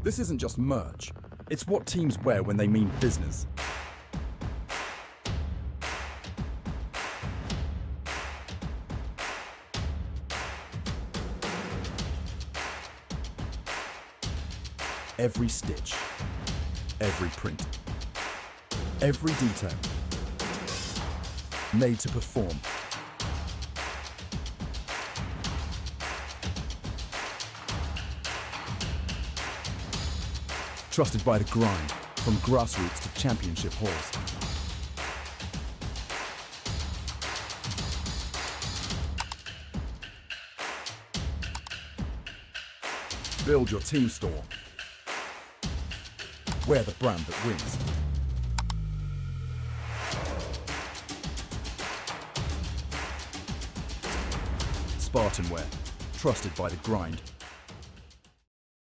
This isn't just merch, it's what teams wear when they mean business. Every stitch, every print, every detail, made to perform. Trusted by the grind, from grassroots to championship halls. Build your team store. Wear the brand that wins. SpartanWare, trusted by the grind.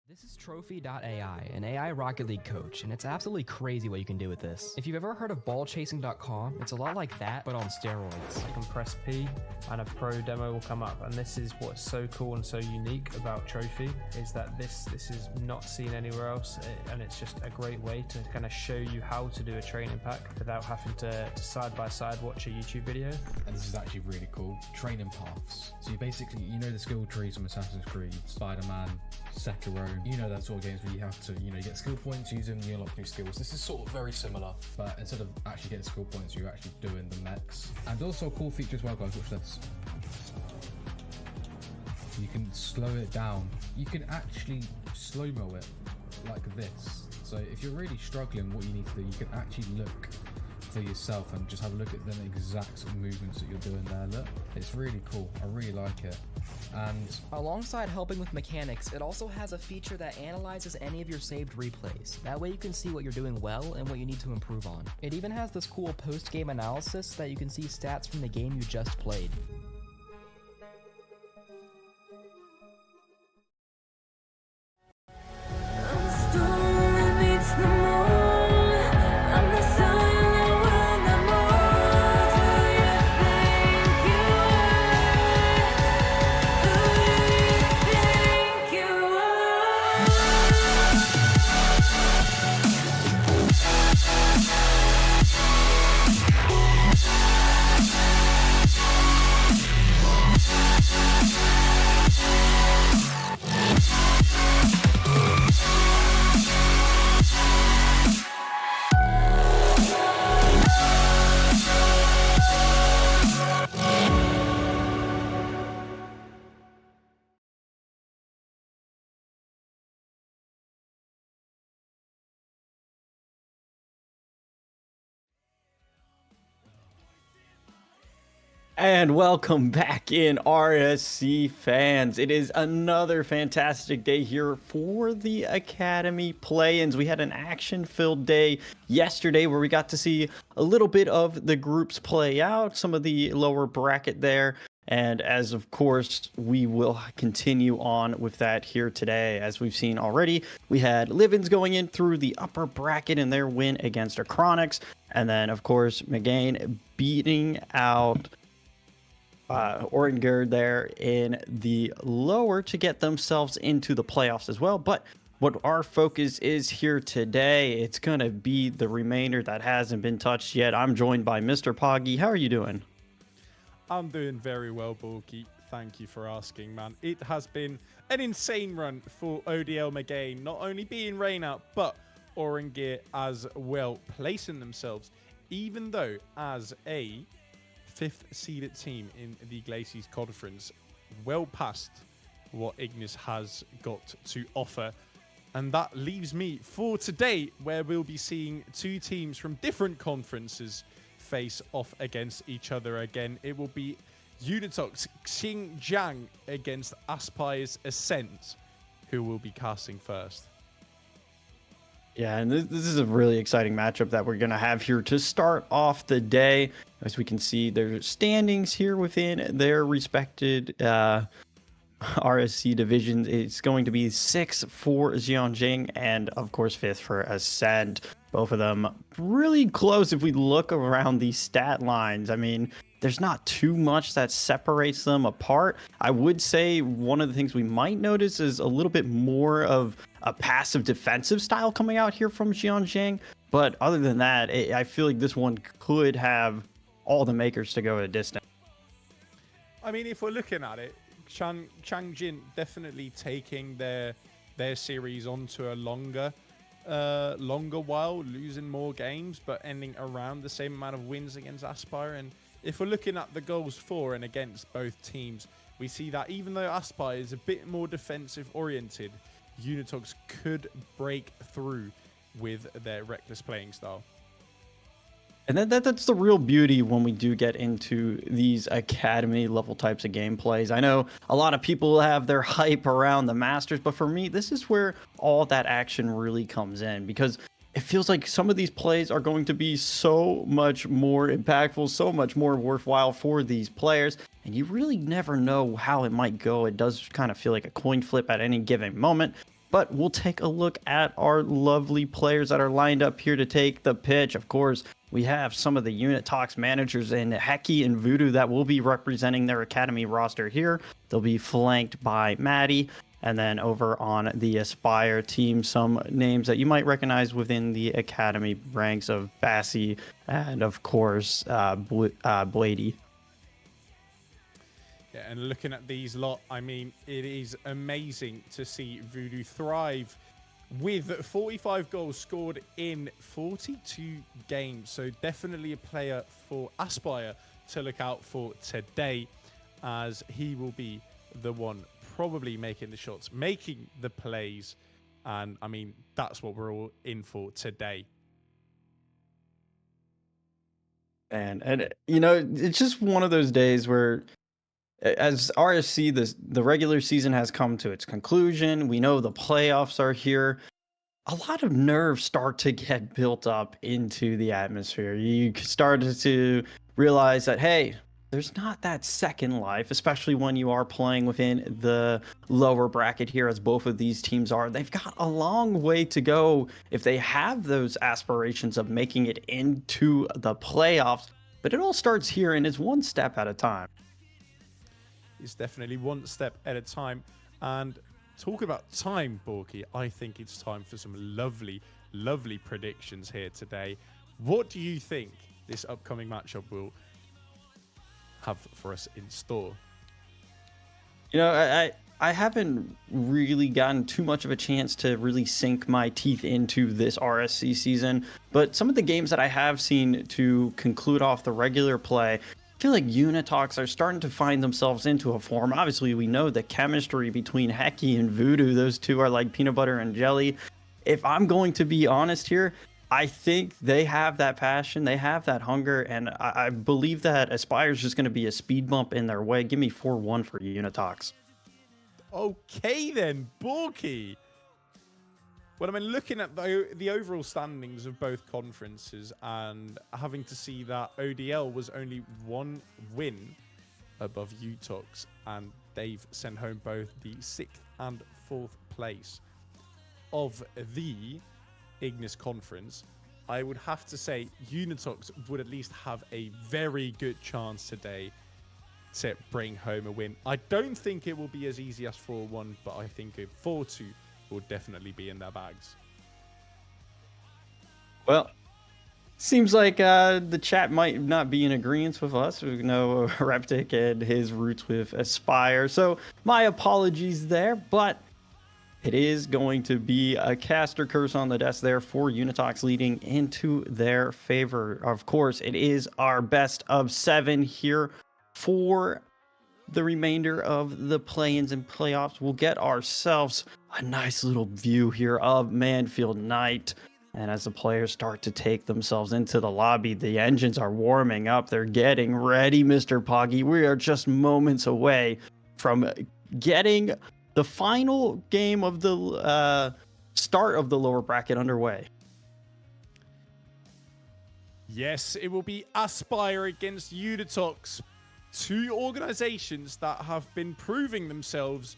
This is trophi.ai, an AI Rocket League coach, and it's absolutely crazy what you can do with this. If you've ever heard of ballchasing.com, it's a lot like that, but on steroids. You can press P and a pro demo will come up, and this is what's so cool and so unique about Trophi, is that this is not seen anywhere else, and it's just a great way to kind of show you how to do a training pack without having to side by side watch a YouTube video. And this is actually really cool. Training paths. So you basically, you know the skill trees from Assassin's Creed, Spider-Man, Sekiro, you know that sort of games where you have to, get skill points, use them, you unlock new skills. This is sort of very similar, but instead of actually getting skill points, you're actually doing the mechs. And also a cool feature as well, guys, watch this. You can slow it down. You can actually slow-mo it like this. So if you're really struggling, what you need to do, you can actually look for yourself and just have a look at the exact sort of movements that you're doing there. Look, it's really cool. I really like it. And Alongside helping with mechanics, it also has a feature that analyzes any of your saved replays. That way you can see what you're doing well and what you need to improve on. It even has this cool post-game analysis that you can see stats from the game you just played. And welcome back in, RSC fans. It is another fantastic day here for the Academy play-ins. We had an action-filled day yesterday where we got to see a little bit of the groups play out, some of the lower bracket there. And as of course, we will continue on with that here today. As we've seen already, we had Livens going in through the upper bracket in their win against Acronix. And then, of course, McGain beating out Orangerd there in the lower to get themselves into the playoffs as well. But what our focus is here today, it's going to be the remainder that hasn't been touched yet. I'm joined by Mr. Poggy. How are you doing? I'm doing very well, Bulky. Thank you for asking, man. It has been an insane run for ODL McGain, not only being rain out, but Orangerd as well, placing themselves, even though as a 5th seeded team in the Glaciers Conference, well past what Ignis has got to offer. And that leaves me for today, where we'll be seeing two teams from different conferences face off against each other again. It will be Unitox Xinjiang against Aspire's Ascent, who will be casting first. Yeah, and this is a really exciting matchup that we're going to have here to start off the day. As we can see, their standings here within their respected RSC divisions. It's going to be 6th for Xinjiang and, of course, 5th for Ascent. Both of them really close if we look around these stat lines. I mean, there's not too much that separates them apart. I would say one of the things we might notice is a little bit more of a passive defensive style coming out here from Jianjiang. But other than that, I feel like this one could have all the makers to go a distance. I mean, if we're looking at it, Changjin definitely taking their series onto a longer while, losing more games, but ending around the same amount of wins against Aspire. And if we're looking at the goals for and against both teams, we see that even though Aspire is a bit more defensive oriented, Unitox could break through with their reckless playing style. And that's the real beauty when we do get into these academy level types of gameplays. I know a lot of people have their hype around the Masters, but for me, this is where all that action really comes in, because it feels like some of these plays are going to be so much more impactful, so much more worthwhile for these players, and you really never know how it might go. It does kind of feel like a coin flip at any given moment. But we'll take a look at our lovely players that are lined up here to take the pitch. Of course, we have some of the Unitox managers in Heki and Voodoo that will be representing their academy roster here. They'll be flanked by Maddie. And then over on the Aspire team, some names that you might recognize within the academy ranks of Bassi and, of course, Blady. Yeah, and looking at these lot, I mean, it is amazing to see Voodoo thrive with 45 goals scored in 42 games. So definitely a player for Aspire to look out for today, as he will be the one probably making the shots, making the plays. And I mean, that's what we're all in for today. And you know, it's just one of those days where, as RSC, the regular season has come to its conclusion. We know the playoffs are here. A lot of nerves start to get built up into the atmosphere. You started to realize that, hey, there's not that second life, especially when you are playing within the lower bracket here, as both of these teams are. They've got a long way to go if they have those aspirations of making it into the playoffs. But it all starts here, and it's one step at a time. It's definitely one step at a time. And talk about time, Borky, I think it's time for some lovely, lovely predictions here today. What do you think this upcoming matchup will have for us in store? You know, I haven't really gotten too much of a chance to really sink my teeth into this RSC season, but some of the games that I have seen to conclude off the regular play, I feel like Unitox are starting to find themselves into a form. Obviously, we know the chemistry between Heki and Voodoo. Those two are like peanut butter and jelly. If I'm going to be honest here, I think they have that passion, they have that hunger, and I believe that Aspire is just going to be a speed bump in their way. Give me 4-1 for Unitox. Okay then, Borky. Well, I mean, looking at the overall standings of both conferences and having to see that ODL was only one win above Utox, and they've sent home both the 6th and 4th place of the Ignis Conference, I would have to say Unitox would at least have a very good chance today to bring home a win. I don't think it will be as easy as 4-1, but I think a 4-2 will definitely be in their bags. Well, seems like the chat might not be in agreement with us. We know Reptic and his roots with Aspire, so my apologies there, but it is going to be a caster curse on the desk there for Unitox, leading into their favor. Of course, it is our best of 7 here for the remainder of the play-ins and playoffs. We'll get ourselves a nice little view here of Manfield Night. And as the players start to take themselves into the lobby, the engines are warming up. They're getting ready, Mr. Poggy. We are just moments away from getting the final game of the start of the lower bracket underway. Yes, it will be Aspire against Unitox. Two organizations that have been proving themselves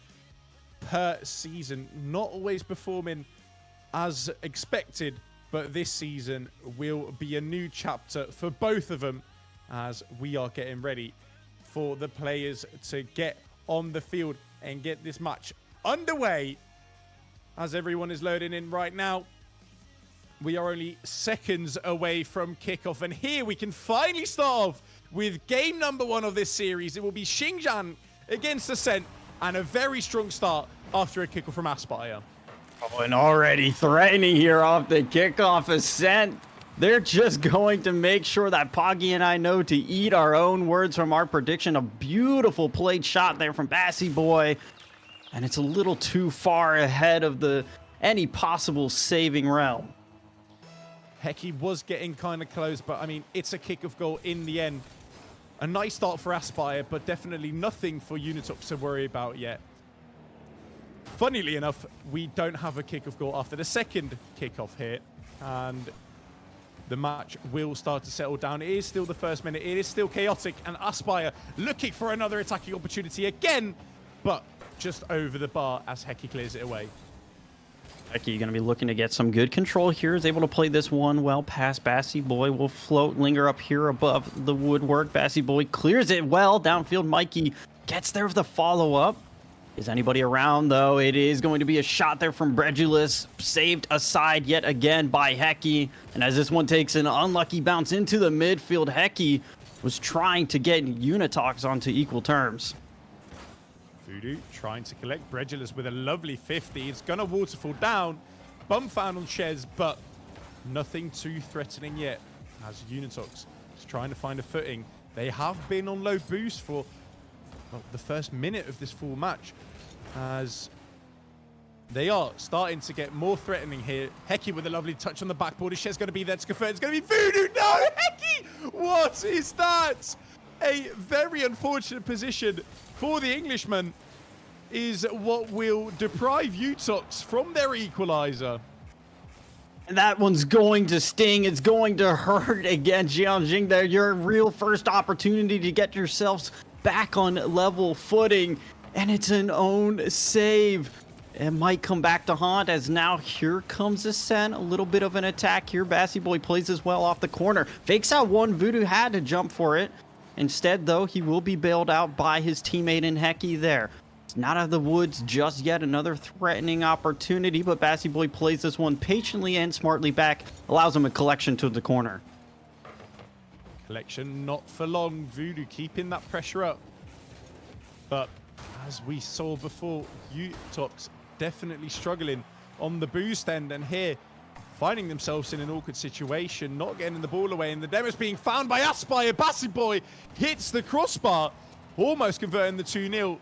per season, not always performing as expected, but this season will be a new chapter for both of them as we are getting ready for the players to get on the field and get this match underway. as everyone is loading in right now. We are only seconds away from kickoff, and here we can finally start off with game number 1 of this series. It will be Xinjiang against Ascent, and a very strong start after a kickoff from Aspire. Oh, and already threatening here off the kickoff. Ascent, they're just going to make sure that Poggy and I know to eat our own words from our prediction. A beautiful played shot there from Bassy Boy, and it's a little too far ahead of any possible saving realm. Heki was getting kind of close, but I mean, it's a kickoff goal in the end. A nice start for Aspire, but definitely nothing for Unitox to worry about yet. Funnily enough, we don't have a kickoff goal after the second kickoff here, and the match will start to settle down. It is still the first minute. It is still chaotic, and Aspire looking for another attacking opportunity again, but just over the bar as Heki clears it away. Heki going to be looking to get some good control here. Is able to play this one well past Bassy Boy. Will float, linger up here above the woodwork. Bassy Boy clears it well. Downfield, Mikey gets there with the follow-up. Is anybody around, though? It is going to be a shot there from Bredulus. Saved aside yet again by Heki. And as this one takes an unlucky bounce into the midfield, Heki was trying to get Unitox onto equal terms. Voodoo trying to collect Bredulus with a lovely 50. It's going to waterfall down. Bump found on Chez, but nothing too threatening yet as Unitox is trying to find a footing. They have been on low boost for the first minute of this full match, as they are starting to get more threatening here. Heki with a lovely touch on the backboard. Is Chez going to be there to confirm? It's going to be Voodoo. No, Heki! What is that? A very unfortunate position for the Englishman is what will deprive Utox from their equalizer. And that one's going to sting. It's going to hurt against Jianjing there. Your real first opportunity to get yourselves back on level footing. And it's an own save. It might come back to haunt, as now here comes Ascent. A little bit of an attack here. Bassy Boy plays this well off the corner. Fakes out one. Voodoo had to jump for it. Instead, though, he will be bailed out by his teammate in Heki there. It's not out of the woods just yet. Another threatening opportunity, but Bassy Boy plays this one patiently and smartly back. Allows him a collection to the corner. Collection not for long. Voodoo keeping that pressure up. But as we saw before, Utox definitely struggling on the boost end. And here, finding themselves in an awkward situation, not getting the ball away. And the demo's being found by Aspire. Bassy Boy hits the crossbar, almost converting the 2-0.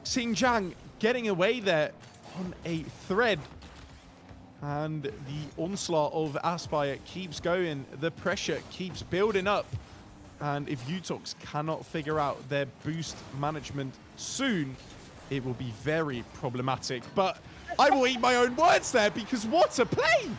Xinjiang getting away there on a thread. And the onslaught of Aspire keeps going. The pressure keeps building up. And if Utox cannot figure out their boost management soon, it will be very problematic. But I will eat my own words there, because what a play!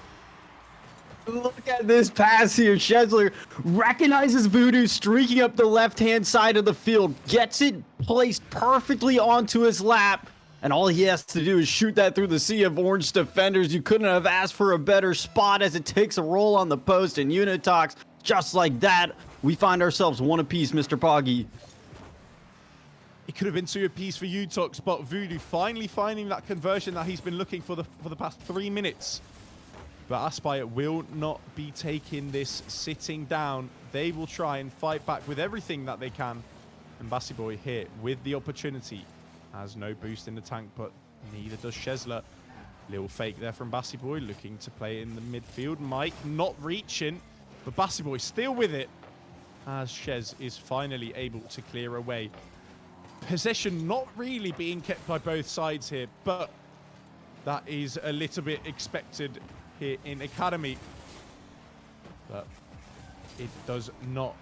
Look at this pass here. Shezler recognizes Voodoo streaking up the left-hand side of the field, gets it placed perfectly onto his lap, and all he has to do is shoot that through the sea of orange defenders. You couldn't have asked for a better spot, as it takes a roll on the post, and Unitox, just like that, we find ourselves one apiece, Mr. Poggy. It could have been 2 apiece for Utox, but Voodoo finally finding that conversion that he's been looking for the past 3 minutes. But Aspire will not be taking this sitting down. They will try and fight back with everything that they can. And Bassy Boy here with the opportunity. Has no boost in the tank, but neither does Shezler. Little fake there from Bassy Boy, looking to play in the midfield. Mike not reaching, but Bassy Boy still with it, as Shez is finally able to clear away. Possession not really being kept by both sides here, but that is a little bit expected here in Academy. But it does not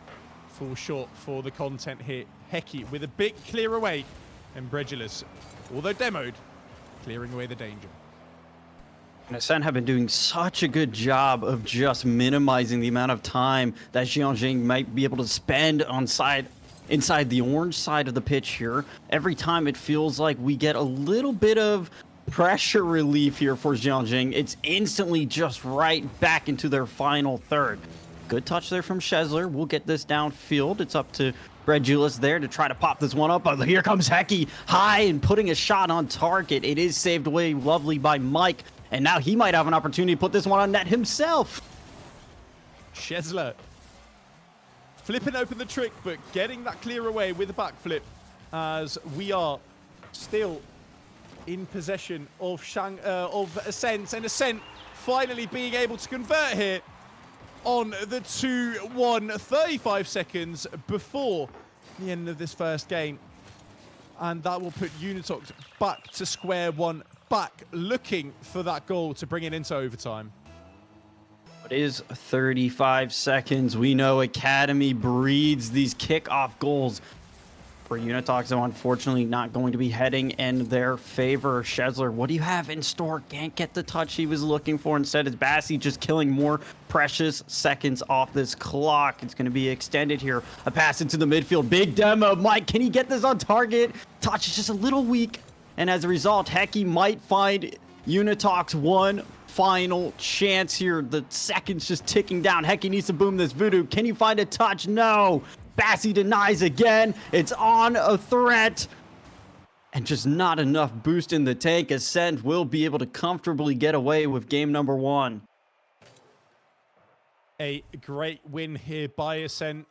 fall short for the content here. Heki with a big clear away, and Bredulus, although demoed, clearing away the danger. And Ascent have been doing such a good job of just minimizing the amount of time that Jianjing might be able to spend inside the orange side of the pitch here. Every time it feels like we get a little bit of pressure relief here for Jianjing, it's instantly just right back into their final third. Good touch there from Shezler. We'll get this downfield. It's up to Bredulus there to try to pop this one up. But here comes Hecky high and putting a shot on target. It is saved away lovely by Mike. And now he might have an opportunity to put this one on net himself. Shezler flipping open the trick, but getting that clear away with a backflip as we are still in possession of Ascent, and Ascent finally being able to convert here on the 2-1, 35 seconds before the end of this first game. And that will put Unitox back to square one, back looking for that goal to bring it into overtime. It is 35 seconds. We know Academy breeds these kickoff goals. For Unitox, so unfortunately not going to be heading in their favor. Shezler, what do you have in store? Can't get the touch he was looking for. Instead, it's Bassi just killing more precious seconds off this clock. It's going to be extended here. A pass into the midfield. Big demo. Mike, can he get this on target? Touch is just a little weak. And as a result, Hecky might find Unitox one final chance here. The seconds just ticking down. Hecky needs to boom this voodoo. Can you find a touch? No. Bassi denies again. It's on a threat. And just not enough boost in the tank. Ascent will be able to comfortably get away with game number one. A great win here by Ascent.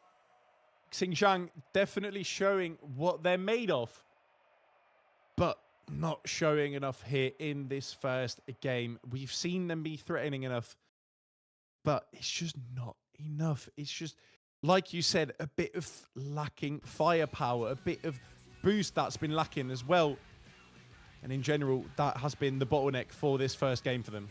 Xinjiang definitely showing what they're made of, but not showing enough here in this first game. We've seen them be threatening enough, but it's just not enough. It's just, like you said, a bit of lacking firepower, a bit of boost that's been lacking as well. And in general, that has been the bottleneck for this first game for them.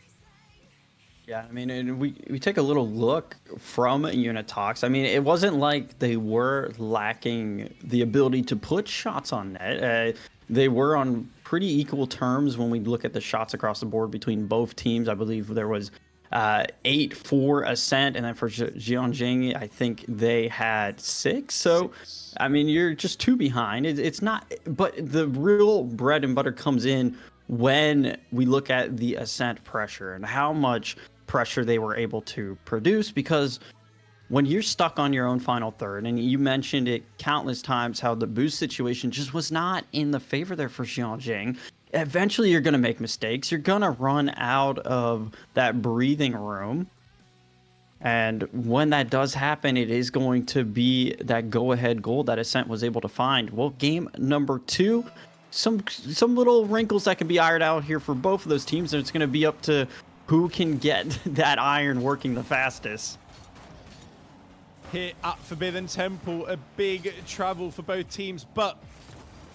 Yeah, I mean, and we take a little look from Unitox. I mean, it wasn't like they were lacking the ability to put shots on net. They were on pretty equal terms when we look at the shots across the board between both teams. I believe there was 8 for Ascent, and then for Jianjing, I think they had 6. So, I mean, you're just 2 behind. It's not, but the real bread and butter comes in when we look at the Ascent pressure and how much pressure they were able to produce, because when you're stuck on your own final third, and you mentioned it countless times how the boost situation just was not in the favor there for Jianjing. Eventually you're going to make mistakes. You're going to run out of that breathing room. And when that does happen, it is going to be that go-ahead goal that Ascent was able to find. Well, game number 2, some little wrinkles that can be ironed out here for both of those teams. And it's going to be up to who can get that iron working the fastest. Here at Forbidden Temple, a big travel for both teams, but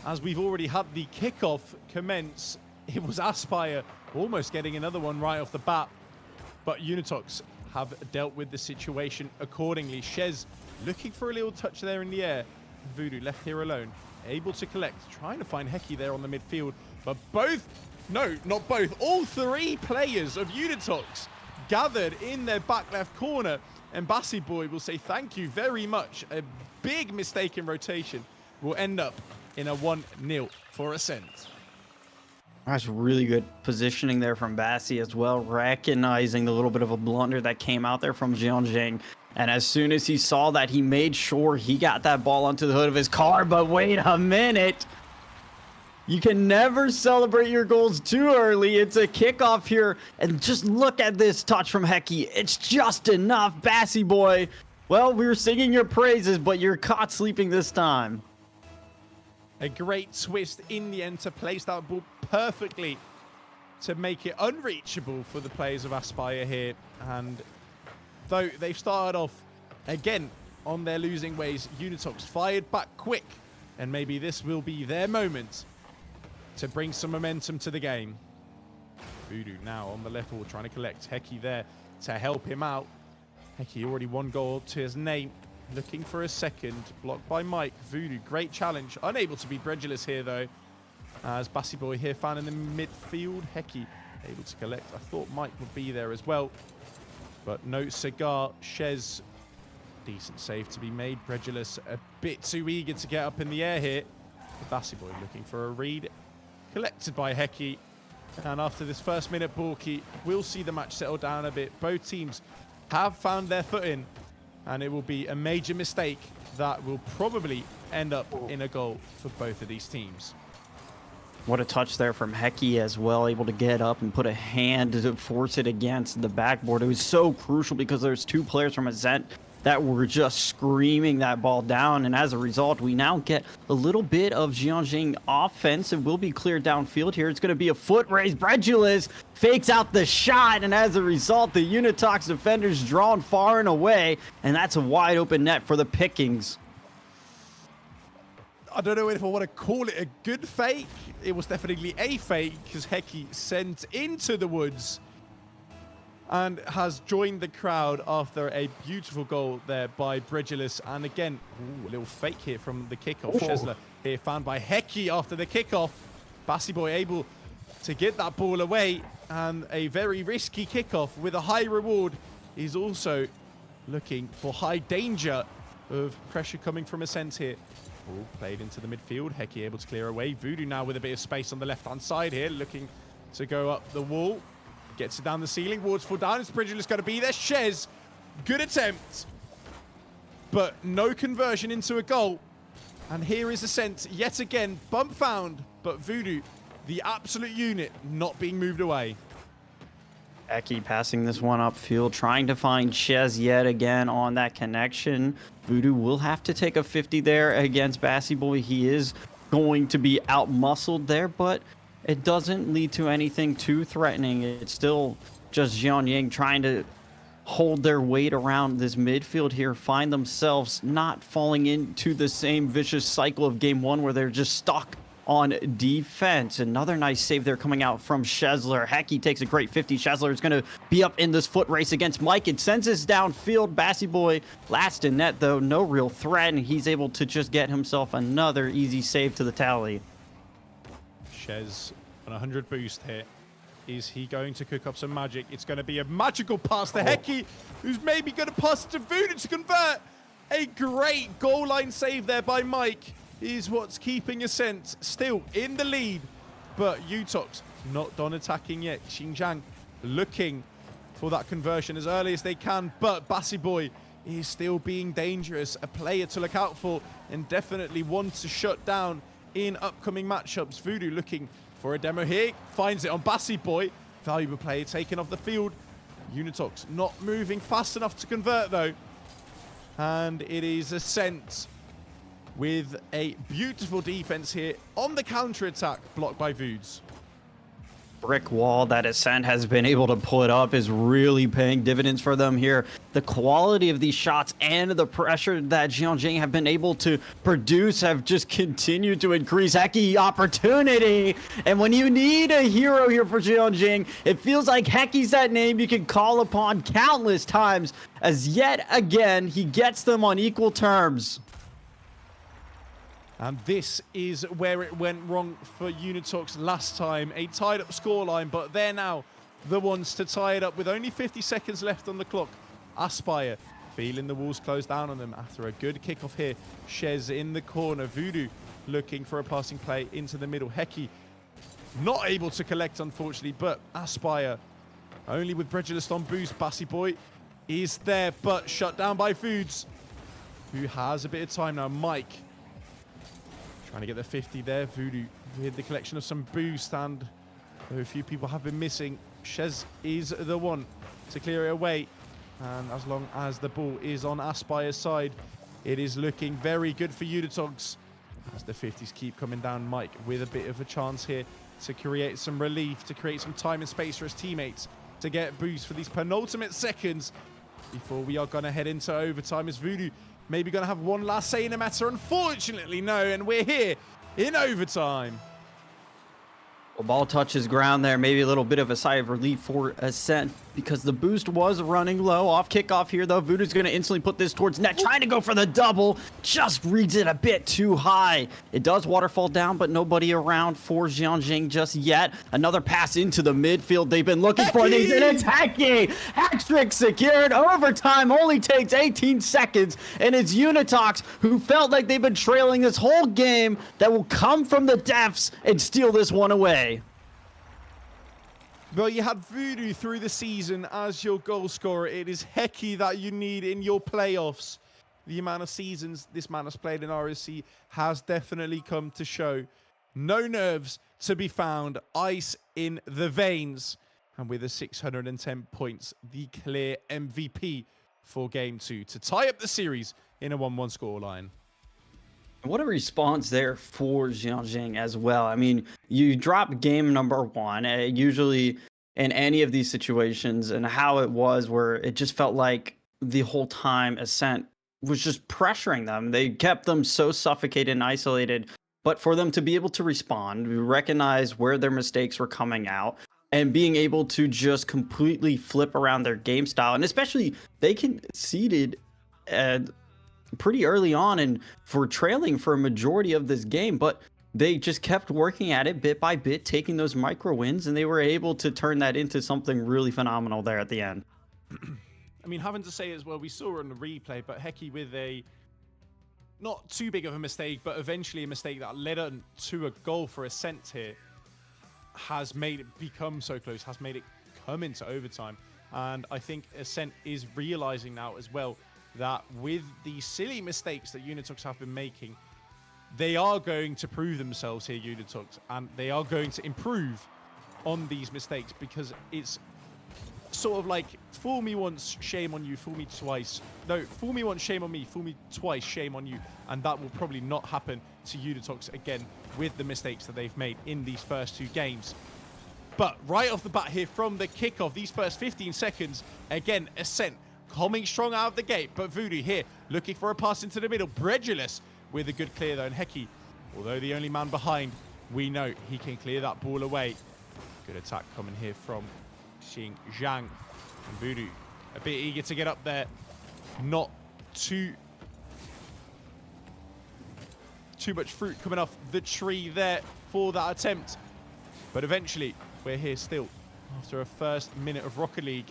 as we've already had the kickoff commence, it was Aspire almost getting another one right off the bat. But Unitox have dealt with the situation accordingly. Shez looking for a little touch there in the air. Voodoo left here alone, able to collect, trying to find Hecky there on the midfield. But all 3 players of Unitox gathered in their back left corner. And Bassi Boy will say thank you very much. A big mistake in rotation will end up in a 1-0 for Ascent. That's really good positioning there from Bassi as well, recognizing the little bit of a blunder that came out there from Jianjing. And as soon as he saw that, he made sure he got that ball onto the hood of his car. But wait a minute. You can never celebrate your goals too early. It's a kickoff here. And just look at this touch from Hecky. It's just enough. Bassi Boy, well, we were singing your praises, but you're caught sleeping this time. A great twist in the end to place that ball perfectly to make it unreachable for the players of Aspire here. And though they've started off again on their losing ways, Unitox fired back quick. And maybe this will be their moment to bring some momentum to the game. Voodoo now on the left wall trying to collect. Hecky there to help him out. Hecky already 1 goal to his name. Looking for a second. Blocked by Mike. Voodoo, great challenge. Unable to beat Bredulus here though. As Bassi Boy here found in the midfield. Hecky able to collect. I thought Mike would be there as well. But no cigar. Shez, decent save to be made. Bredulus a bit too eager to get up in the air here. Bassi Boy looking for a read. Collected by Hecky. And after this first minute Borky, we'll see the match settle down a bit. Both teams have found their footing. And it will be a major mistake that will probably end up in a goal for both of these teams. What a touch there from Hecky as well, able to get up and put a hand to force it against the backboard. It was so crucial because there's two players from Ascent that were just screaming that ball down, and as a result, we now get a little bit of Jianjing offense. It will be cleared downfield here. It's going to be a foot race. Bredulis fakes out the shot, and as a result, the Unitox defenders drawn far and away, and that's a wide open net for the Pickings. I don't know if I want to call it a good fake. It was definitely a fake because Hecky sent into the woods and has joined the crowd after a beautiful goal there by Bredulis. And again, a little fake here from the kickoff. Shezler here found by Hecky after the kickoff. Bassy Boy able to get that ball away, and a very risky kickoff with a high reward. He's also looking for high danger of pressure coming from Ascent here. Ball played into the midfield. Hecky able to clear away. Voodoo now with a bit of space on the left-hand side here, looking to go up the wall. Gets it down the ceiling. Wards fall down. It's Bredulis going to be there. Shez, good attempt, but no conversion into a goal. And here is Ascent yet again. Bump found, but Voodoo, the absolute unit, not being moved away. Hecky passing this one upfield, trying to find Shez yet again on that connection. Voodoo will have to take a 50 there against Bassy Boy. He is going to be out-muscled there, but it doesn't lead to anything too threatening. It's still just Jianying trying to hold their weight around this midfield here, find themselves not falling into the same vicious cycle of game one where they're just stuck on defense. Another nice save there coming out from Shezler. Hecky takes a great 50. Shezler is going to be up in this foot race against Mike. It sends us downfield. Bassy Boy last in net, though. No real threat, and he's able to just get himself another easy save to the tally. Shez on 100 boost here. Is he going to cook up some magic? It's going to be a magical pass to Hecky, who's maybe going to pass it to Voodoo to convert. A great goal line save there by Mike is what's keeping Ascent still in the lead. But Utox not done attacking yet. Xinjiang looking for that conversion as early as they can, but Bassy Boy is still being dangerous. A player to look out for and definitely one to shut down in upcoming matchups. Voodoo looking for a demo here, finds it on Bassy Boy. Valuable play taken off the field. Unitox not moving fast enough to convert though. And it is Ascent with a beautiful defense here on the counter-attack, blocked by Voods. Brick wall that Ascent has been able to put up is really paying dividends for them here. The quality of these shots and the pressure that Jianjing have been able to produce have just continued to increase. Hecky opportunity, and when you need a hero here for Jianjing, it feels like Hecky's that name you can call upon countless times, as yet again he gets them on equal terms. And this is where it went wrong for Unitox last time. A tied up scoreline, but they're now the ones to tie it up with only 50 seconds left on the clock. Aspire feeling the walls close down on them after a good kickoff here. Shez in the corner. Voodoo looking for a passing play into the middle. Hecky not able to collect, unfortunately, but Aspire only with Bredulis on boost. Bassy Boy is there, but shut down by Foods, who has a bit of time now. Mike trying to get the 50 there. Voodoo with the collection of some boost, and a few people have been missing. Shez is the one to clear it away. And as long as the ball is on Aspire's side, it is looking very good for Unitox. As the 50s keep coming down, Mike with a bit of a chance here to create some relief, to create some time and space for his teammates to get boost for these penultimate seconds before we are going to head into overtime. As Voodoo maybe going to have one last say in the matter. Unfortunately, no, and we're here in overtime. The ball touches ground there, maybe a little bit of a sigh of relief for Ascent because the boost was running low. Off kickoff here, though. Voodoo's going to instantly put this towards net, trying to go for the double. Just reads it a bit too high. It does waterfall down, but nobody around for Jianjing just yet. Another pass into the midfield they've been looking for. They've been attacking. Hat-trick secured. Overtime only takes 18 seconds, and it's Unitox, who felt like they've been trailing this whole game, that will come from the depths and steal this one away. Well, you had Voodoo through the season as your goal scorer. It is Hecky that you need in your playoffs. the amount of seasons this man has played in RSC has definitely come to show. No nerves to be found, ice in the veins. And with a 610 points, the clear MVP for Game 2 to tie up the series in a 1-1 scoreline. What a response there for Jianjing as well. I mean, you drop game number 1, usually in any of these situations, and how it was where it just felt like the whole time Ascent was just pressuring them. They kept them so suffocated and isolated, but for them to be able to respond, recognize where their mistakes were coming out, and being able to just completely flip around their game style, and especially they conceded pretty early on and for trailing for a majority of this game, but they just kept working at it bit by bit, taking those micro wins, and they were able to turn that into something really phenomenal there at the end. I mean, having to say as well, we saw on the replay, but Heki with a not too big of a mistake, but eventually a mistake that led on to a goal for Ascent here, has made it become so close, has made it come into overtime. And I think Ascent is realizing now as well that with the silly mistakes that Unitox have been making, they are going to prove themselves here, Unitox, and they are going to improve on these mistakes, because it's sort of like, fool me once, shame on you, fool me twice. No, fool me once, shame on me, fool me twice, shame on you. And that will probably not happen to Unitox again with the mistakes that they've made in these first 2 games. But right off the bat here from the kickoff, these first 15 seconds, again, Ascent coming strong out of the gate, but Voodoo here looking for a pass into the middle. Bredulous with a good clear though, and Heki, although the only man behind, we know he can clear that ball away. Good attack coming here from Xing Zhang. And Voodoo a bit eager to get up there. Not too much fruit coming off the tree there for that attempt. But eventually, we're here still after a first minute of Rocket League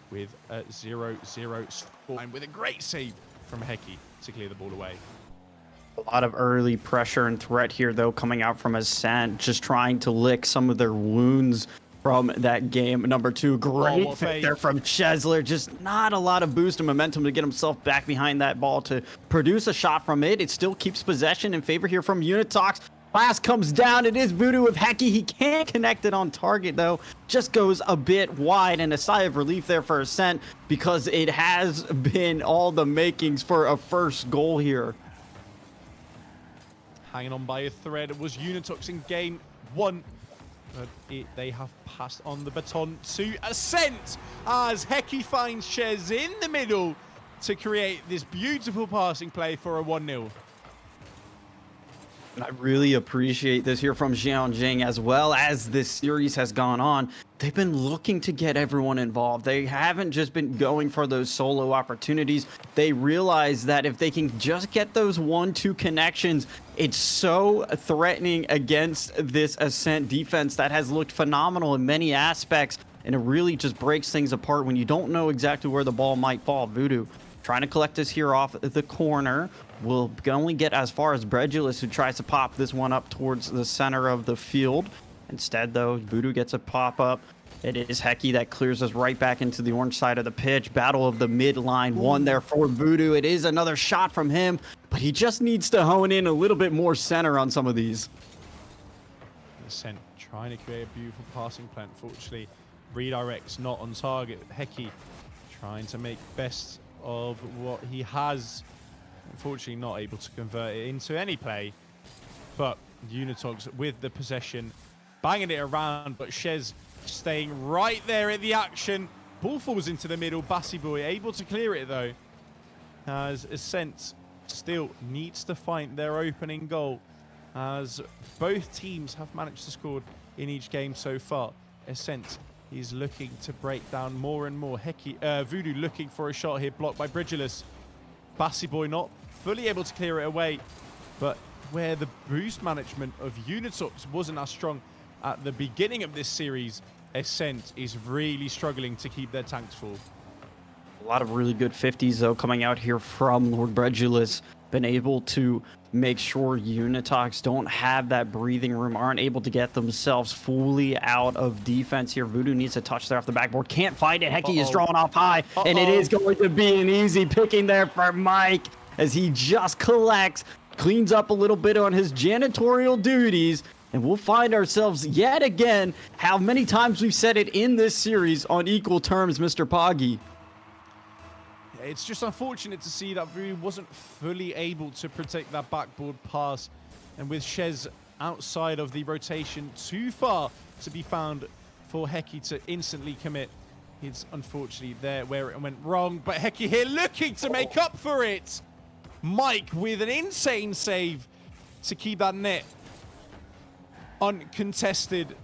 with a 0-0 score, and with a great save from Heki to clear the ball away. A lot of early pressure and threat here, though, coming out from Ascent, just trying to lick some of their wounds from that game number 2. Great fit there from Chesler. Just not a lot of boost and momentum to get himself back behind that ball to produce a shot from it. It still keeps possession in favor here from Unitox. Pass comes down. It is Voodoo with Heki. He can't connect it on target, though. Just goes a bit wide, and a sigh of relief there for Ascent, because it has been all the makings for a first goal here. Hanging on by a thread was Unitox in game 1. But they have passed on the baton to Ascent as Heki finds Chez in the middle to create this beautiful passing play for a 1-0. I really appreciate this here from Jianjing, as well as this series has gone on. They've been looking to get everyone involved. They haven't just been going for those solo opportunities. They realize that if they can just get those 1-2 connections, it's so threatening against this Ascent defense that has looked phenomenal in many aspects, and it really just breaks things apart when you don't know exactly where the ball might fall. Voodoo trying to collect this here off the corner. Will only get as far as Bredulous, who tries to pop this one up towards the center of the field. Instead, though, Voodoo gets a pop-up. It is Heki that clears us right back into the orange side of the pitch. Battle of the midline, one there for Voodoo. It is another shot from him, but he just needs to hone in a little bit more center on some of these. Ascent trying to create a beautiful passing plan. Unfortunately, redirects not on target. Heki trying to make best of what he has. Unfortunately, not able to convert it into any play. But Unitox with the possession, banging it around, but Chez staying right there at the action. Ball falls into the middle. Bassy Boy able to clear it, though, as Ascent still needs to find their opening goal, as both teams have managed to score in each game so far. Ascent is looking to break down more and more. Voodoo looking for a shot here, blocked by Bridulous. Bassy Boy not fully able to clear it away, but where the boost management of Unitox wasn't as strong at the beginning of this series, Ascent is really struggling to keep their tanks full. A lot of really good 50s, though, coming out here from Lord Bredulous. Been able to make sure Unitox don't have that breathing room, aren't able to get themselves fully out of defense here. Voodoo needs a touch there off the backboard. Can't find it. Heki is drawn off high, and it is going to be an easy picking there for Mike. as he just collects, cleans up a little bit on his janitorial duties, and we'll find ourselves yet again, how many times we've said it in this series, on equal terms, Mr. Poggy. It's just unfortunate to see that Vu wasn't fully able to protect that backboard pass, and with Shez outside of the rotation too far to be found for Heki to instantly commit. It's unfortunately there where it went wrong, but Heki here looking to make up for it. Mike with an insane save to keep that net uncontested,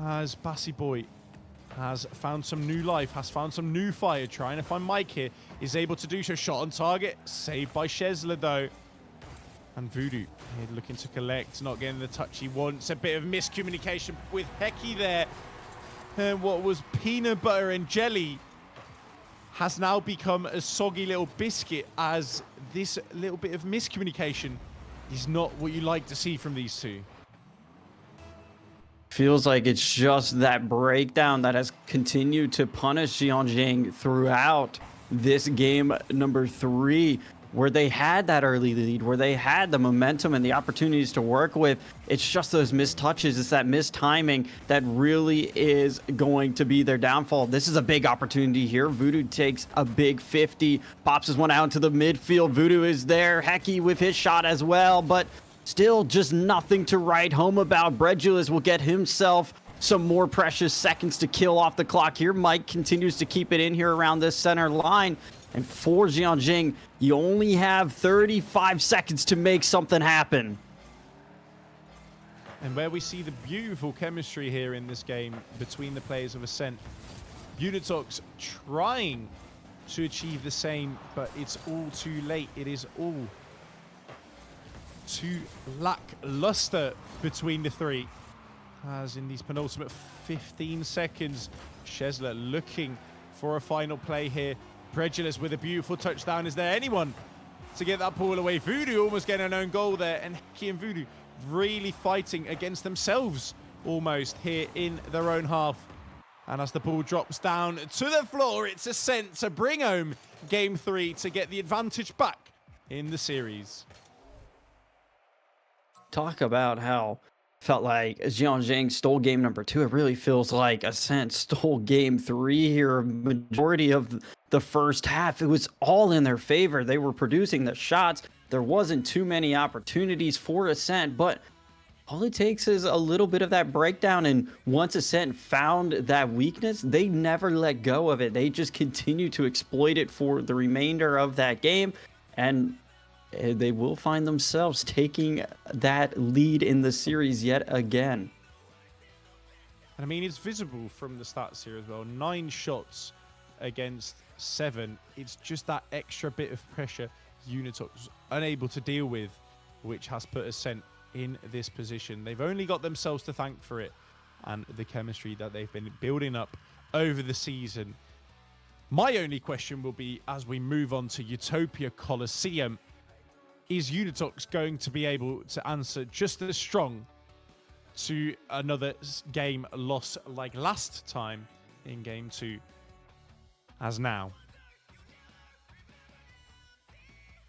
as Bassy Boy has found some new life, has found some new fire, trying to find Mike here, is able to do so. Shot on target, saved by Shezler though. And Voodoo here looking to collect, not getting the touch he wants. A bit of miscommunication with Heki there. And what was peanut butter and jelly has now become a soggy little biscuit, as this little bit of miscommunication is not what you like to see from these two. Feels like it's just that breakdown that has continued to punish Jianjing throughout this game number 3, where they had that early lead, where they had the momentum and the opportunities to work with. It's just those missed touches, it's that missed timing that really is going to be their downfall. This is a big opportunity here. Voodoo takes a big 50, pops his one out into the midfield. Voodoo is there, Heki with his shot as well, but still just nothing to write home about. Bredulus will get himself some more precious seconds to kill off the clock here. Mike continues to keep it in here around this center line. And for Jianjing, you only have 35 seconds to make something happen. And where we see the beautiful chemistry here in this game between the players of Ascent. Unitox trying to achieve the same, but it's all too late. It is all too lackluster between the three. As in these penultimate 15 seconds, Shezler looking for a final play here. Bredulus with a beautiful touchdown. Is there anyone to get that ball away? Voodoo almost getting an own goal there, and Heki and Voodoo really fighting against themselves almost here in their own half. And as the ball drops down to the floor, it's Ascent to bring home game 3 to get the advantage back in the series. Talk about how felt like Jianjing stole game number 2. It really feels like Ascent stole game 3 here. Majority of the first half, it was all in their favor. They were producing the shots. There wasn't too many opportunities for Ascent, but all it takes is a little bit of that breakdown. And once Ascent found that weakness, they never let go of it. They just continue to exploit it for the remainder of that game. And they will find themselves taking that lead in the series yet again. And I mean, it's visible from the stats here as well. 9 shots against 7. It's just that extra bit of pressure Unitox was unable to deal with, which has put Ascent in this position. They've only got themselves to thank for it and the chemistry that they've been building up over the season. My only question will be, as we move on to Utopia Coliseum, is Unitox going to be able to answer just as strong to another game loss like last time in game 2 as now?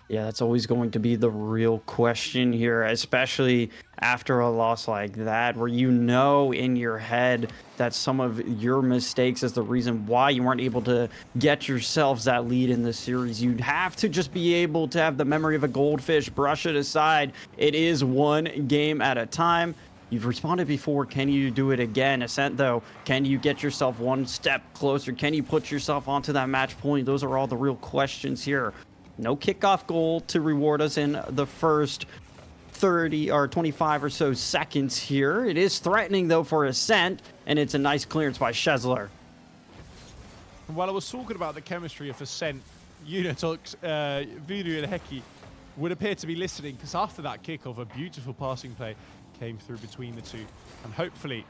Yeah, that's always going to be the real question here, especially after a loss like that, where you know in your head that some of your mistakes is the reason why you weren't able to get yourselves that lead in the series. You'd have to just be able to have the memory of a goldfish, brush it aside. It is one game at a time. You've responded before. Can you do it again? Ascent, though, can you get yourself one step closer? Can you put yourself onto that match point? Those are all the real questions here. No kickoff goal to reward us in the first 30 or 25 or so seconds here. It is threatening, though, for Ascent, and it's a nice clearance by Shezler. And while I was talking about the chemistry of Ascent, Unitox, Voodoo and Heki would appear to be listening, because after that kickoff, a beautiful passing play came through between the two. And hopefully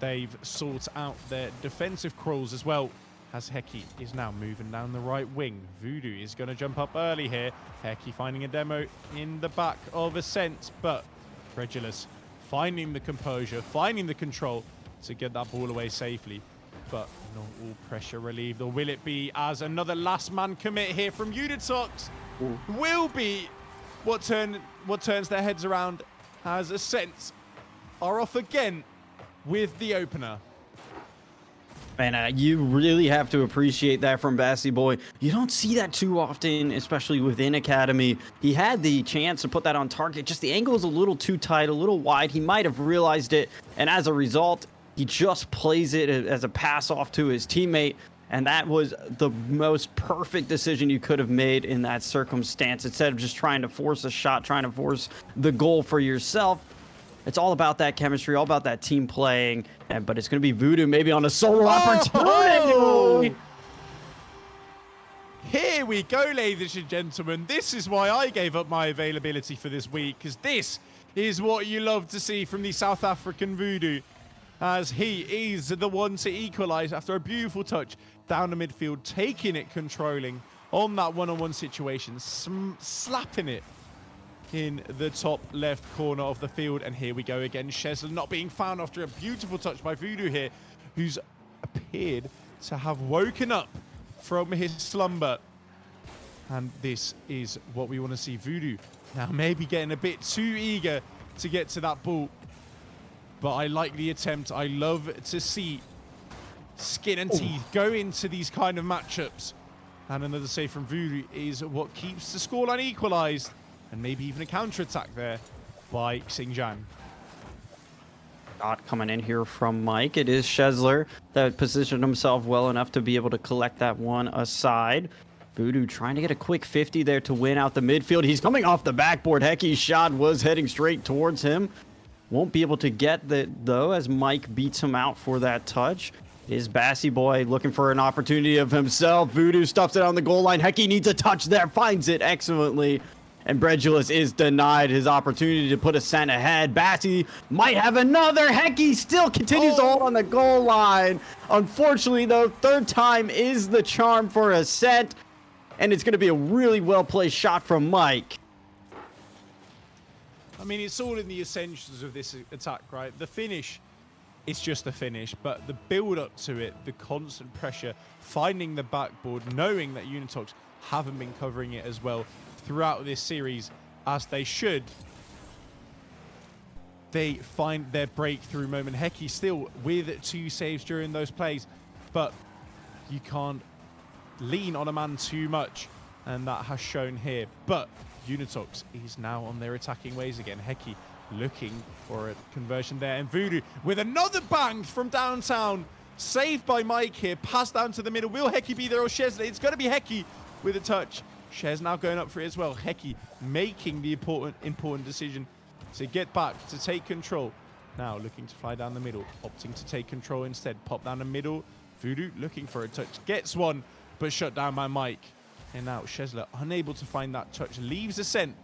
they've sorted out their defensive crawls as well, as Heki is now moving down the right wing. Voodoo is going to jump up early here. Heki finding a demo in the back of Ascent, but Bredulus finding the composure, finding the control to get that ball away safely. But not all pressure relieved, or will it be, as another last man commit here from Unitox? will be what turns their heads around, as Ascent are off again with the opener. Man, you really have to appreciate that from Bassy Boy. You don't see that too often, especially within Academy. He had the chance to put that on target, just the angle is a little too tight, a little wide. He might have realized it, and as a result, he just plays it as a pass off to his teammate. And that was the most perfect decision you could have made in that circumstance. Instead of just trying to force a shot, trying to force the goal for yourself. It's all about that chemistry, all about that team playing. But it's going to be Voodoo maybe on a solo opportunity. Here we go, ladies and gentlemen. This is why I gave up my availability for this week, because this is what you love to see from the South African Voodoo, as he is the one to equalize after a beautiful touch down the midfield, taking it, controlling on that one-on-one situation, slapping it in the top left corner of the field. And here we go again. Shezler not being found after a beautiful touch by Voodoo here, who's appeared to have woken up from his slumber. And this is what we want to see. Voodoo now maybe getting a bit too eager to get to that ball. But I like the attempt. I love to see skin and teeth go into these kind of matchups. And another save from Voodoo is what keeps the scoreline equalized. And maybe even a counter-attack there by Xingjian. Shot coming in here from Mike. It is Shezler that positioned himself well enough to be able to collect that one aside. Voodoo trying to get a quick 50 there to win out the midfield. He's coming off the backboard. Hecky's shot was heading straight towards him. Won't be able to get that, though, as Mike beats him out for that touch. It is Bassy Boy looking for an opportunity of himself. Voodoo stuffs it on the goal line. Hecky needs a touch there. Finds it excellently. And Bredulus is denied his opportunity to put Ascent ahead. Bassy might have another. Hecky still continues to hold on the goal line. Unfortunately, though, third time is the charm for Ascent. And it's going to be a really well-placed shot from Mike. I mean, it's all in the essentials of this attack, right? The finish, it's just the finish, but the build-up to it, the constant pressure, finding the backboard, knowing that Unitox haven't been covering it as well throughout this series as they should. They find their breakthrough moment. Hecky still with 2 saves during those plays, but you can't lean on a man too much, and that has shown here. But Unitox is now on their attacking ways again. Hecky looking for a conversion there, and Voodoo with another bang from downtown. Saved by Mike here, passed down to the middle. Will Hecky be there or Shez? It's going to be Hecky with a touch. Shez now going up for it as well. Hecky making the important decision to get back, to take control. Now looking to fly down the middle, opting to take control instead. Pop down the middle. Voodoo looking for a touch, gets one, but shut down by Mike. And now Shezler unable to find that touch, leaves Ascent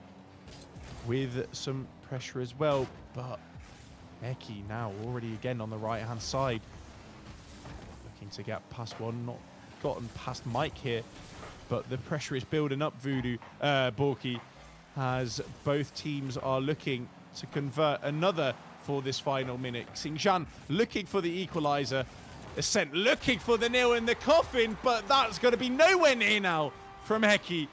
with some pressure as well. But Hecky now already again on the right-hand side. Looking to get past one, not gotten past Mike here. But the pressure is building up, Voodoo, Borky, as both teams are looking to convert another for this final minute. Xingjian looking for the equalizer. Ascent looking for the nail in the coffin, but that's going to be nowhere near now from Hecky.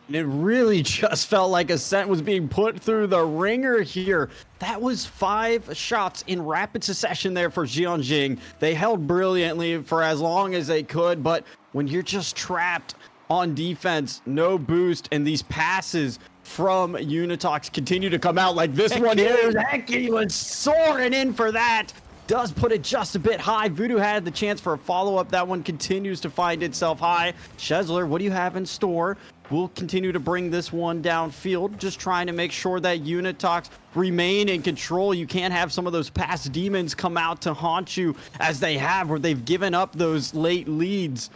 And it really just felt like Ascent was being put through the ringer here. That was 5 shots in rapid succession there for Jianjing. They held brilliantly for as long as they could, but when you're just trapped on defense, no boost, and these passes from Unitox continue to come out like this one here. Hecky was soaring in for that. Does put it just a bit high. Voodoo had the chance for a follow-up. That one continues to find itself high. Shezler, what do you have in store? We'll continue to bring this one downfield, just trying to make sure that Unitox remain in control. You can't have some of those past demons come out to haunt you as they have, where they've given up those late leads.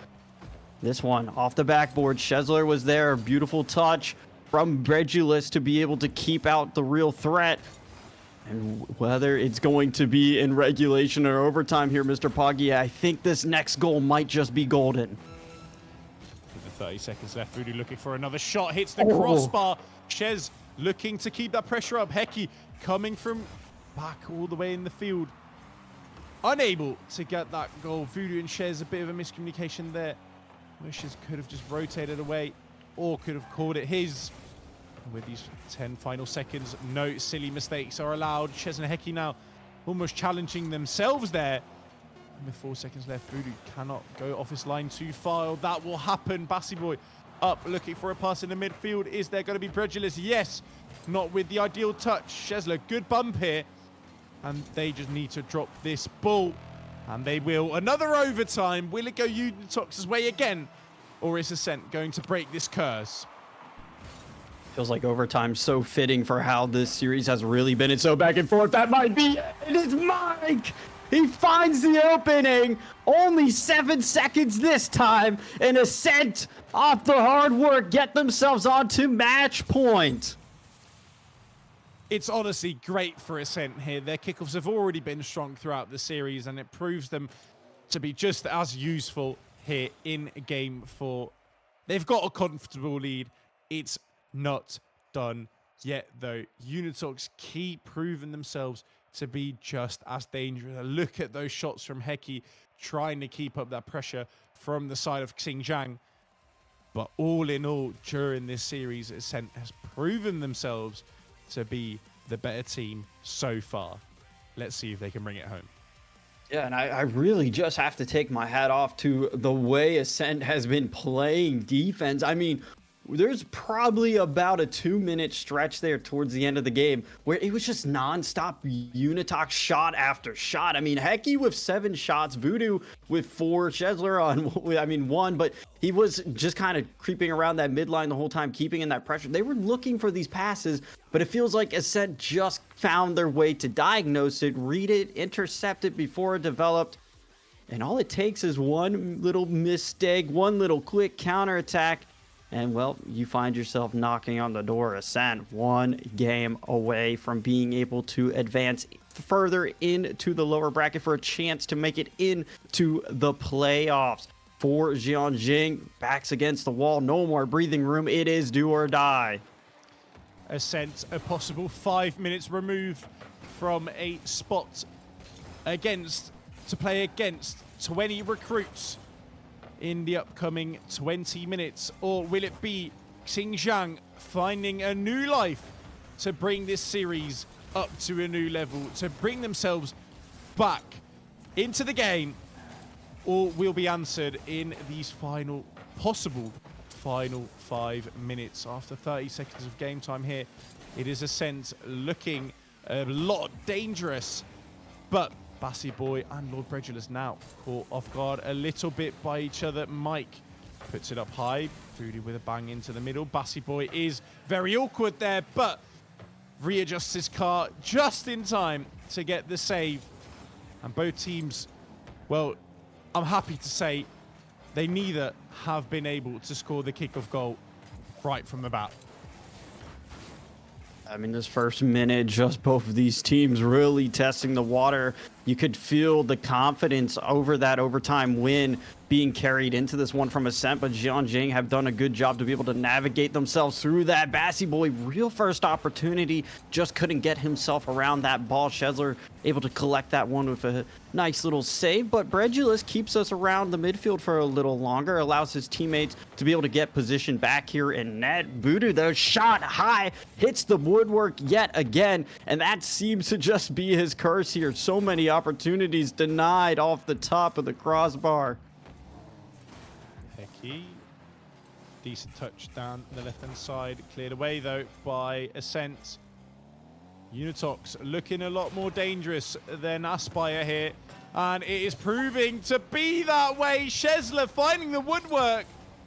This one off the backboard. Shezler was there. Beautiful touch from Bredulus to be able to keep out the real threat. And whether it's going to be in regulation or overtime here, Mr. Poggy, I think this next goal might just be golden. With the 30 seconds left, Voodoo looking for another shot. Hits the crossbar. Shez looking to keep that pressure up. Hecky coming from back all the way in the field. Unable to get that goal. Voodoo and Shez, a bit of a miscommunication there. Wishes could have just rotated away or could have called it his. With these 10 final seconds, no silly mistakes are allowed. Shez and Heki now almost challenging themselves there. And with 4 seconds left, Voodoo cannot go off his line too far. That will happen. Bassy Boy up, looking for a pass in the midfield. Is there going to be Bredulous? Yes. Not with the ideal touch. Shezler, good bump here. And they just need to drop this ball. And they will. Another overtime. Will it go Unitox's way again? Or is Ascent going to break this curse? Feels like overtime so fitting for how this series has really been. It's so back and forth. That might be it. It is Mike. He finds the opening. Only 7 seconds this time. And Ascent, off the hard work, get themselves onto match point. It's honestly great for Ascent here. Their kickoffs have already been strong throughout the series, and it proves them to be just as useful here in game 4. They've got a comfortable lead. It's not done yet, though. Unitox keep proving themselves to be just as dangerous. Look at those shots from Heki, trying to keep up that pressure from the side of Xinjiang. But all in all, during this series, Ascent has proven themselves to be the better team so far. Let's see if they can bring it home. Yeah, and I really just have to take my hat off to the way Ascent has been playing defense. I mean, there's probably about a 2-minute stretch there towards the end of the game where it was just nonstop Unitox shot after shot. I mean, Heki with 7 shots, Voodoo with 4, Shezler on, 1, but he was just kind of creeping around that midline the whole time, keeping in that pressure. They were looking for these passes, but it feels like Ascent just found their way to diagnose it, read it, intercept it before it developed. And all it takes is one little mistake, one little quick counterattack. And, well, you find yourself knocking on the door of Ascent, 1 game away from being able to advance further into the lower bracket for a chance to make it into the playoffs. For Jianjing, backs against the wall, no more breathing room. It is do or die. Ascent, a possible 5 minutes removed from a spot to play against 20 recruits in the upcoming 20 minutes, or will it be Xinjiang finding a new life to bring this series up to a new level, to bring themselves back into the game, or will be answered in these possible final 5 minutes after 30 seconds of game time here? It is Ascent looking a lot dangerous, but Bassy Boy and Lord Bredulous now caught off guard a little bit by each other. Mike puts it up high. Voodoo with a bang into the middle. Bassy Boy is very awkward there, but readjusts his car just in time to get the save. And both teams, well, I'm happy to say they neither have been able to score the kickoff goal right from the bat. I mean, this first minute, just both of these teams really testing the water. You could feel the confidence over that overtime win being carried into this one from Ascent, but Jianjing have done a good job to be able to navigate themselves through that. Bassy Boy, real first opportunity, just couldn't get himself around that ball. Shezler able to collect that one with a nice little save, but Bredulous keeps us around the midfield for a little longer, allows his teammates to be able to get position back here in net. Voodoo, though, shot high, hits the woodwork yet again, and that seems to just be his curse here. So many opportunities denied off the top of the crossbar. Heki, decent touch down the left-hand side, cleared away though by Ascent. Unitox looking a lot more dangerous than Aspire here, and it is proving to be that way. Shezler finding the woodwork,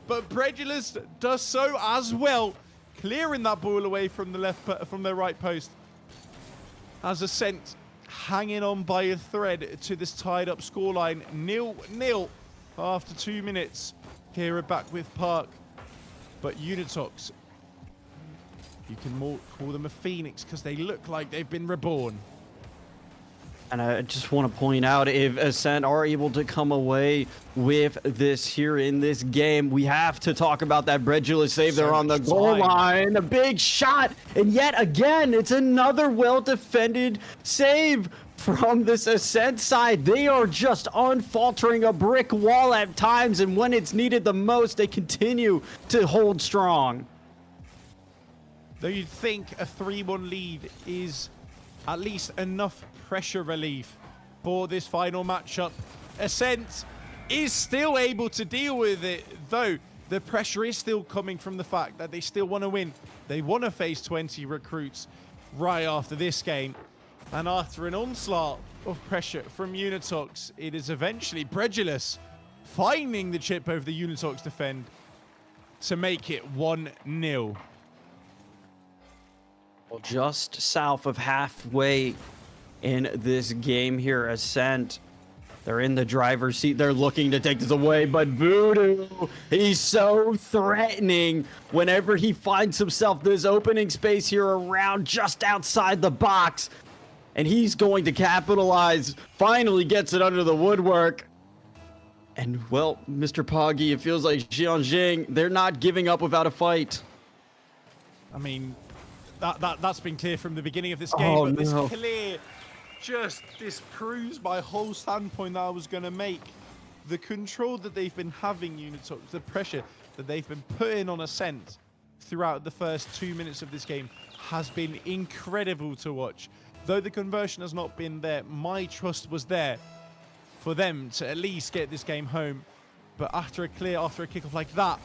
but Bredulous does so as well, clearing that ball away from the right post. As Ascent hanging on by a thread to this tied-up scoreline, 0-0 after 2 minutes. Here we're back with Park, but Unitox, you can more call them a phoenix because they look like they've been reborn. And I just want to point out, if Ascent are able to come away with this here in this game, we have to talk about that Bredulous save there on the goal line. A big shot, and yet again, it's another well-defended save from this Ascent side. They are just unfaltering, a brick wall at times, and when it's needed the most, they continue to hold strong. Though you'd think a 3-1 lead is at least enough pressure relief for this final matchup. Ascent is still able to deal with it, though the pressure is still coming from the fact that they still want to win. They want to face 20 recruits right after this game. And after an onslaught of pressure from Unitox, it is eventually Bredulous finding the chip over the Unitox defend to make it 1-0. Well, just south of halfway in this game here, Ascent. They're in the driver's seat. They're looking to take this away, but Voodoo, he's so threatening whenever he finds himself this opening space here around just outside the box. And he's going to capitalize. Finally gets it under the woodwork. And, well, Mr. Poggy, it feels like Jianjing, they're not giving up without a fight. I mean, that's been clear from the beginning of this game, Oh, but this no. clear just disproves my whole standpoint that I was going to make. The control that they've been having, Unitox, the pressure that they've been putting on Ascent throughout the first 2 minutes of this game has been incredible to watch. Though the conversion has not been there, my trust was there for them to at least get this game home. But after a kickoff like that,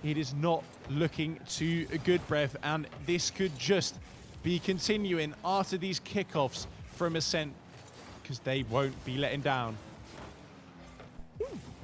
it is not looking too good, Brev, and this could just be continuing after these kickoffs from Ascent, because they won't be letting down.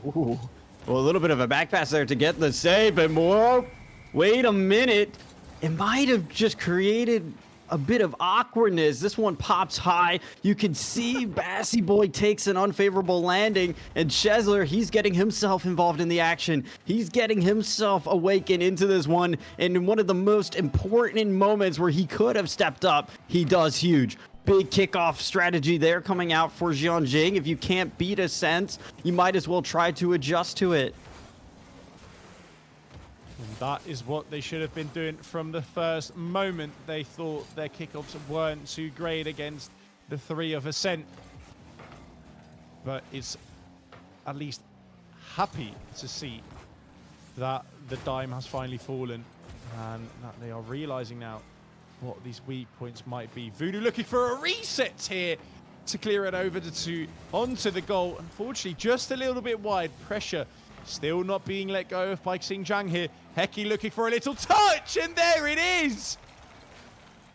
Ooh. Well, a little bit of a back pass there to get the save, and whoa, wait a minute. It might have just created a bit of awkwardness. This one pops high. You can see Bassy Boy takes an unfavorable landing, and Chesler, he's getting himself involved in the action. He's getting himself awakened into this one, and in one of the most important moments where he could have stepped up, he does huge. Big kickoff strategy there coming out for Jianjing. If you can't beat Ascent, you might as well try to adjust to it. And that is what they should have been doing from the first moment. They thought their kickoffs weren't too great against the 3 of Ascent. But it's at least happy to see that the dime has finally fallen and that they are realizing now what these weak points might be. Voodoo looking for a reset here to clear it over to 2 onto the goal. Unfortunately, just a little bit wide. Pressure still not being let go of by Xinjiang here. Heki looking for a little touch, and there it is!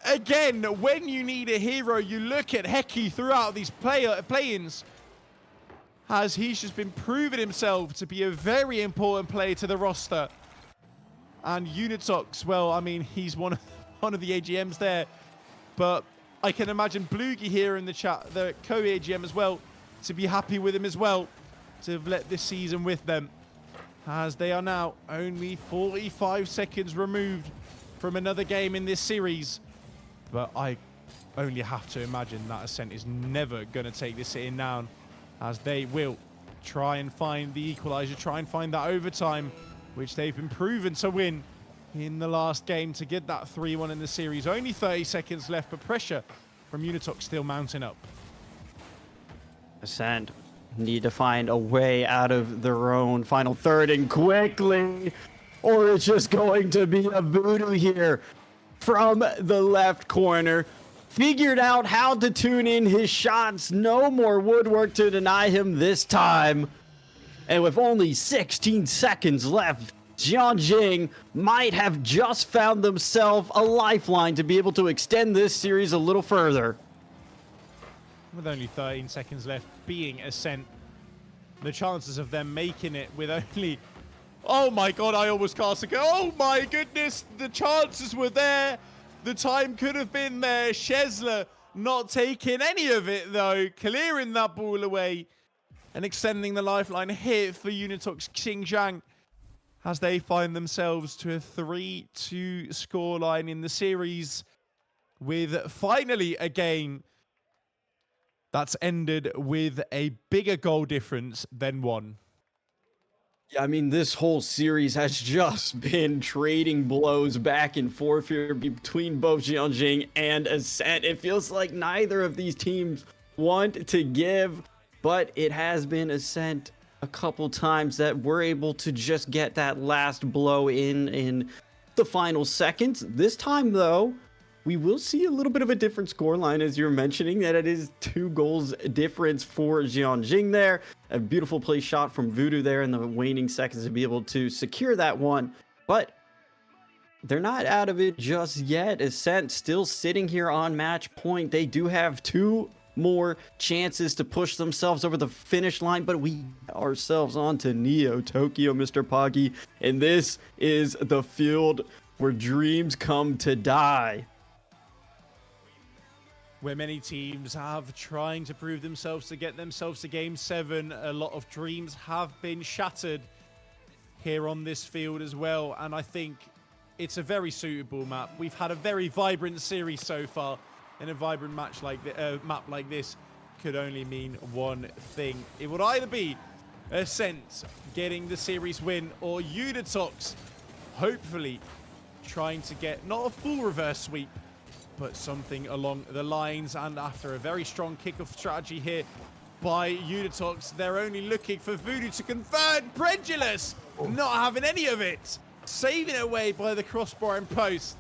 Again, when you need a hero, you look at Heki throughout these play-ins, as he's just been proving himself to be a very important player to the roster. And Unitox, well, I mean, he's one of the AGMs there, but I can imagine Bloogie here in the chat, the co-AGM as well, to be happy with him as well, to have let this season with them, as they are now only 45 seconds removed from another game in this series. But I only have to imagine that Ascent is never going to take this sitting down, as they will try and find the equalizer, try and find that overtime, which they've been proven to win in the last game to get that 3-1 in the series. Only 30 seconds left, but pressure from Unitox still mounting up. Ascent need to find a way out of their own final third, and quickly, or it's just going to be a Voodoo here from the left corner. Figured out how to tune in his shots. No more woodwork to deny him this time. And with only 16 seconds left, Jianjing might have just found themselves a lifeline to be able to extend this series a little further. With only 13 seconds left, being Ascent, the chances of them making it with only... Oh my god, I almost cast a go. Oh my goodness, the chances were there. The time could have been there. Chesler not taking any of it though, clearing that ball away and extending the lifeline here for Unitox Xinjiang, as they find themselves to a 3-2 scoreline in the series, with finally a game that's ended with a bigger goal difference than one. Yeah, I mean, this whole series has just been trading blows back and forth here between both Jianjing and Ascent. It feels like neither of these teams want to give, but it has been Ascent a couple times that we're able to just get that last blow in the final seconds. This time, though, we will see a little bit of a different scoreline, as you're mentioning, that it is 2 goals difference for Jianjing there. A beautiful play shot from Voodoo there in the waning seconds to be able to secure that one. But they're not out of it just yet. Ascent still sitting here on match point. They do have 2 more chances to push themselves over the finish line, but we ourselves on to Neo Tokyo, Mr. Poggy. And this is the field where dreams come to die. Where many teams have trying to prove themselves to get themselves to Game 7. A lot of dreams have been shattered here on this field as well. And I think it's a very suitable map. We've had a very vibrant series so far. And a vibrant match like map like this could only mean one thing. It would either be Ascent getting the series win or Unitox hopefully trying to get not a full reverse sweep, but something along the lines. And after a very strong kickoff strategy here by Unitox, they're only looking for Voodoo to convert. Bredulous not having any of it. Saving it away by the crossbar and post.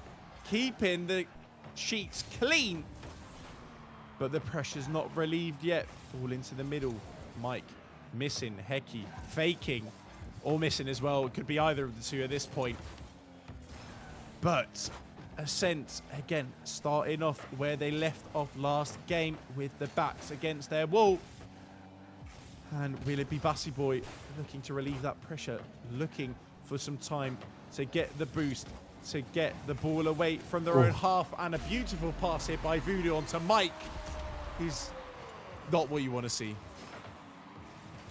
Keeping the sheets clean. But the pressure's not relieved yet. All into the middle. Mike missing. Heki faking. Or missing as well. It could be either of the two at this point. But Ascent, again, starting off where they left off last game with the backs against their wall. And will it be Bassy Boy looking to relieve that pressure, looking for some time to get the boost, to get the ball away from their own half, and a beautiful pass here by Voodoo onto Mike. He's not what you want to see.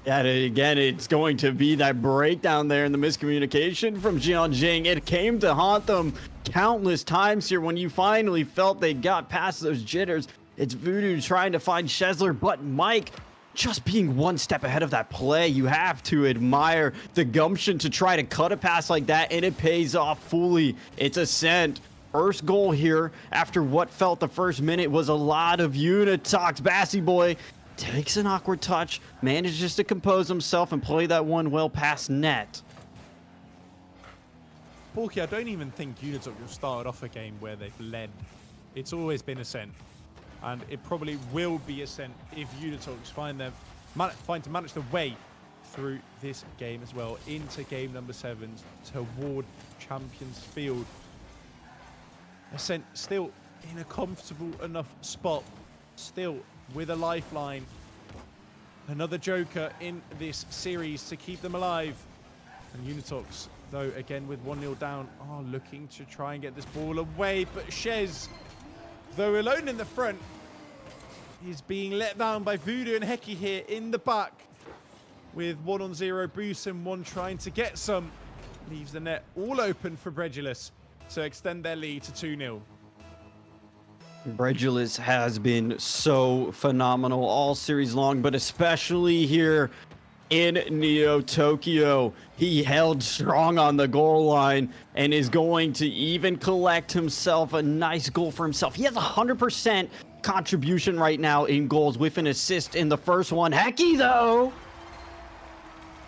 Yeah, again, it's going to be that breakdown there in the miscommunication from Jianjing. It came to haunt them countless times here when you finally felt they got past those jitters. It's Voodoo trying to find Shezler, but Mike just being one step ahead of that play. You have to admire the gumption to try to cut a pass like that, and it pays off fully. It's Ascent. First goal here after what felt the first minute was a lot of Unitox. Bassy Boy takes an awkward touch, manages to compose himself and play that one well past net. Porky, I don't even think Unitox have started off a game where they've led. It's always been Ascent. And it probably will be Ascent if Unitox find to manage the way through this game as well into game number 7 toward Champions Field. Ascent still in a comfortable enough spot, still with a lifeline. Another joker in this series to keep them alive. And Unitox, though, again with 1-0 down, are looking to try and get this ball away. But Shez, though alone in the front, is being let down by Voodoo and Heki here in the back. With 1-on-0 boost and one trying to get some. Leaves the net all open for Bredulous to extend their lead to 2-0. Bredulous has been so phenomenal all series long, but especially here in Neo Tokyo. He held strong on the goal line and is going to even collect himself a nice goal for himself. He has 100% contribution right now in goals with an assist in the first one. Heki, though,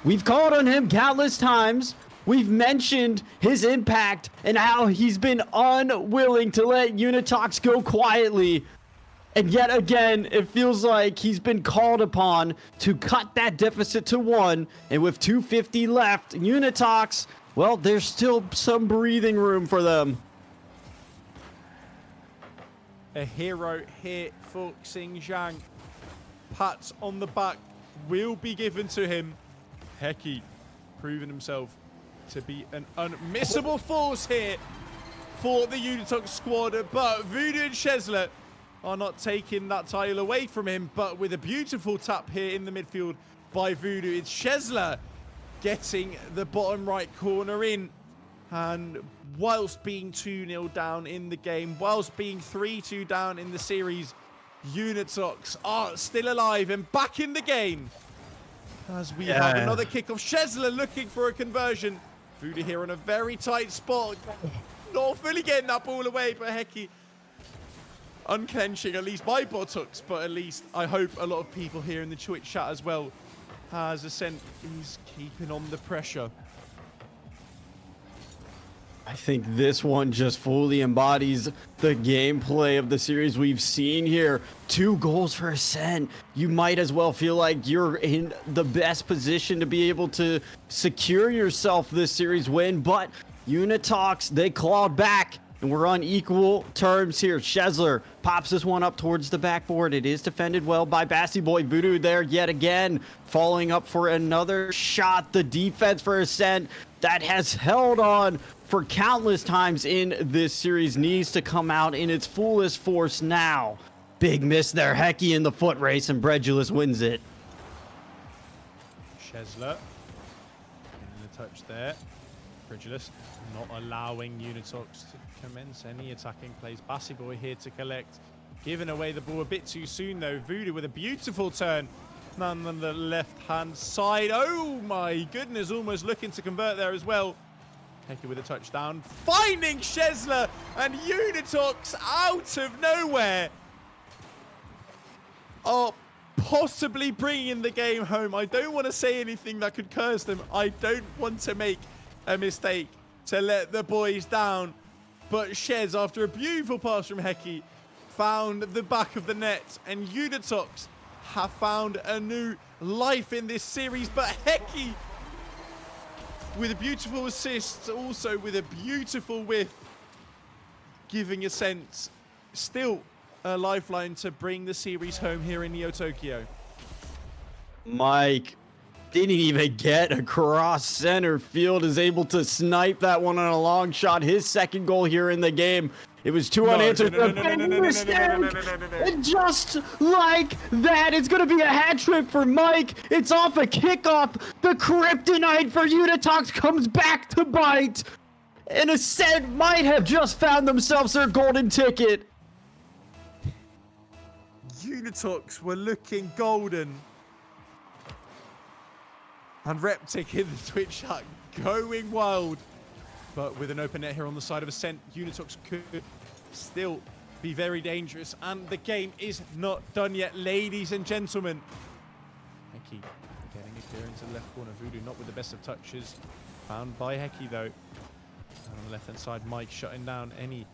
we've called on him countless times. We've mentioned his impact and how he's been unwilling to let Unitox go quietly. And yet again, it feels like he's been called upon to cut that deficit to 1. And with 2:50 left, Unitox, well, there's still some breathing room for them. A hero here for Xinjiang. Pats on the back will be given to him. Heki proving himself to be an unmissable force here for the Unitox squad. But Voodoo and Shezler are not taking that title away from him. But with a beautiful tap here in the midfield by Voodoo, it's Shezler getting the bottom right corner in. And whilst being 2-0 down in the game, whilst being 3-2 down in the series, Unitox are still alive and back in the game. As we have another kickoff. Shezler looking for a conversion. Voodoo here on a very tight spot. Not fully getting that ball away, but Heki unclenching at least my buttocks, but at least I hope a lot of people here in the Twitch chat as well, as Ascent is keeping on the pressure. I think this one just fully embodies the gameplay of the series we've seen here. 2 goals for Ascent. You might as well feel like you're in the best position to be able to secure yourself this series win, but Unitox, they clawed back, and we're on equal terms here. Shezler pops this one up towards the backboard. It is defended well by Bassy Boy. Voodoo there yet again, following up for another shot. The defense for Ascent that has held on for countless times in this series needs to come out in its fullest force now. Big miss there. Hecky in the foot race, and Bredulus wins it. Shezler getting the touch there. Bredulus not allowing Unitox to commence any attacking plays. Bassy Boy here to collect. Giving away the ball a bit too soon though. Voodoo with a beautiful turn. None on the left-hand side. Oh my goodness, almost looking to convert there as well. Hecky with a touchdown. Finding Shezler, and Unitox out of nowhere are possibly bringing the game home. I don't want to say anything that could curse them. I don't want to make a mistake to let the boys down. But Shez, after a beautiful pass from Hecky, found the back of the net, and Unitox have found a new life in this series. But Hecky with a beautiful assist, also with a beautiful whiff, giving Ascent still a lifeline to bring the series home here in Neo Tokyo. Mike didn't even get across center field, is able to snipe that one on a long shot. His second goal here in the game. It was 2 unanswered. And just like that, it's going to be a hat trick for Mike. It's off a kickoff. The kryptonite for Unitox comes back to bite. And Ascent might have just found themselves their golden ticket. Unitox were looking golden. And Reptic in the Twitch chat going wild. But with an open net here on the side of Ascent, Unitox could still be very dangerous. And the game is not done yet, ladies and gentlemen. Hecky getting a clear into the left corner. Voodoo not with the best of touches. Found by Hecky though. And on the left-hand side, Mike shutting down any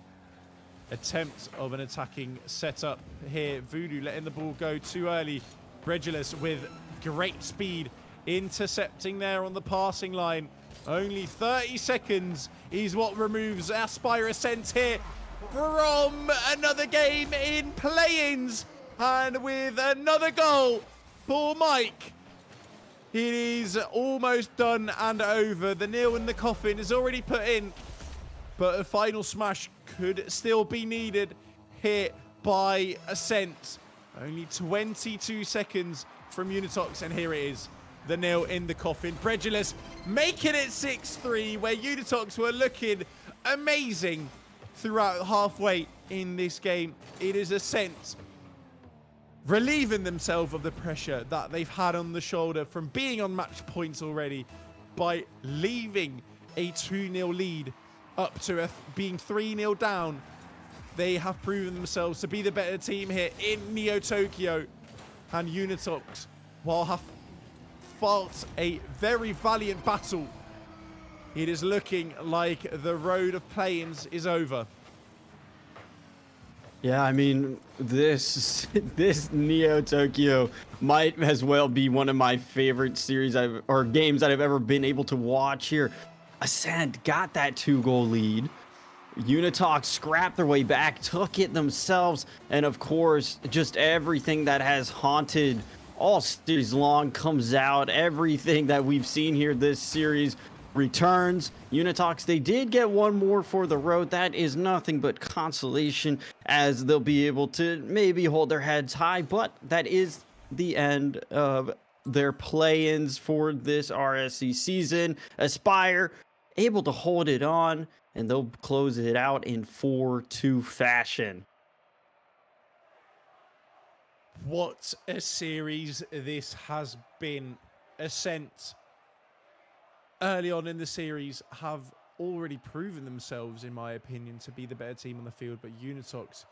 attempt of an attacking setup here. Voodoo letting the ball go too early. Bredulus with great speed, intercepting there on the passing line. Only 30 seconds is what removes Aspire Ascent here from another game in play-ins. And with another goal for Mike, it is almost done and over. The nail in the coffin is already put in, but a final smash could still be needed here by Ascent. Only 22 seconds from Unitox, and here it is. The nail in the coffin. Bredulus making it 6-3, where Unitox were looking amazing throughout halfway in this game. It is Ascent relieving themselves of the pressure that they've had on the shoulder from being on match points already by leaving a 2-0 lead up to being 3-0 down. They have proven themselves to be the better team here in Neo Tokyo. And Unitox, while have fought a very valiant battle, it is looking like the road of play-ins is over. Yeah, I mean, this Neo Tokyo might as well be one of my favorite series or games that I've ever been able to watch here. Ascent got that 2-goal lead. Unitox scrapped their way back, took it themselves, and of course, just everything that has haunted all series long comes out. Everything that we've seen here this series returns. Unitox, they did get one more for the road. That is nothing but consolation, as they'll be able to maybe hold their heads high, but that is the end of their play-ins for this RSC season. Aspire able to hold it on, and they'll close it out in 4-2 fashion. What a series this has been. Ascent, early on in the series, have already proven themselves, in my opinion, to be the better team on the field, but Unitox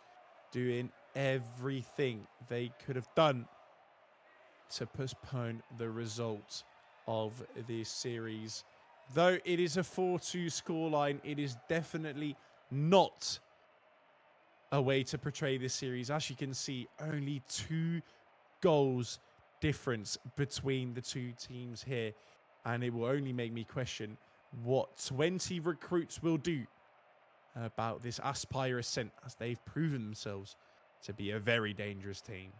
doing everything they could have done to postpone the result of this series. Though it is a 4-2 scoreline, it is definitely not a way to portray this series. As you can see, only 2 goals difference between the two teams here. And it will only make me question what 20 recruits will do about this Aspire Ascent, as they've proven themselves to be a very dangerous team.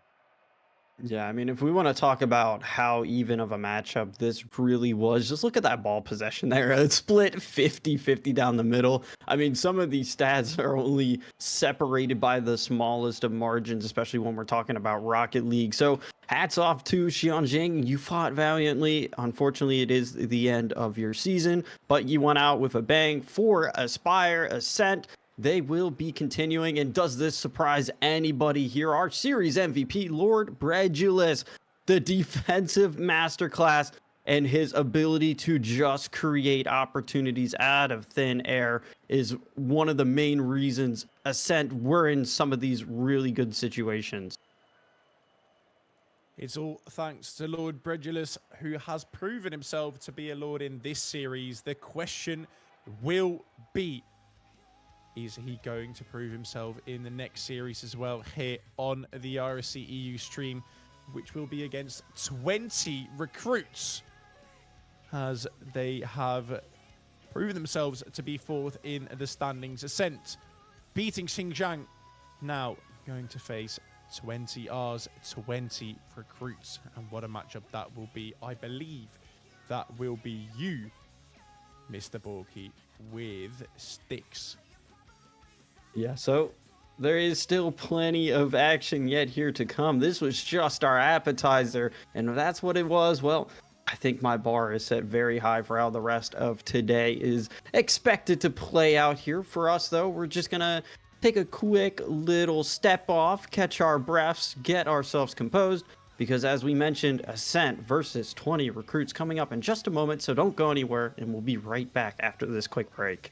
Yeah, I mean, if we want to talk about how even of a matchup this really was, just look at that ball possession there. It's split 50-50 down the middle. I mean, some of these stats are only separated by the smallest of margins, especially when we're talking about Rocket League. So hats off to Xianjing. You fought valiantly. Unfortunately, it is the end of your season, but you went out with a bang for Aspire Ascent. They will be continuing. And does this surprise anybody here? Our series MVP, Lord Bredulus, the defensive masterclass, and his ability to just create opportunities out of thin air is one of the main reasons Ascent were in some of these really good situations. It's all thanks to Lord Bredulus, who has proven himself to be a Lord in this series. The question will be, is he going to prove himself in the next series as well here on the rsc-eu stream, which will be against 20 recruits, as they have proven themselves to be 4th in the standings. Ascent beating Xinjiang, now going to face 20 Rs, 20 recruits. And what a matchup that will be. I believe that will be you, Mr. Borky, with sticks. Yeah, so there is still plenty of action yet here to come. This was just our appetizer, and if that's what it was, well, I think my bar is set very high for how the rest of today is expected to play out here. For us, though, we're just going to take a quick little step off, catch our breaths, get ourselves composed, because as we mentioned, Ascent versus 20 recruits coming up in just a moment, so don't go anywhere, and we'll be right back after this quick break.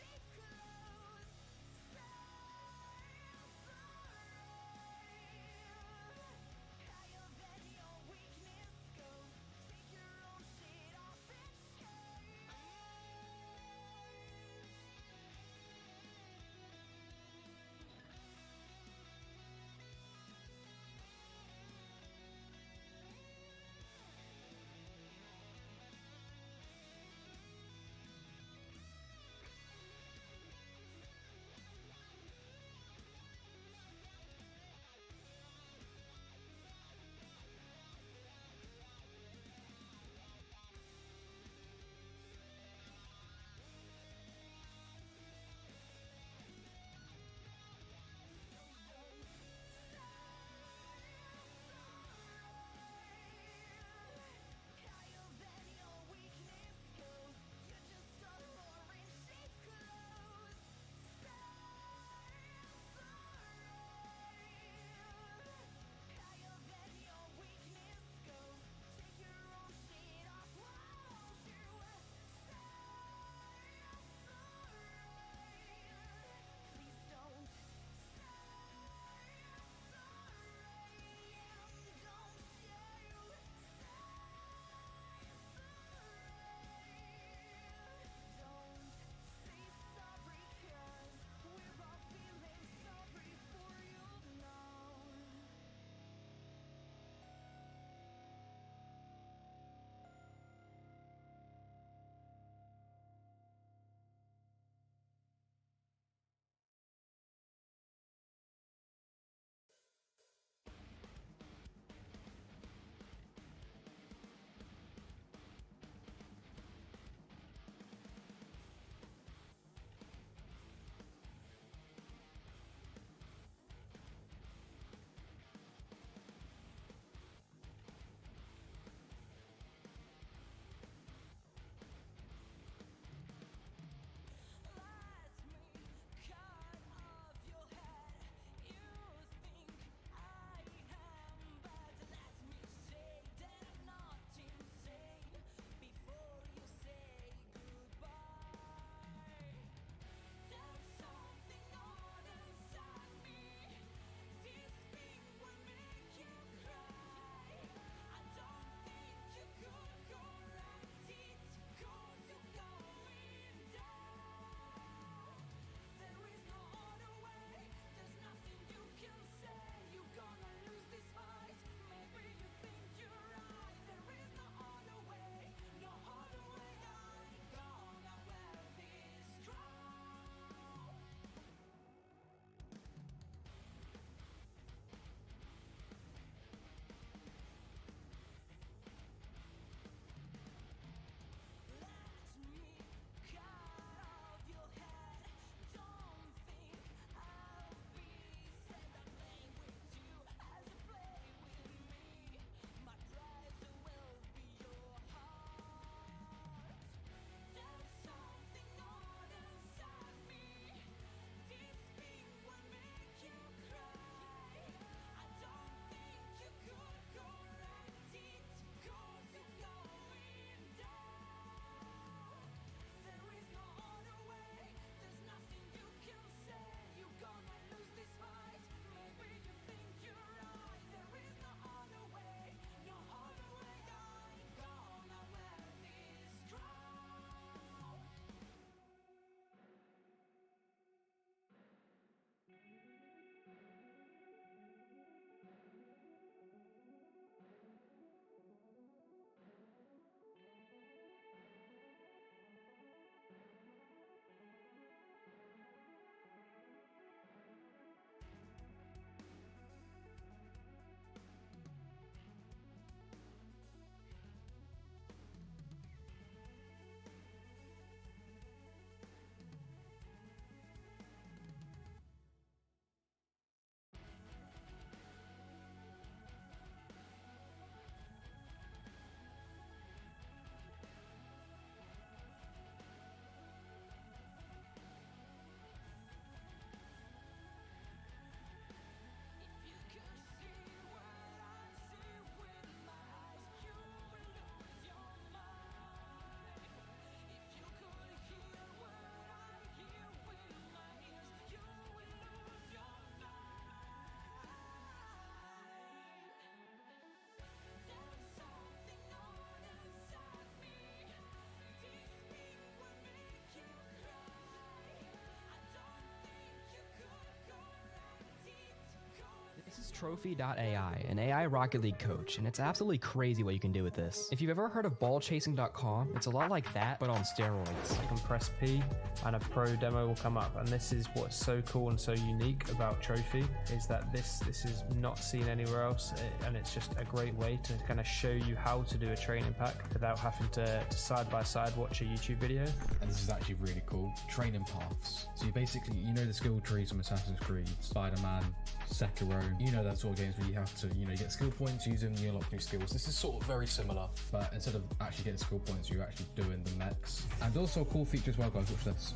trophi.ai, an AI Rocket League coach, and it's absolutely crazy what you can do with this. If you've ever heard of ballchasing.com, it's a lot like that, but on steroids. You can press P and a pro demo will come up, and this is what's so cool and so unique about Trophy, is that this is not seen anywhere else, and it's just a great way to kind of show you how to do a training pack without having to side by side watch a YouTube video. And this is actually really cool. Training paths. So you basically, you know the skill trees from Assassin's Creed, Spider-Man, Sekiro, you know that sort of games where you have to, get skill points, use them, you unlock new skills. This is sort of very similar, but instead of actually getting skill points, you're actually doing the mechs. And also a cool feature as well, guys, watch this.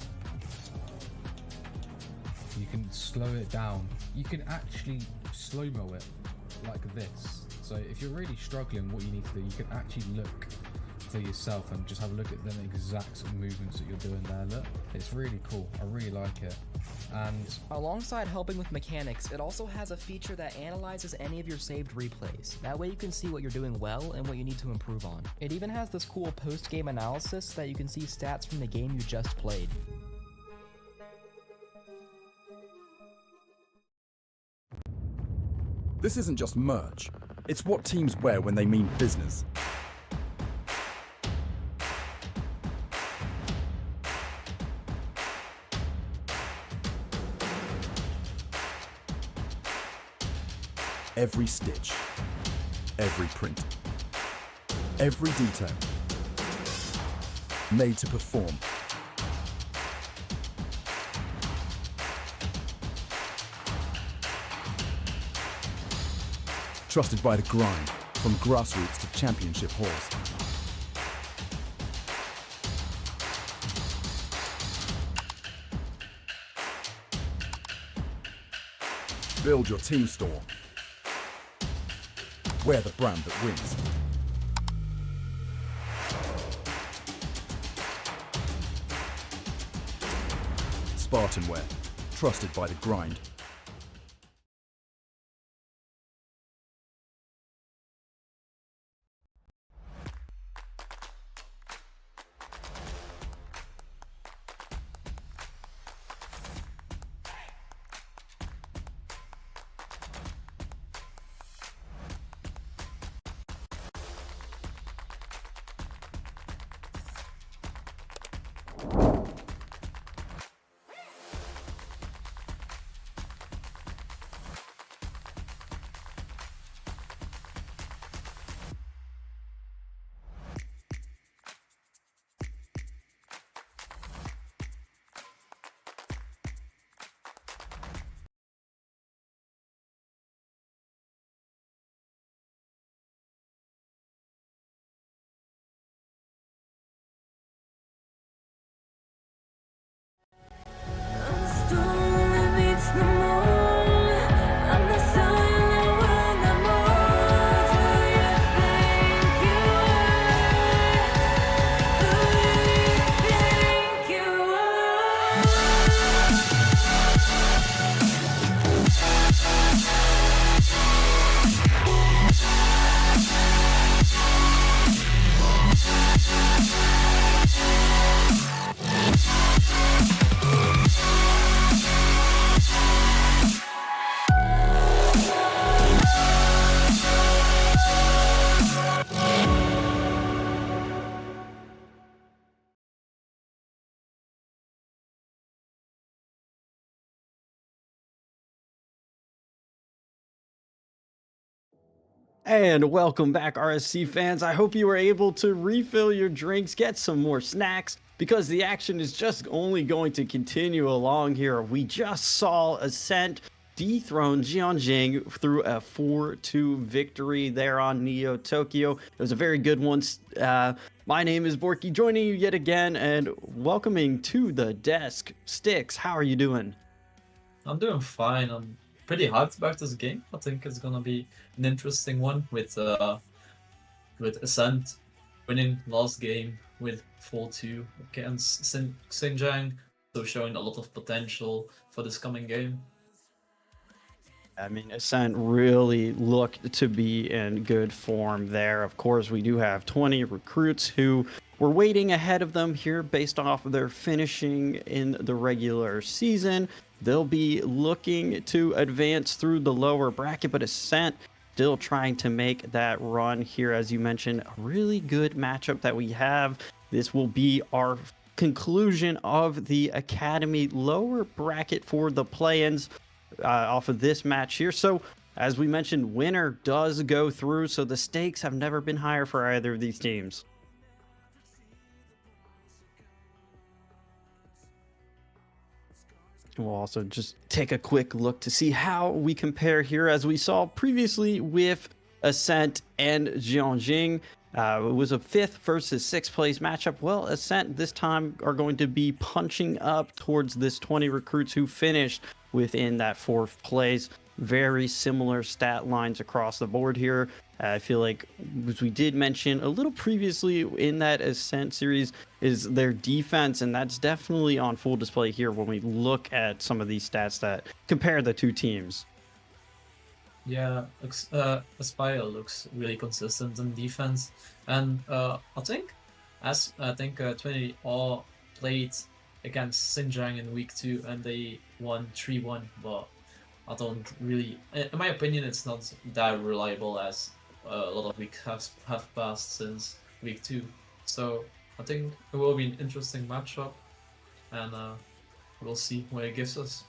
You can slow it down. You can actually slow-mo it like this. So if you're really struggling, what you need to do, you can actually look for yourself and just have a look at them exact sort of movements that you're doing there. Look, it's really cool. I really like it. And alongside helping with mechanics, it also has a feature that analyzes any of your saved replays. That way you can see what you're doing well and what you need to improve on. It even has this cool post-game analysis that you can see stats from the game you just played. This isn't just merch, it's what teams wear when they mean business. Every stitch, every print, every detail, made to perform. Trusted by the grind, from grassroots to championship halls. Build your team store. We're the brand that wins. SpartanWare, trusted by the grind. And welcome back, RSC fans. I hope you were able to refill your drinks, get some more snacks, because the action is just only going to continue along here. We just saw Ascent dethrone Jianjing through a 4-2 victory there on Neo Tokyo. It was a very good one. My name is Borky, joining you yet again and welcoming to the desk Sticks. How are you doing? I'm doing fine. I'm pretty hyped about this game. I think it's gonna be an interesting one with Ascent winning last game with 4-2 against Xinjiang, so showing a lot of potential for this coming game. I mean, Ascent really looked to be in good form there. Of course, we do have 20 recruits who were waiting ahead of them here based off of their finishing in the regular season. they'll be looking to advance through the lower bracket, but Ascent still trying to make that run here. As you mentioned, a really good matchup that we have. This will be our conclusion of the Academy lower bracket for the play-ins off of this match here. So as we mentioned, winner does go through, so the stakes have never been higher for either of these teams. We'll also just take a quick look to see how we compare here, as we saw previously with Ascent and Jianjing. It was a 5th versus 6th place matchup. Well, Ascent this time are going to be punching up towards this 20 recruits who finished within that 4th place. Very similar stat lines across the board here. I feel like, as we did mention a little previously in that Ascent series, is their defense, and that's definitely on full display here when we look at some of these stats that compare the two teams. Yeah, Aspire looks really consistent in defense, and I think 20 all played against Xinjiang in week 2, and they won 3-1. But I don't really, in my opinion, it's not that reliable, as a lot of weeks have passed since week 2. So I think it will be an interesting matchup, and we'll see what it gives us.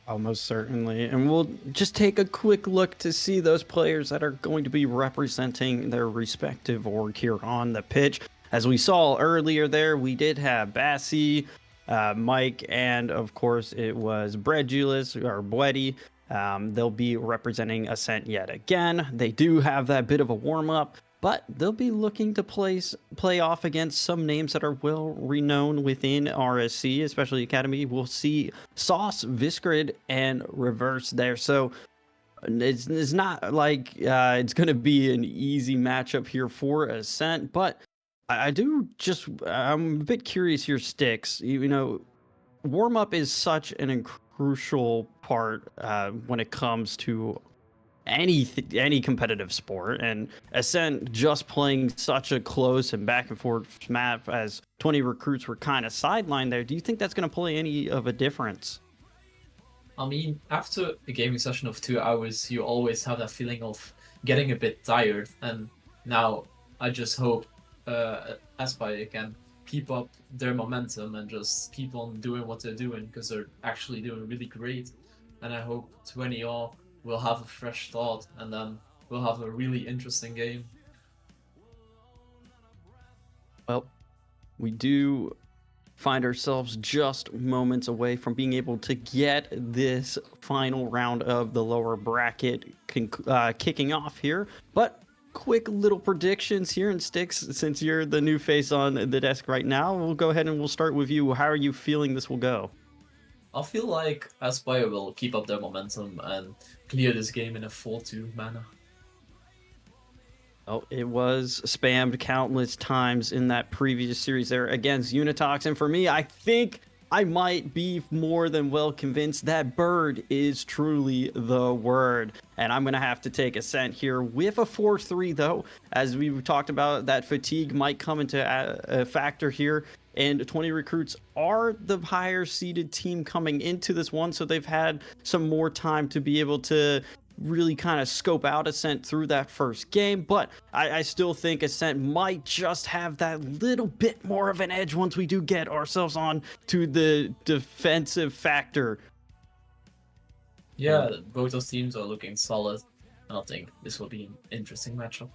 Almost certainly. And we'll just take a quick look to see those players that are going to be representing their respective org here on the pitch. As we saw earlier there, we did have Bassi, Mike, and of course it was Bredulis or Bwedi. They'll be representing Ascent yet again. They do have that bit of a warm-up, but they'll be looking to play off against some names that are well renowned within RSC, especially Academy. We'll see Sauce, Viscrid, and Reverse there. So it's not like it's going to be an easy matchup here for Ascent, but I'm a bit curious here, Sticks. You know, warm-up is such an crucial part when it comes to any competitive sport, and Ascent just playing such a close and back and forth map as 20 recruits were kind of sidelined there. Do you think that's going to play any of a difference? I mean, after a gaming session of 2 hours, you always have that feeling of getting a bit tired, and now I just hope Aspire can keep up their momentum and just keep on doing what they're doing, because they're actually doing really great. And I hope 20 all will have a fresh start, and then we'll have a really interesting game. Well, we do find ourselves just moments away from being able to get this final round of the lower bracket kicking off here, but quick little predictions here. And Sticks, since you're the new face on the desk right now, we'll go ahead and we'll start with you. How are you feeling this will go? I feel like Aspire will keep up their momentum and clear this game in a 4-2 manner. Oh, it was spammed countless times in that previous series there against Unitox. And for me, I think I might be more than well convinced that Bird is truly the word. And I'm going to have to take Ascent here with a 4-3, though. As we talked about, that fatigue might come into a factor here. And 20 recruits are the higher seeded team coming into this one, so they've had some more time to be able to really kind of scope out Ascent through that first game. But I still think Ascent might just have that little bit more of an edge once we do get ourselves on to the defensive factor. Yeah, both those teams are looking solid, and I think this will be an interesting matchup.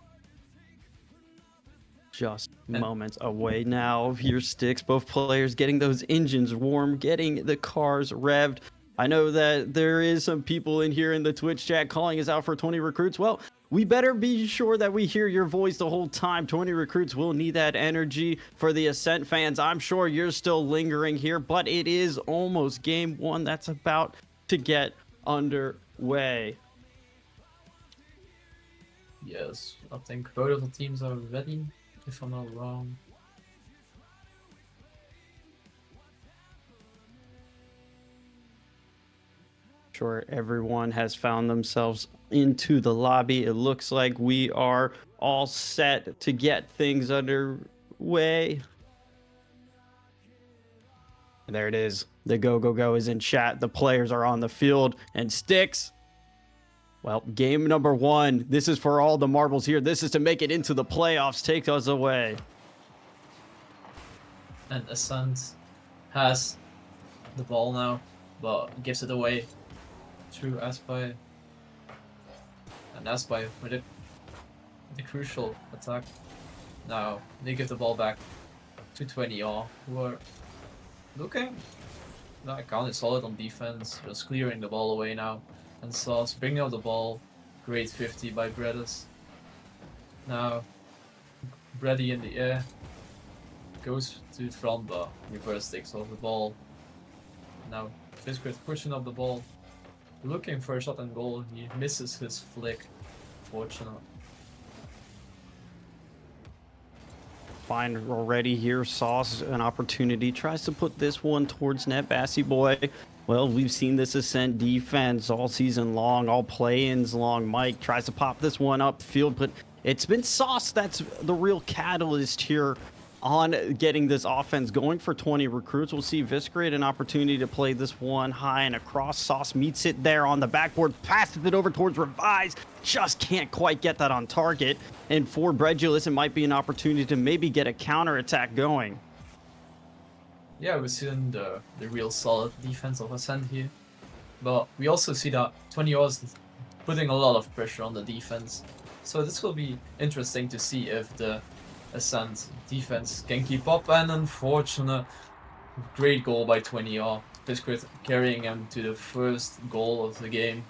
Just moments away now of your Sticks. Both players getting those engines warm, getting the cars revved. I know that there is some people in here in the Twitch chat calling us out for 20 recruits. Well, we better be sure that we hear your voice the whole time. 20 recruits will need that energy. For the Ascent fans, I'm sure you're still lingering here, but it is almost game one that's about to get underway. Yes, I think both of the teams are ready, if I'm not wrong. Sure, everyone has found themselves into the lobby. It looks like we are all set to get things underway. There it is. The go is in chat. The players are on the field. And Sticks, well, game number 1. This is for all the marbles here. This is to make it into the playoffs. Take us away. And Ascent has the ball now, but gives it away to Aspire. And Aspire with it, the crucial attack. Now they give the ball back to 20R, who are looking like kind of solid on defense, just clearing the ball away now. And Sauce bringing up the ball. Great 50 by Bredis. Now Brady in the air goes to the front bar, reverse takes off the ball. Now Fiskrit pushing up the ball, looking for a shot and goal. He misses his flick. Fortunate. Find already here. Sauce an opportunity. Tries to put this one towards net. Bassy Boy. Well, we've seen this Ascent defense all season long, all play-ins long. Mike tries to pop this one upfield, but it's been Sauce that's the real catalyst here on getting this offense going for 20 recruits. We'll see Viscrid an opportunity to play this one high and across. Sauce meets it there on the backboard, passes it over towards Revise. Just can't quite get that on target. And for Bredulus, it might be an opportunity to maybe get a counterattack going. Yeah, we're seeing the real solid defense of Ascent here. But we also see that 20 is putting a lot of pressure on the defense. So this will be interesting to see if the Ascent defense can keep up. And unfortunate, great goal by 20R. Fiskrit carrying him to the first goal of the game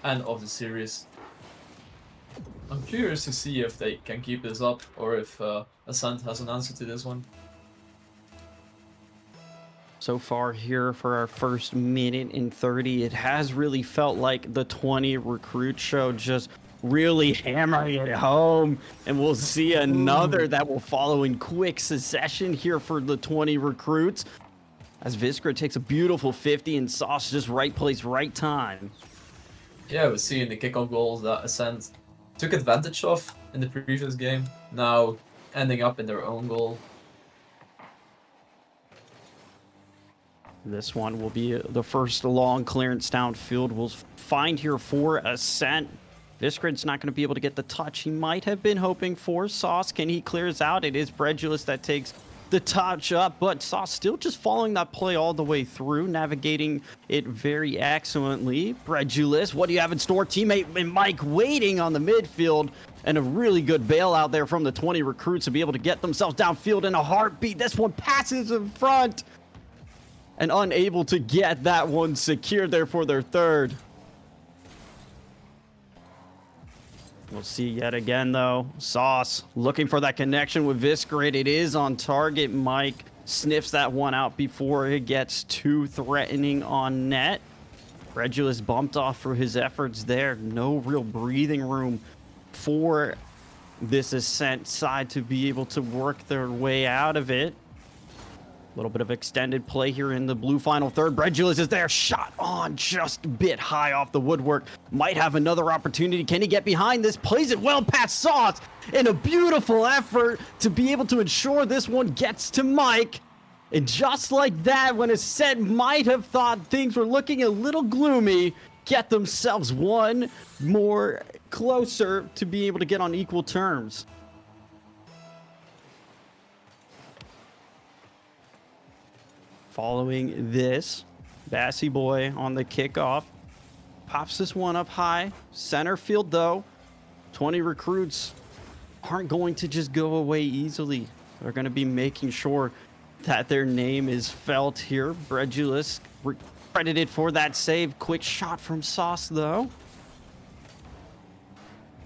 and of the series. I'm curious to see if they can keep this up or if Ascent has an answer to this one. So far here for our first minute and 30, it has really felt like the 20 recruit show, just really hammering it home. And we'll see another that will follow in quick succession here for the 20 recruits. As Viscra takes a beautiful 50 and Sauce just right place, right time. Yeah, we're seeing the kickoff goals that Ascent took advantage of in the previous game, now ending up in their own goal. This one will be the first long clearance downfield we'll find here for Ascent. Viscrid's not going to be able to get the touch he might have been hoping for. Sauce, can he clears out? It is Bredulus that takes the touch up, but Sauce still just following that play all the way through, navigating it very excellently. Bredulus, what do you have in store? Teammate and Mike waiting on the midfield, and a really good bailout there from the 20 recruits to be able to get themselves downfield in a heartbeat. This one passes in front and unable to get that one secured there for their third. We'll see yet again, though. Sauce looking for that connection with Viscrid. It is on target. Mike sniffs that one out before it gets too threatening on net. Regulus bumped off for his efforts there. No real breathing room for this Ascent side to be able to work their way out of it. A little bit of extended play here in the blue final third. Bredulus is there. Shot on just a bit high off the woodwork. Might have another opportunity. Can he get behind this? Plays it well past Sauce. And a beautiful effort to be able to ensure this one gets to Mike. And just like that, when Ascent might have thought things were looking a little gloomy, get themselves one more closer to be able to get on equal terms. Following this, Bassy Boy on the kickoff. Pops this one up high. Center field, though. 20 recruits aren't going to just go away easily. They're going to be making sure that their name is felt here. Bredulus credited for that save. Quick shot from Sauce, though.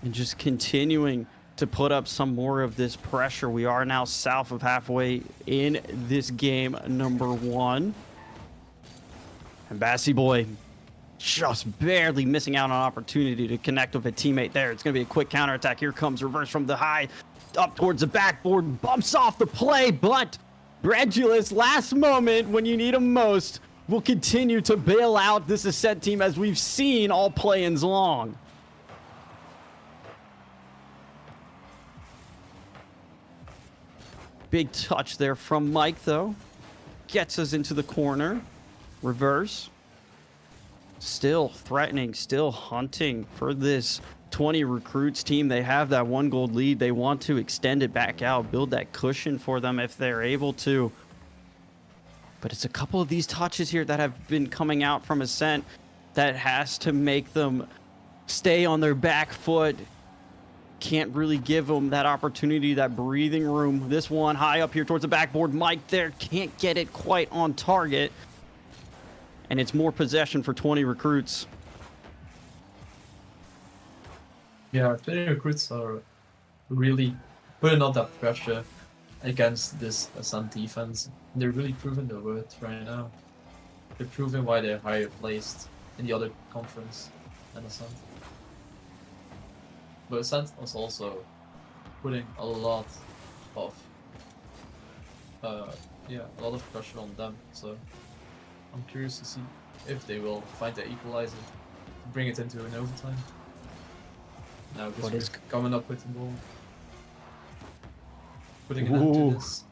And just continuing to put up some more of this pressure. We are now south of halfway in this game number 1. And Bassy Boy just barely missing out on an opportunity to connect with a teammate there. It's going to be a quick counterattack. Here comes reverse from the high up towards the backboard. Bumps off the play, but Bredulus, last moment when you need him most, will continue to bail out this Ascent team as we've seen all play-ins long. Big touch there from Mike, though. Gets us into the corner. Reverse. Still threatening, still hunting for this 20 recruits team. They have that 1 gold lead. They want to extend it back out, build that cushion for them if they're able to. But it's a couple of these touches here that have been coming out from Ascent that has to make them stay on their back foot. Can't really give them that opportunity, that breathing room. This one high up here towards the backboard. Mike there can't get it quite on target. And it's more possession for 20 recruits. Yeah, 20 recruits are really putting on that pressure against this Ascent defense. They're really proving their worth right now. They're proving why they're higher placed in the other conference than Ascent. But Ascent was also putting a lot of pressure on them. So I'm curious to see if they will find the equalizer to bring it into an overtime. Now just coming up with the ball. Putting an end to this.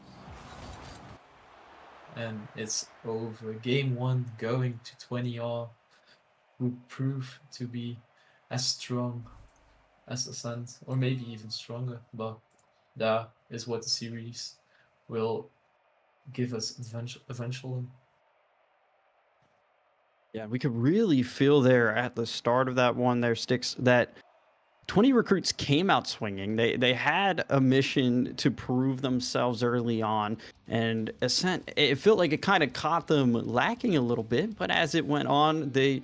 And it's over. Game 1 going to 20R, who prove to be as strong as Ascent, or maybe even stronger, but that is what the series will give us eventually. Yeah, we could really feel there at the start of that one there, Sticks, that 20 recruits came out swinging. They had a mission to prove themselves early on, and Ascent, it felt like it kind of caught them lacking a little bit, but as it went on, they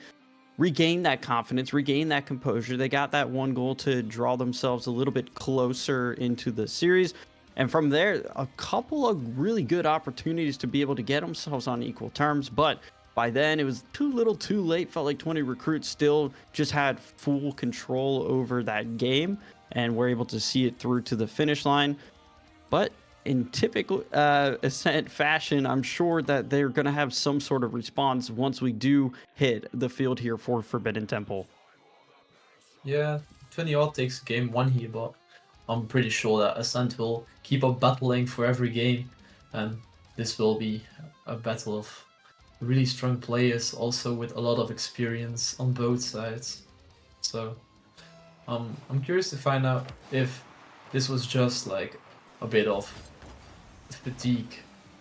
regained that confidence, regained that composure. They got that 1 goal to draw themselves a little bit closer into the series. And from there, a couple of really good opportunities to be able to get themselves on equal terms, but by then, it was too little too late. Felt like 20 recruits still just had full control over that game and were able to see it through to the finish line. But in typical Ascent fashion, I'm sure that they're going to have some sort of response once we do hit the field here for Forbidden Temple. Yeah, 20-odd takes game 1 here, but I'm pretty sure that Ascent will keep on battling for every game. And this will be a battle of really strong players, also with a lot of experience on both sides. So I'm curious to find out if this was just like a bit of fatigue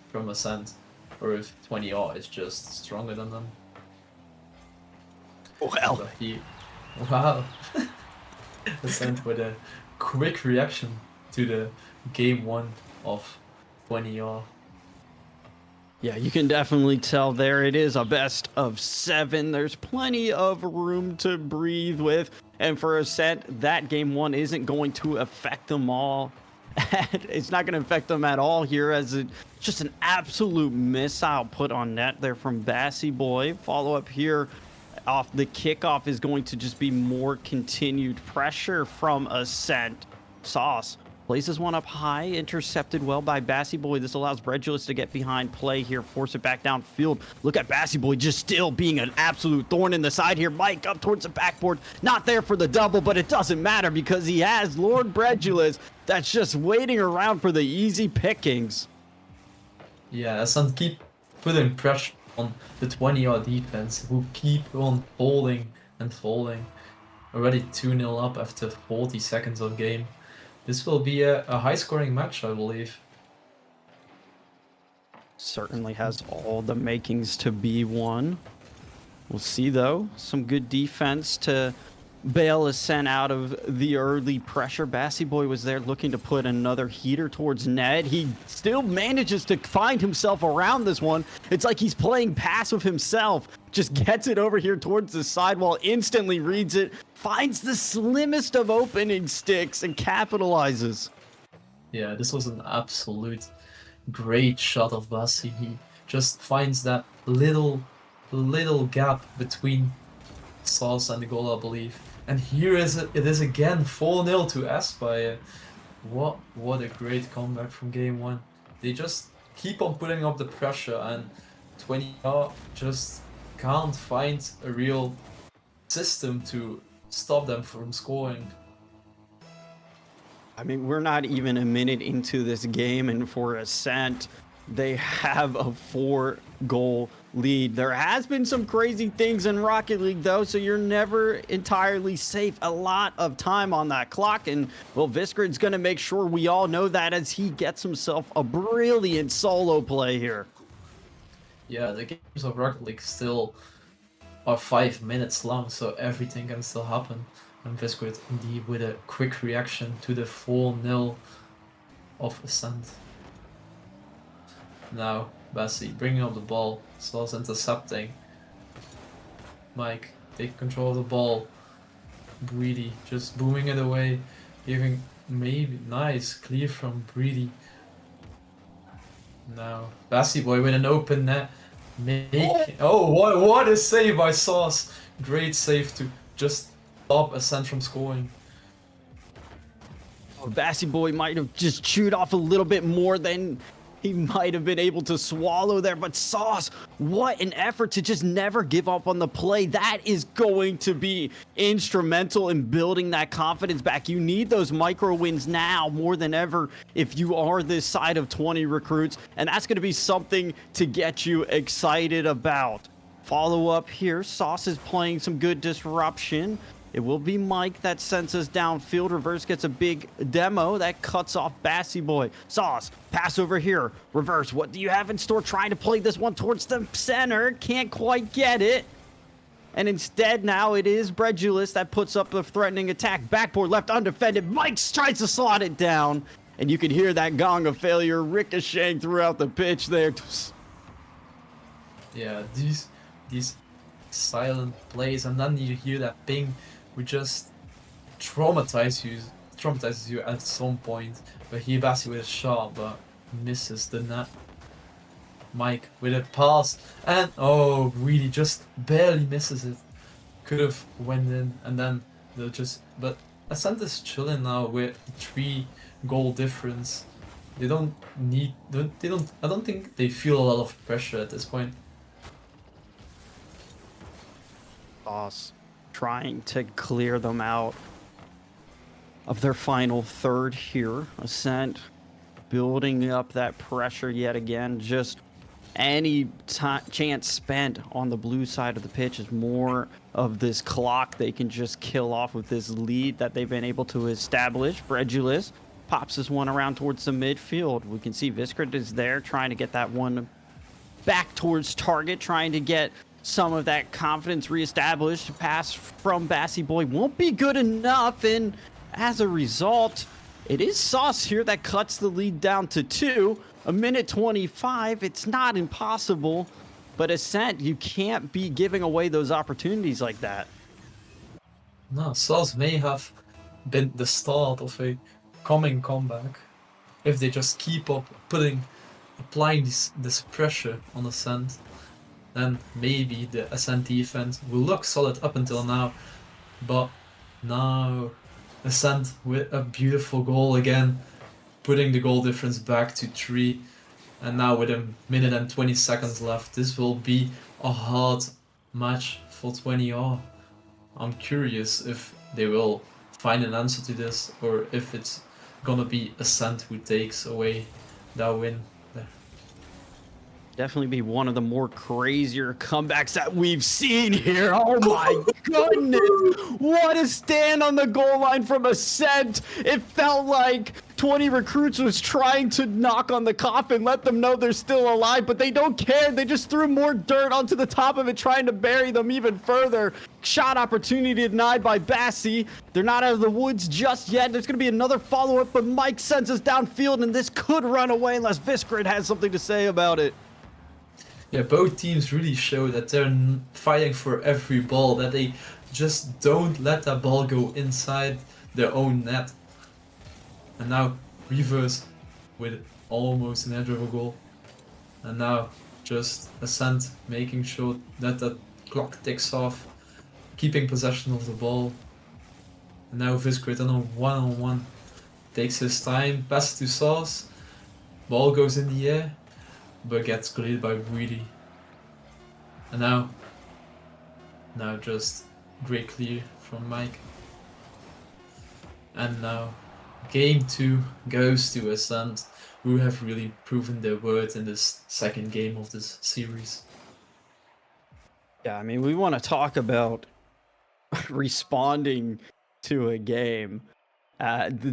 from Ascent, or if 20R is just stronger than them. Well, wow. Ascent with a quick reaction to the game 1 of 20R. Yeah, you can definitely tell there it is a best of 7. There's plenty of room to breathe with. And for Ascent, that game 1 isn't going to affect them all. It's not going to affect them at all here, as it's just an absolute missile put on net there from Bassy Boy. Follow up here off the kickoff is going to just be more continued pressure from Ascent. Sauce places one up high, intercepted well by Bassy Boy. This allows Bredulus to get behind play here, force it back downfield. Look at Bassy Boy just still being an absolute thorn in the side here. Mike up towards the backboard, not there for the double, but it doesn't matter because he has Lord Bredulus that's just waiting around for the easy pickings. Yeah, Ascent keep putting pressure on the 20R defense, who keep on folding and folding. Already 2-0 up after 40 seconds of game. This will be a high-scoring match, I believe. Certainly has all the makings to be one. We'll see, though. Some good defense to bail Ascent out of the early pressure. Bassy Boy was there looking to put another heater towards net. He still manages to find himself around this one. It's like he's playing passive himself. Just gets it over here towards the sidewall, instantly reads it, finds the slimmest of opening sticks, and capitalizes. Yeah, this was an absolute great shot of Bassy. He just finds that little gap between Sauce and the goal, I believe. And here it is again, 4-0 to Aspire. What a great comeback from game 1. They just keep on putting up the pressure, and 20R just can't find a real system to stop them from scoring. I mean, we're not even a minute into this game, and for Ascent, they have a 4-goal lead. There has been some crazy things in Rocket League though, so you're never entirely safe. A lot of time on that clock, and well, Viscrid's gonna make sure we all know that as he gets himself a brilliant solo play here. Yeah, the games of Rocket League still are 5 minutes long, so everything can still happen. And Viscrid indeed with a quick reaction to the 4-0 of Ascent. Now, Bassi bringing up the ball, Sauce intercepting. Mike taking control of the ball. Breedy just booming it away, giving maybe nice clear from Breedy. Now, Bassi boy with an open net. Oh, what a save by Sauce! Great save to just stop Ascent from scoring. Oh, Bassy Boy might have just chewed off a little bit more than he might have been able to swallow there, but Sauce, what an effort to just never give up on the play. That is going to be instrumental in building that confidence back. You need those micro wins now more than ever if you are this side of 20 recruits, and that's going to be something to get you excited about. Follow up here, Sauce is playing some good disruption. It will be Mike that sends us downfield. Reverse gets a big demo that cuts off Bassy Boy. Sauce, pass over here. Reverse, what do you have in store? Trying to play this one towards the center. Can't quite get it. And instead, now it is Bredulous that puts up the threatening attack. Backboard left undefended. Mike tries to slot it down. And you can hear that gong of failure ricocheting throughout the pitch there. Yeah, these silent plays, and then you hear that ping, which just traumatizes you at some point. But he Bassi with a shot, but misses the net. Mike with a pass, and oh, really just barely misses it. Could have went in, and then they'll just. But Ascent is chilling now with 3-goal difference. They don't need. I don't think they feel a lot of pressure at this point. Sauce trying to clear them out of their final third here. Ascent building up that pressure yet again. Just any chance spent on the blue side of the pitch is more of this clock they can just kill off with this lead that they've been able to establish. Bredulous pops this one around towards the midfield. We can see Viscrid is there trying to get that one back towards target, trying to get some of that confidence reestablished. Pass from Bassy Boy won't be good enough, and as a result, it is Sauce here that cuts the lead down to 2. A minute 25, it's not impossible, but Ascent, you can't be giving away those opportunities like that. No, Sauce may have been the start of a coming comeback if they just keep up applying this pressure on Ascent. Then maybe the Ascent defense will look solid up until now. But now Ascent with a beautiful goal again, putting the goal difference back to 3. And now with a minute and 20 seconds left, this will be a hard match for 20R. I'm curious if they will find an answer to this, or if it's gonna be Ascent who takes away that win. Definitely be one of the more crazier comebacks that we've seen here. Oh my goodness. What a stand on the goal line from Ascent. It felt like 20 recruits was trying to knock on the coffin, let them know they're still alive, but they don't care. They just threw more dirt onto the top of it, trying to bury them even further. Shot opportunity denied by Bassy. They're not out of the woods just yet. There's going to be another follow-up, but Mike sends us downfield, and this could run away unless Viscrid has something to say about it. Yeah, both teams really show that they're fighting for every ball, that they just don't let that ball go inside their own net. And now Reverse with almost an edge of a goal. And now just Ascent making sure that the clock ticks off, keeping possession of the ball. And now Viscrid on a one-on-one takes his time, passes to Sauce, ball goes in the air, but gets cleared by Breedy. And now just great clear from Mike. And now Game 2 goes to Ascent, who have really proven their worth in this second game of this series. Yeah, I mean, we want to talk about responding to a game.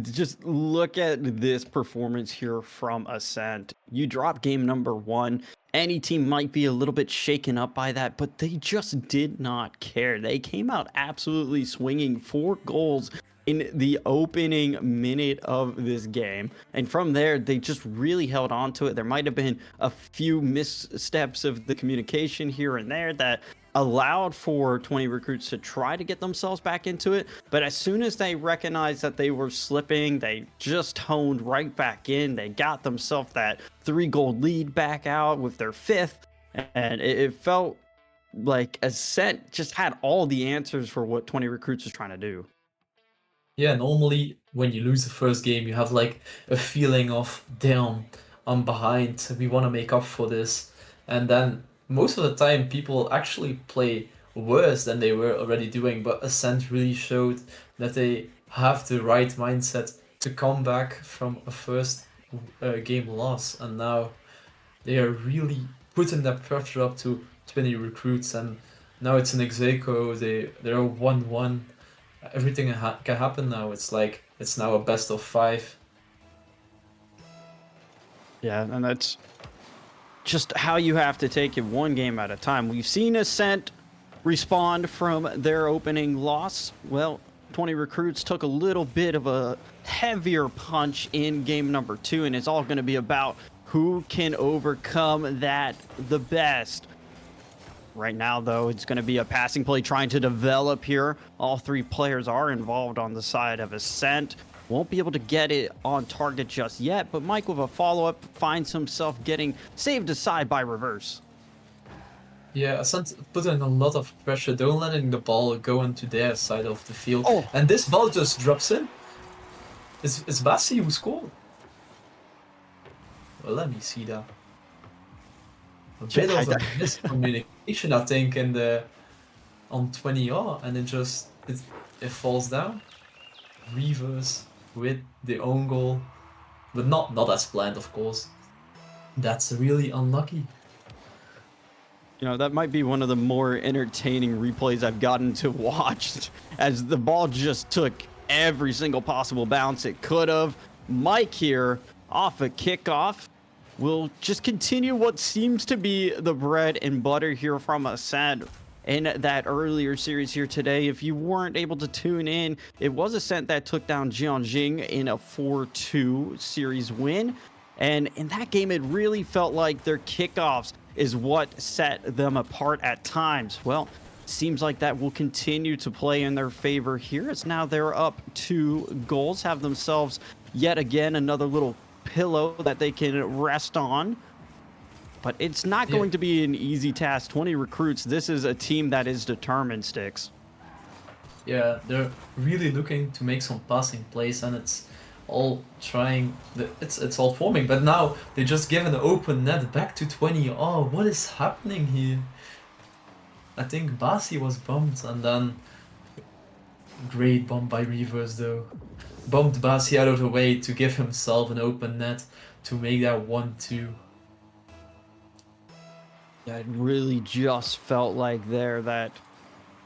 Just look at this performance here from Ascent. You drop game number 1. Any team might be a little bit shaken up by that, but they just did not care. They came out absolutely swinging 4 goals in the opening minute of this game. And from there, they just really held on to it. There might have been a few missteps of the communication here and there that allowed for 20 recruits to try to get themselves back into it. But as soon as they recognized that they were slipping, they just honed right back in. They got themselves that 3-goal lead back out with their 5th. And it felt like Ascent just had all the answers for what 20 recruits was trying to do. Yeah, normally when you lose the first game, you have like a feeling of, damn, I'm behind, we want to make up for this. And then most of the time, people actually play worse than they were already doing, but Ascent really showed that they have the right mindset to come back from a first game loss, and now they are really putting that pressure up to 20 recruits, and now it's an Execo, they're 1-1. Everything can happen now. It's like it's now a best of 5. Yeah, and that's just how you have to take it one game at a time. We've seen Ascent respond from their opening loss. Well, 20 recruits took a little bit of a heavier punch in game number 2, and it's all going to be about who can overcome that the best. Right now, though, it's going to be a passing play trying to develop here. All 3 players are involved on the side of Ascent. Won't be able to get it on target just yet, but Mike with a follow-up finds himself getting saved aside by Reverse. Yeah, Ascent putting a lot of pressure, don't letting the ball go into their side of the field. Oh. And this ball just drops in. It's Bassi who scored. Well, let me see that. A bit of a miscommunication, I think, on 20R, and it falls down. Reverse with the own goal, but not as planned, of course. That's really unlucky. You know, that might be one of the more entertaining replays I've gotten to watch, as the ball just took every single possible bounce it could have. Mike here, off a kickoff, will just continue what seems to be the bread and butter here from Ascent. In that earlier series here today, if you weren't able to tune in, it was Ascent that took down Jianjing in a 4-2 series win. And in that game, it really felt like their kickoffs is what set them apart at times. Well, seems like that will continue to play in their favor here, as now they're up 2 goals, have themselves yet again another little pillow that they can rest on. But it's not going to be an easy task. 20 recruits, this is a team that is determined, Sticks. Yeah, they're really looking to make some passing plays, and it's all trying, it's all forming, but now they just give an open net back to 20. Oh, what is happening here? I think Bassi was bumped, and then great bump by Reverse though. Bumped Bassi out of the way to give himself an open net to make that 1-2. Yeah, it really just felt like there that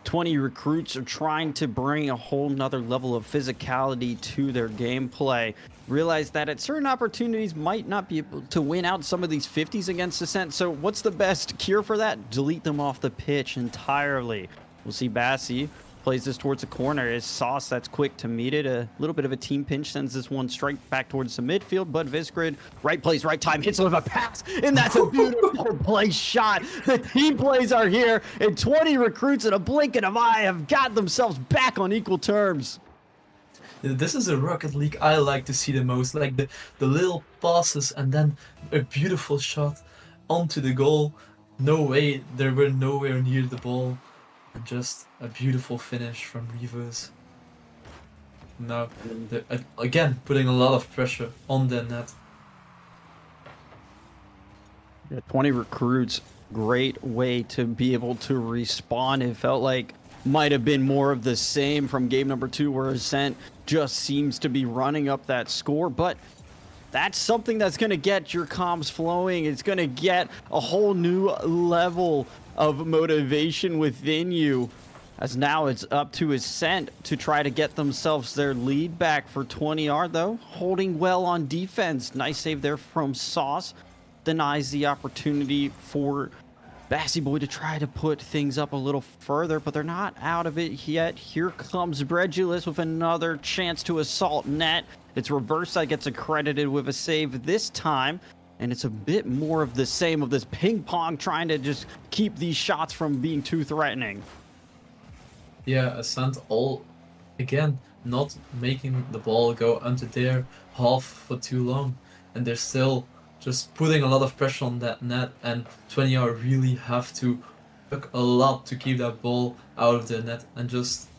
20 recruits are trying to bring a whole nother level of physicality to their gameplay. Realize that at certain opportunities might not be able to win out some of these 50s against Ascent. So what's the best cure for that? Delete them off the pitch entirely. We'll see Bassi plays this towards the corner. Is Sauce that's quick to meet it. A little bit of a team pinch sends this one straight back towards the midfield, but Visgrid, right place, right time, hits with a pass, and that's a beautiful play shot. The team plays are here, and 20 recruits in a blink of an eye have got themselves back on equal terms. This is a Rocket League I like to see the most, like the little passes and then a beautiful shot onto the goal. No way, they were nowhere near the ball. Just a beautiful finish from Reverse. Now, again, putting a lot of pressure on the net. Yeah, 20 recruits, great way to be able to respawn. It felt like might have been more of the same from game number 2, where Ascent just seems to be running up that score. But that's something that's going to get your comms flowing. It's going to get a whole new level of motivation within you, as now it's up to Ascent to try to get themselves their lead back. For 20R, though, holding well on defense. Nice save there from Sauce. Denies the opportunity for Bassy Boy to try to put things up a little further, but they're not out of it yet. Here comes Bredulus with another chance to assault net. It's Reverse that gets accredited with a save this time, and it's a bit more of the same of this ping pong, trying to just keep these shots from being too threatening. Yeah, Ascent all again not making the ball go under their half for too long, and they're still just putting a lot of pressure on that net, and 20R really have to work a lot to keep that ball out of the net, and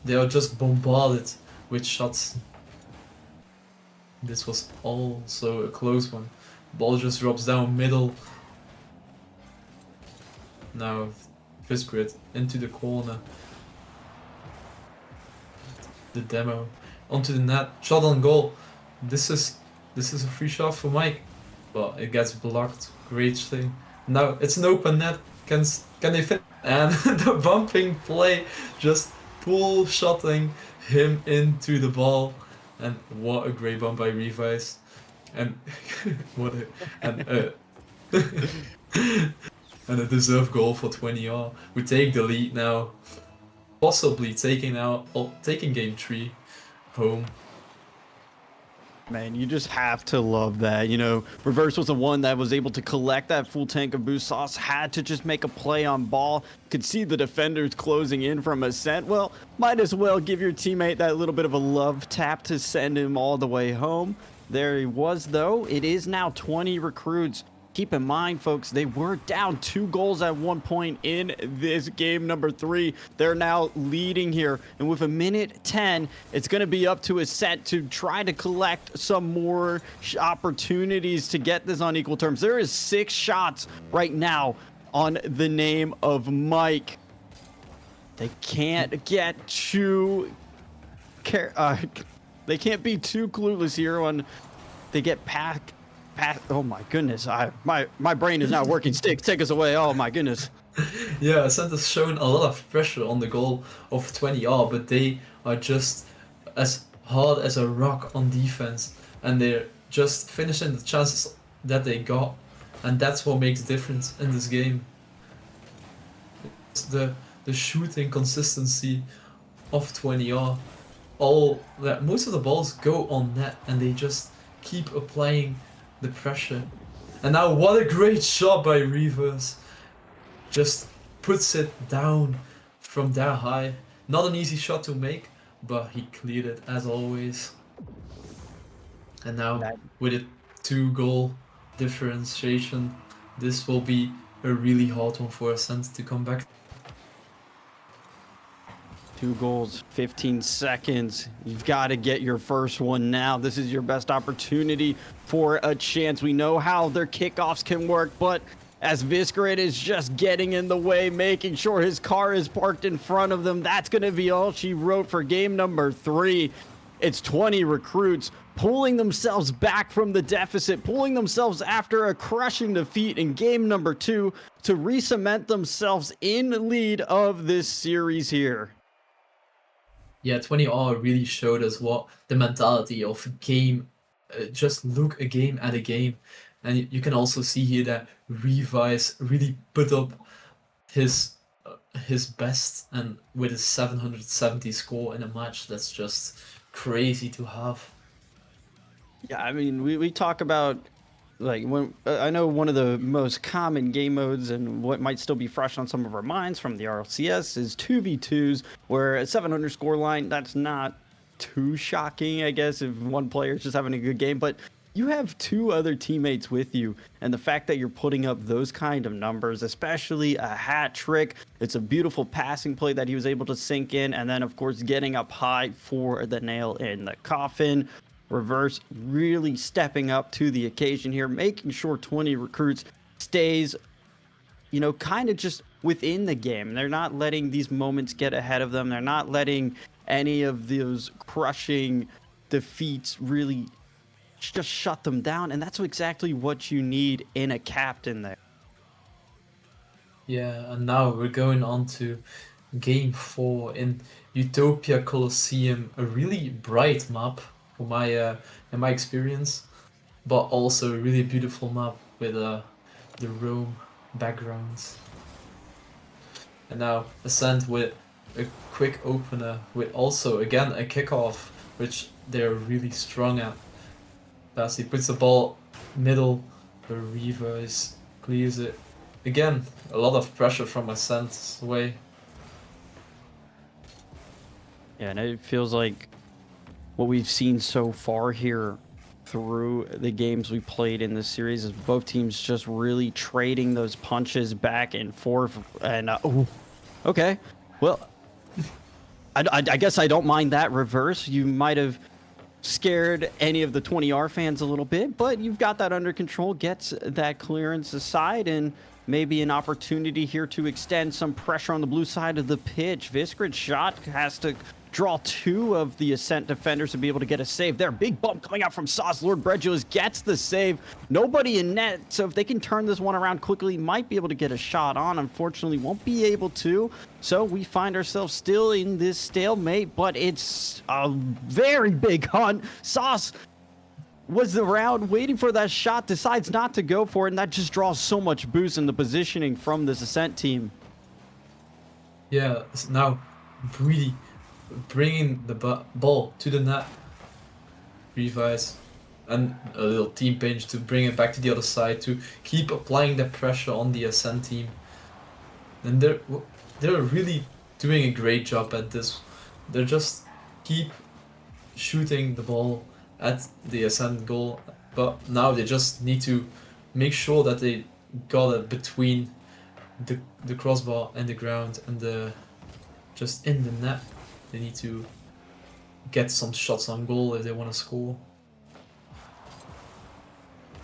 they are just bombarded with shots. This was also a close one. Ball just drops down middle. Now Visgrid into the corner. The demo onto the net, shot on goal. This is a free shot for Mike, but it gets blocked. Great thing. Now it's an open net. Can they fit? And the bumping play, just pull shotting him into the ball. And what a great bump by Revice. And and a deserved goal for 20R. We take the lead now. Possibly taking game 3 home. Man, you just have to love that. You know, Reverse was the one that was able to collect that full tank of boost. Sauce had to just make a play on ball. Could see the defenders closing in from Ascent. Well, might as well give your teammate that little bit of a love tap to send him all the way home. There he was, though. It is now 20 recruits. Keep in mind, folks, they were down 2 goals at one point in this game number 3. They're now leading here. And with a minute 10, it's going to be up to Ascent to try to collect some more opportunities to get this on equal terms. There is 6 shots right now on the name of Mike. They can't get too... they can't be too clueless here when they get packed. Oh my goodness, my brain is not working. Sticks, take us away. Oh my goodness. Yeah, Ascent has shown a lot of pressure on the goal of 20R, but they are just as hard as a rock on defense, and they're just finishing the chances that they got, and that's what makes the difference in this game. It's the shooting consistency of 20R. Most of the balls go on net, and they just keep applying the pressure. And now what a great shot by Reverse. Just puts it down from there high. Not an easy shot to make, but he cleared it as always. And now with a 2-goal differentiation, this will be a really hard one for Ascent to come back. 2 goals, 15 seconds. You've got to get your first one now. This is your best opportunity for a chance. We know how their kickoffs can work, but as Visgrid is just getting in the way, making sure his car is parked in front of them, that's going to be all she wrote for game number 3. It's 20 recruits pulling themselves back from the deficit, pulling themselves after a crushing defeat in game number 2 to re-cement themselves in the lead of this series here. Yeah, 20R really showed us what the mentality of a game, just look a game at a game. And you can also see here that Revice really put up his best, and with a 770 score in a match, that's just crazy to have. Yeah, I mean, we talk about, like, when I know one of the most common game modes and what might still be fresh on some of our minds from the RLCS is 2v2s, where a 700 score line, that's not too shocking, I guess, if one player is just having a good game, but you have 2 other teammates with you, and the fact that you're putting up those kind of numbers, especially a hat trick, it's a beautiful passing play that he was able to sink in, and then of course getting up high for the nail in the coffin. Reverse really stepping up to the occasion here, making sure 20 recruits stays kind of just within the game. They're not letting these moments get ahead of them. They're not letting any of those crushing defeats really just shut them down. And that's exactly what you need in a captain there. Yeah, and now we're going on to game 4 in Utopia Colosseum, a really bright map for in my experience, but also a really beautiful map with the Rome backgrounds. And now Ascent with a quick opener with also again a kickoff, which they're really strong at. Bassi puts the ball middle, the reverse clears it. Again, a lot of pressure from Ascent's way. Yeah, and it feels like what we've seen so far here through the games we played in this series is both teams just really trading those punches back and forth. And okay, well, I guess I don't mind that reverse. You might have scared any of the 20R fans a little bit, but you've got that under control, gets that clearance aside, and maybe an opportunity here to extend some pressure on the blue side of the pitch. Viskrid's shot has to draw 2 of the Ascent defenders to be able to get a save there. Big bump coming out from Sauce. Lord Bredulus gets the save. Nobody in net, so if they can turn this one around quickly, might be able to get a shot on. Unfortunately, won't be able to. So we find ourselves still in this stalemate, but it's a very big hunt. Sauce was around waiting for that shot, decides not to go for it, and that just draws so much boost in the positioning from this Ascent team. Yeah, now really bringing the ball to the net. Revise and a little team pinch to bring it back to the other side to keep applying that pressure on the Ascent team. And they're really doing a great job at this. They're just keep shooting the ball at the Ascent goal, but now they just need to make sure that they got it between the crossbar and the ground and just in the net. They need to get some shots on goal if they want to score.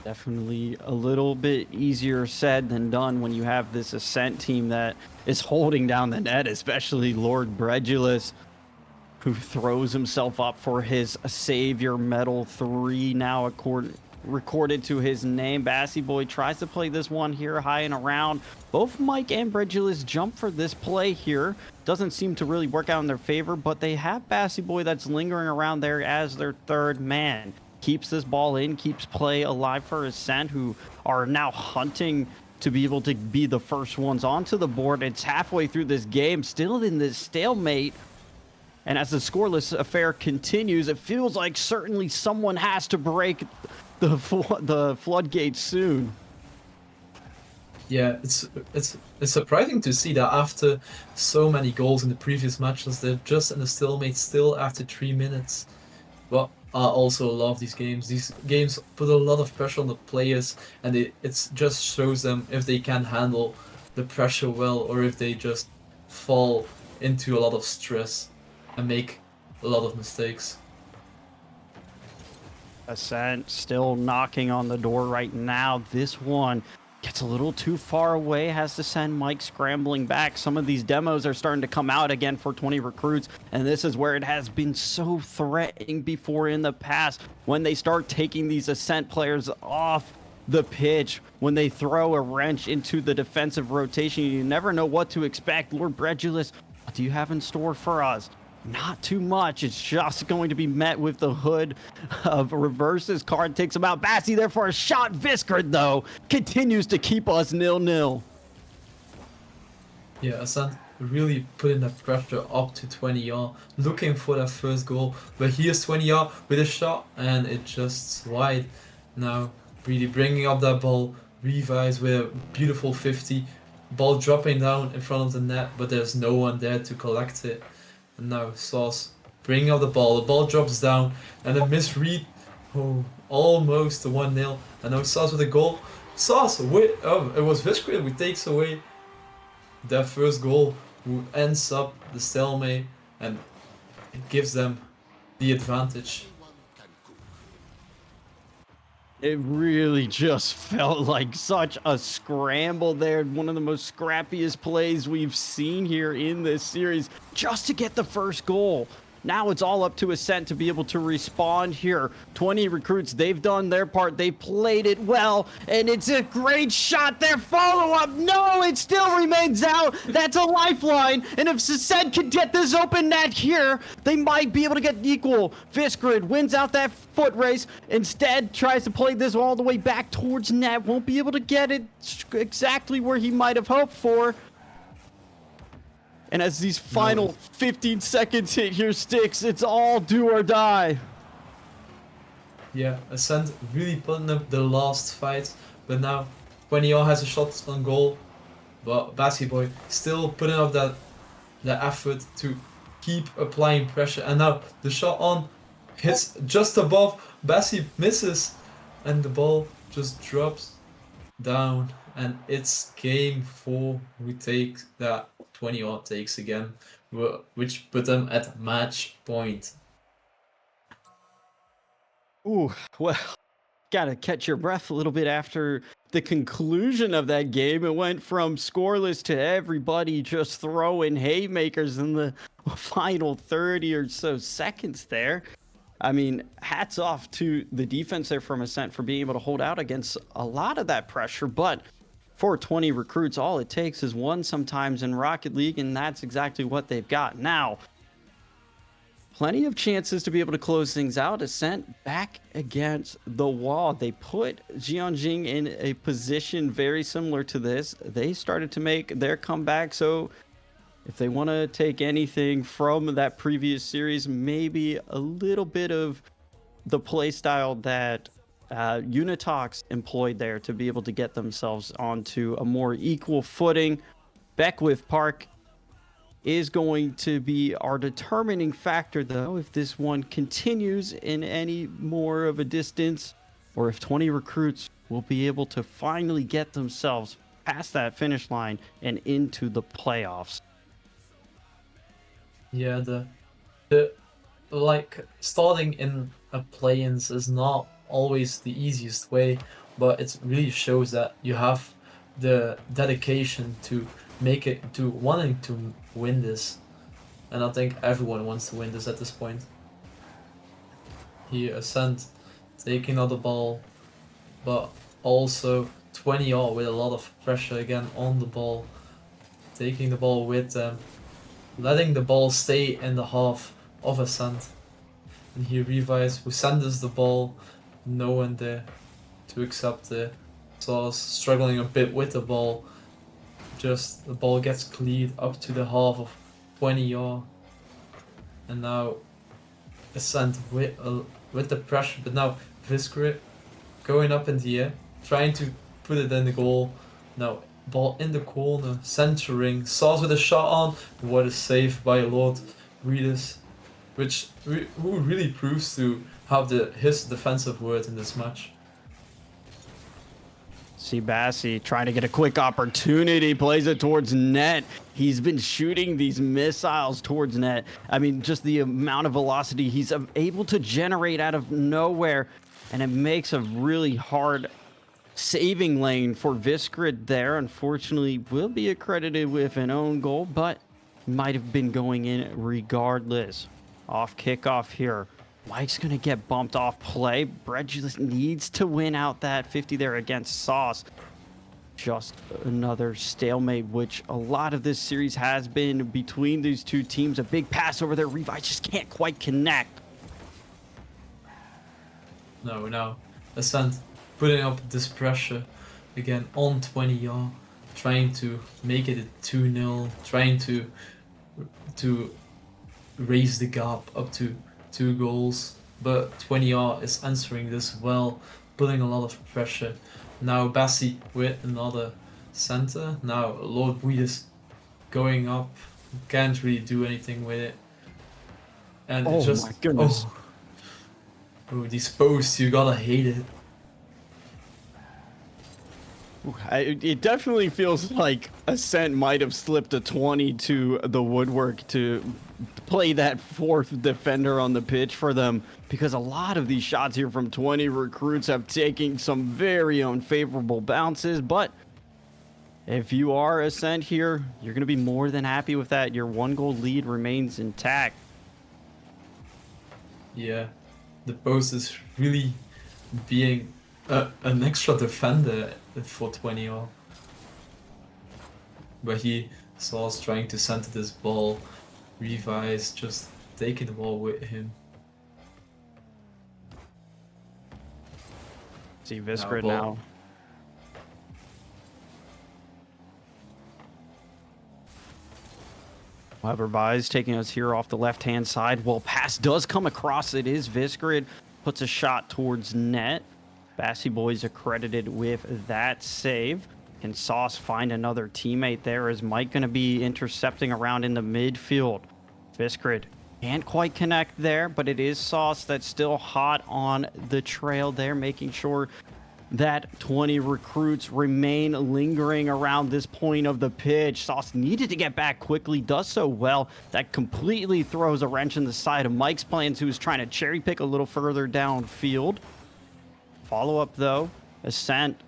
Definitely a little bit easier said than done when you have this Ascent team that is holding down the net, especially Lord Bredulus, who throws himself up for his Savior Medal 3 now recorded to his name. Bassi Boy tries to play this one here high and around. Both Mike and Bredulus jump for this play here. Doesn't seem to really work out in their favor, but they have Bassi Boy that's lingering around there as their third man. Keeps this ball in, keeps play alive for Ascent, who are now hunting to be able to be the first ones onto the board. It's halfway through this game, still in this stalemate. And as the scoreless affair continues, it feels like certainly someone has to break the floodgates soon. Yeah, it's surprising to see that after so many goals in the previous matches, they're just in a stalemate still after 3 minutes. But I also love these games. These games put a lot of pressure on the players, and it just shows them if they can handle the pressure well or if they just fall into a lot of stress and make a lot of mistakes. Ascent still knocking on the door right now. This one gets a little too far away, has to send Mike scrambling back. Some of these demos are starting to come out again for 20 recruits, and this is where it has been so threatening before in the past when they start taking these Ascent players off the pitch, when they throw a wrench into the defensive rotation. You never know what to expect. Lord Bredulus, what do you have in store for us? Not too much. It's just going to be met with the hood of reverses. Card takes him out. Bassi there for a shot. Viskrid, though, continues to keep us 0-0. Yeah, Ascent really putting that pressure up to 20R, looking for that first goal. But here's 20R with a shot, and it just wide. Now, really bringing up that ball. Revise with a beautiful 50. Ball dropping down in front of the net, but there's no one there to collect it. And now Sauce bringing up the ball drops down, and a misread, almost the 1-0, and now Sauce with a goal. Sauce, it was Viskrid who takes away that first goal, who ends up the stalemate, and it gives them the advantage. It really just felt like such a scramble there. One of the most scrappiest plays we've seen here in this series just to get the first goal. Now it's all up to Ascent to be able to respond here. 20 recruits, they've done their part. They played it well, and it's a great shot there. Follow-up, no, it still remains out. That's a lifeline, and if Ascent can get this open net here, they might be able to get equal. Visgrid wins out that foot race. Instead, tries to play this all the way back towards net. Won't be able to get it exactly where he might have hoped for. And as these final 15 seconds hit your sticks, it's all do or die. Yeah, Ascent really putting up the last fight, but now 20R has a shot on goal, but Bassi Boy still putting up the effort to keep applying pressure, and now the shot on hits just above, Bassi misses, and the ball just drops down, and it's game 4. We take that 20R takes again, which put them at match point. Ooh, well, gotta catch your breath a little bit after the conclusion of that game. It went from scoreless to everybody just throwing haymakers in the final 30 or so seconds there. I mean, hats off to the defense there from Ascent for being able to hold out against a lot of that pressure, but for 20 recruits, all it takes is one sometimes in Rocket League, and that's exactly what they've got. Now, plenty of chances to be able to close things out. Ascent back against the wall. They put Jianjing in a position very similar to this. They started to make their comeback, so if they want to take anything from that previous series, maybe a little bit of the play style that Unitox employed there to be able to get themselves onto a more equal footing. Beckwith Park is going to be our determining factor, though, if this one continues in any more of a distance, or if 20 recruits will be able to finally get themselves past that finish line and into the playoffs. Yeah, the like starting in a play-ins is not always the easiest way, but it really shows that you have the dedication to make it, to wanting to win this, and I think everyone wants to win this at this point. Here Ascent taking out the ball, but also 20R with a lot of pressure again on the ball, taking the ball with them, letting the ball stay in the half of Ascent. And here Revice, who sends us the ball, no one there to accept it. Sauce struggling a bit with the ball. Just the ball gets cleared up to the half of 20R. And now Ascent with the pressure, but now Visgrid going up in the air, trying to put it in the goal. Now ball in the corner, centering, Sauce with a shot on. What a save by Lord Reedus, who really proves to have his defensive word in this match. See Bassi trying to get a quick opportunity, plays it towards net. He's been shooting these missiles towards net. I mean, just the amount of velocity he's able to generate out of nowhere, and it makes a really hard saving lane for Visgrid there. Unfortunately, will be accredited with an own goal, but might have been going in regardless. Off kickoff here. Mike's going to get bumped off play. Brett just needs to win out that 50 there against Sauce. Just another stalemate, which a lot of this series has been between these two teams. A big pass over there. Revi just can't quite connect. No. Ascent putting up this pressure again on 20R, trying to make it a 2-0, trying to raise the gap up to 2 goals, but 20R is answering this well, putting a lot of pressure. Now Bassi with another center. Now Lord Buides going up, can't really do anything with it. And Oh just, my goodness. Oh, these posts, you gotta hate it. It definitely feels like Ascent might have slipped a 20 to the woodwork to play that fourth defender on the pitch for them, because a lot of these shots here from 20 recruits have taken some very unfavorable bounces. But if you are Ascent here, you're going to be more than happy with that. Your 1-goal lead remains intact. Yeah, the post is really being an extra defender for 20R. But he saw us trying to center this ball, Revise just taking the ball with him. See Viscrid ball. now. However, Vise taking us here off the left-hand side. Well, pass does come across. It is Viscrid. Puts a shot towards net. Bassy Boys accredited with that save. Can Sauce find another teammate there? Is Mike going to be intercepting around in the midfield? Viscrid can't quite connect there, but it is Sauce that's still hot on the trail there, making sure that 20 recruits remain lingering around this point of the pitch. Sauce needed to get back quickly, does so well. That completely throws a wrench in the side of Mike's plans, who's trying to cherry pick a little further downfield. Follow up though, Ascent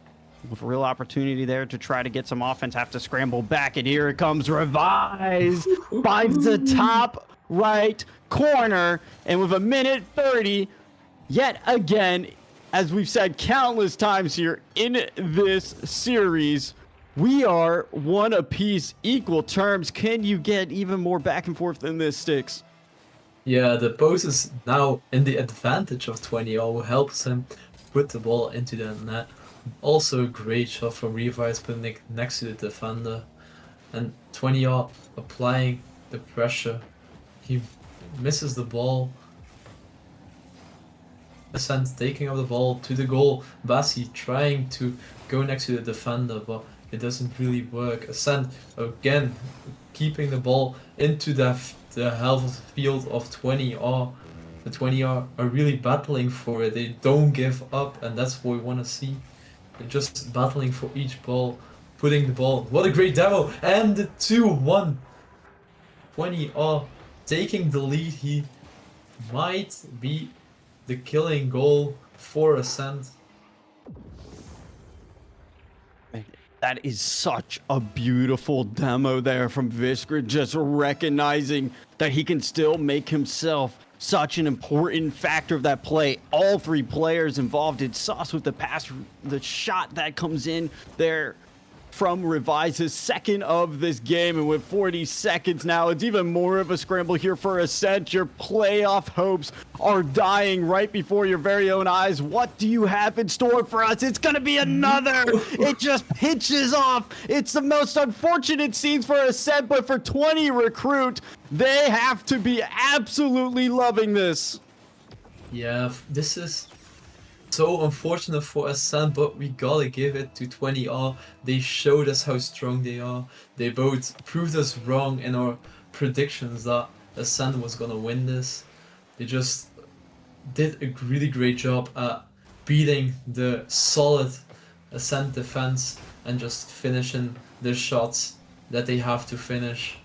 with real opportunity there to try to get some offense, have to scramble back, and here it comes. Revise finds the top right corner, and with 1:30, yet again, as we've said countless times here in this series, we are one apiece, equal terms. Can you get even more back and forth than this, Sticks? Yeah, the post is now in the advantage of 20R, who helps him put the ball into the net. Also a great shot from Revise, putting it next to the defender. And 20R applying the pressure. He misses the ball. Ascent taking up the ball to the goal. Bassi trying to go next to the defender, but it doesn't really work. Ascent again keeping the ball into the half of the field of 20R. The 20R are really battling for it. They don't give up, and that's what we want to see. They're just battling for each ball, putting the ball. What a great demo! And the 2-1. 20R taking the lead. He might be the killing goal for Ascent. That is such a beautiful demo there from Viscrid, just recognizing that he can still make himself such an important factor of that play. All three players involved. It's Sauce with the pass, the shot that comes in there from Revise's second of this game, and with 40 seconds now, it's even more of a scramble here for Ascent. Your playoff hopes are dying right before your very own eyes. What do you have in store for us? It's gonna be another. It just pitches off. It's the most unfortunate scenes for Ascent, but for 20 recruit, they have to be absolutely loving this. Yeah, this is so unfortunate for Ascent, but we gotta give it to 20R. They showed us how strong they are. They both proved us wrong in our predictions that Ascent was gonna win this. They just did a really great job at beating the solid Ascent defense and just finishing the shots that they have to finish.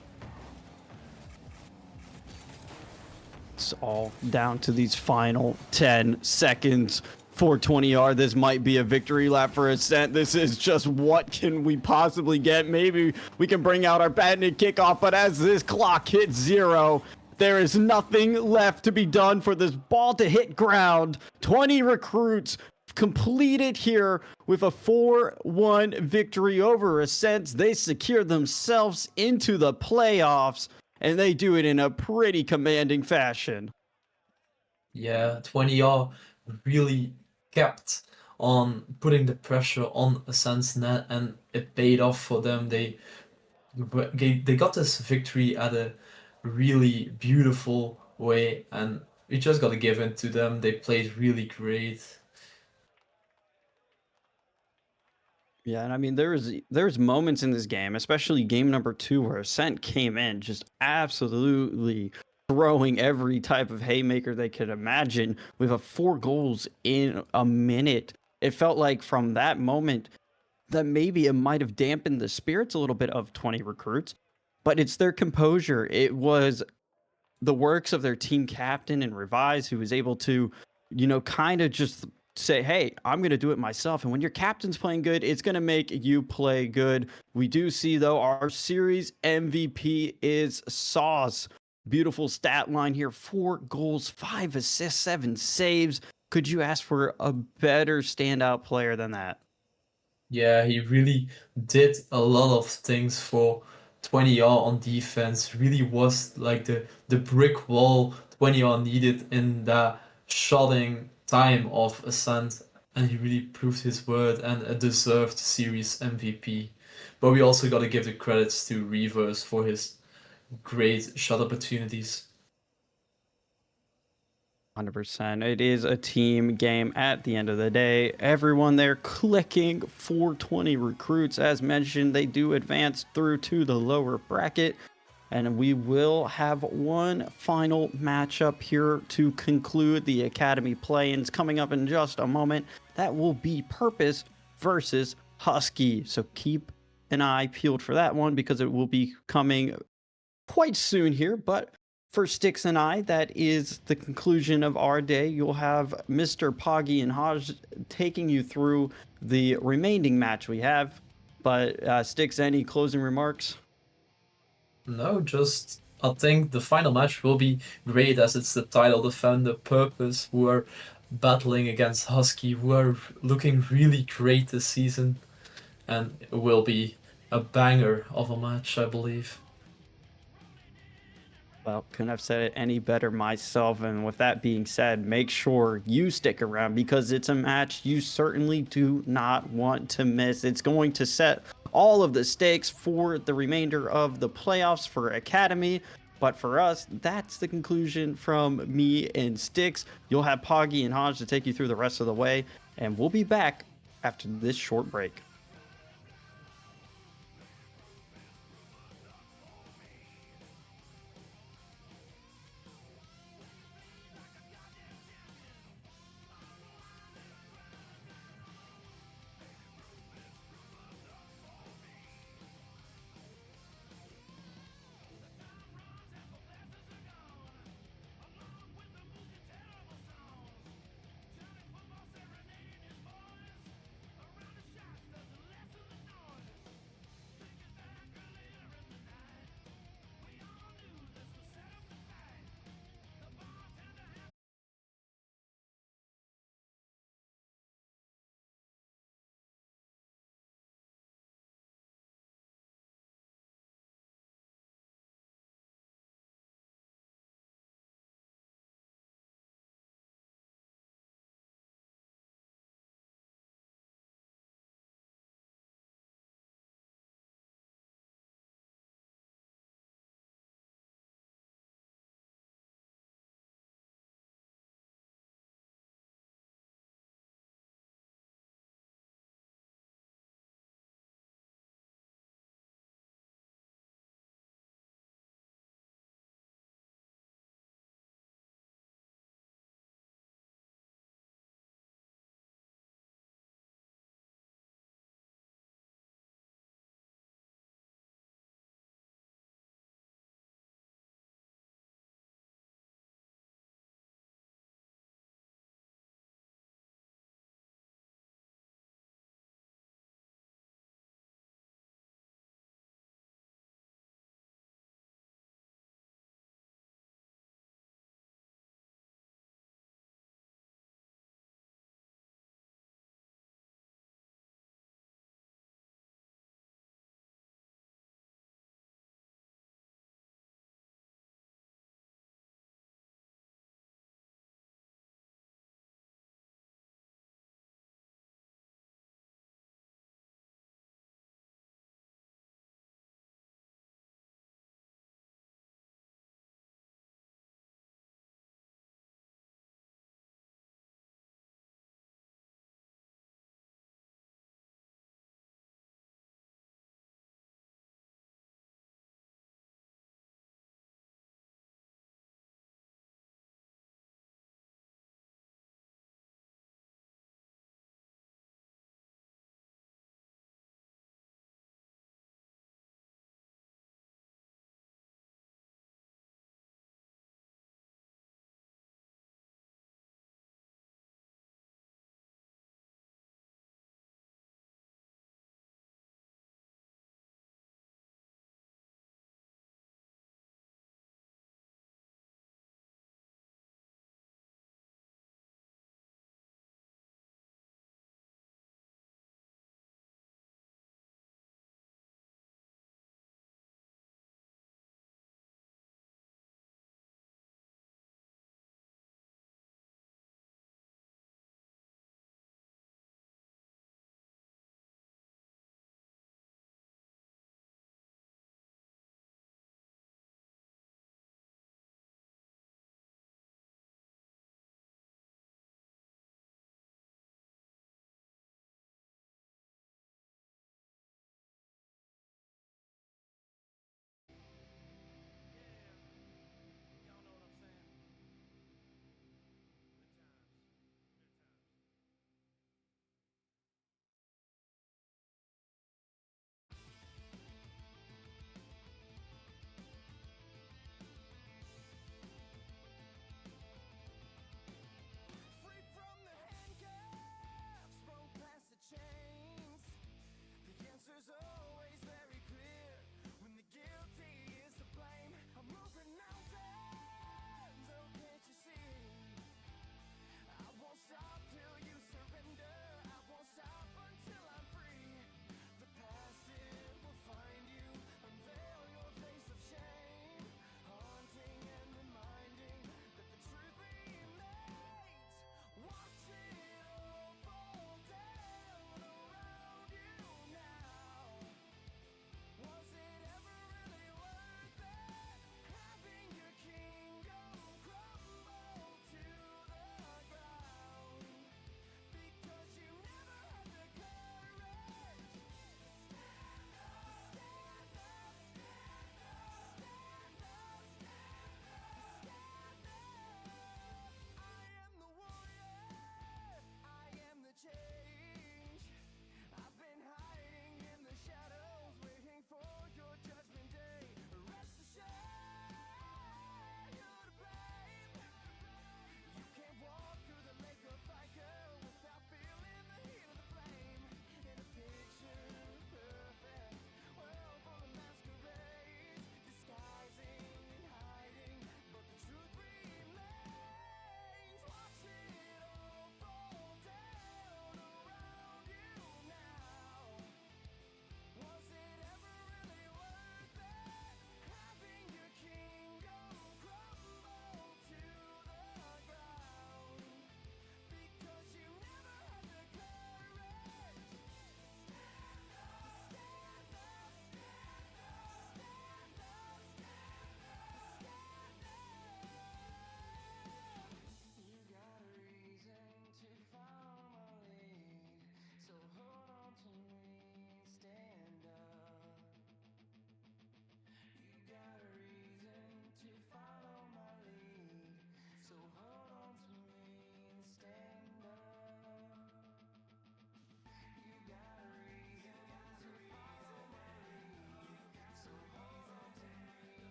It's all down to these final 10 seconds. 420R, this might be a victory lap for Ascent. This is just what can we possibly get. Maybe we can bring out our patented kickoff, but as this clock hits 0, there is nothing left to be done for this ball to hit ground. 20 recruits completed here with a 4-1 victory over Ascent. They secure themselves into the playoffs, and they do it in a pretty commanding fashion. Yeah, 20R really kept on putting the pressure on Ascent's net, and it paid off for them. They got this victory at a really beautiful way, and we just got to give it to them. They played really great. Yeah, and I mean, there's moments in this game, especially game number 2, where Ascent came in just absolutely throwing every type of haymaker they could imagine. We have 4 goals in a minute. It felt like from that moment, that maybe it might have dampened the spirits a little bit of 20 recruits, but it's their composure. It was the works of their team captain and Revise who was able to, kind of just say, hey, I'm going to do it myself. And when your captain's playing good, it's going to make you play good. We do see, though, our series MVP is Sauce. Beautiful stat line here: 4 goals, 5 assists, 7 saves. Could you ask for a better standout player than that? Yeah, he really did a lot of things for 20R on defense. Really was like the brick wall 20R needed in that shotting time of Ascent, and he really proved his word and a deserved series MVP. But we also got to give the credits to Reverse for his great shot opportunities. 100%. It is a team game at the end of the day. Everyone there clicking 420 recruits. As mentioned, they do advance through to the lower bracket. And we will have one final matchup here to conclude the Academy play-ins coming up in just a moment. That will be Purpose versus Husky. So keep an eye peeled for that one because it will be coming quite soon here. But for Sticks and I, that is the conclusion of our day. You'll have Mr. Poggy and Hodge taking you through the remaining match we have. But Sticks, any closing remarks? No, just I think the final match will be great as it's the title defender Purpose who are battling against Husky, who are looking really great this season, and it will be a banger of a match, I believe. Well, couldn't have said it any better myself. And with that being said, make sure you stick around because it's a match you certainly do not want to miss. It's going to set all of the stakes for the remainder of the playoffs for Academy. But for us, that's the conclusion from me and Sticks. You'll have Poggy and Hodge to take you through the rest of the way. And we'll be back after this short break.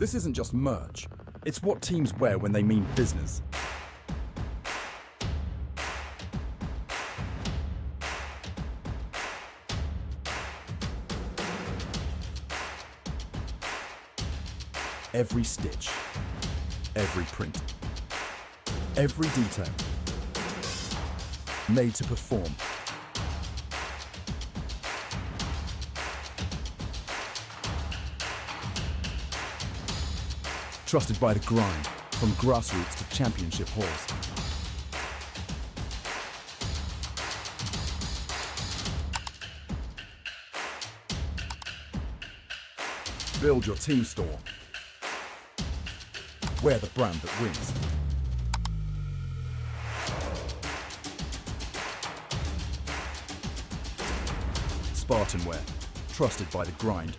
This isn't just merch, it's what teams wear when they mean business. Every stitch, every print, every detail, made to perform. Trusted by the grind, from grassroots to championship halls. Build your team store. Wear the brand that wins. SpartanWare, trusted by the grind.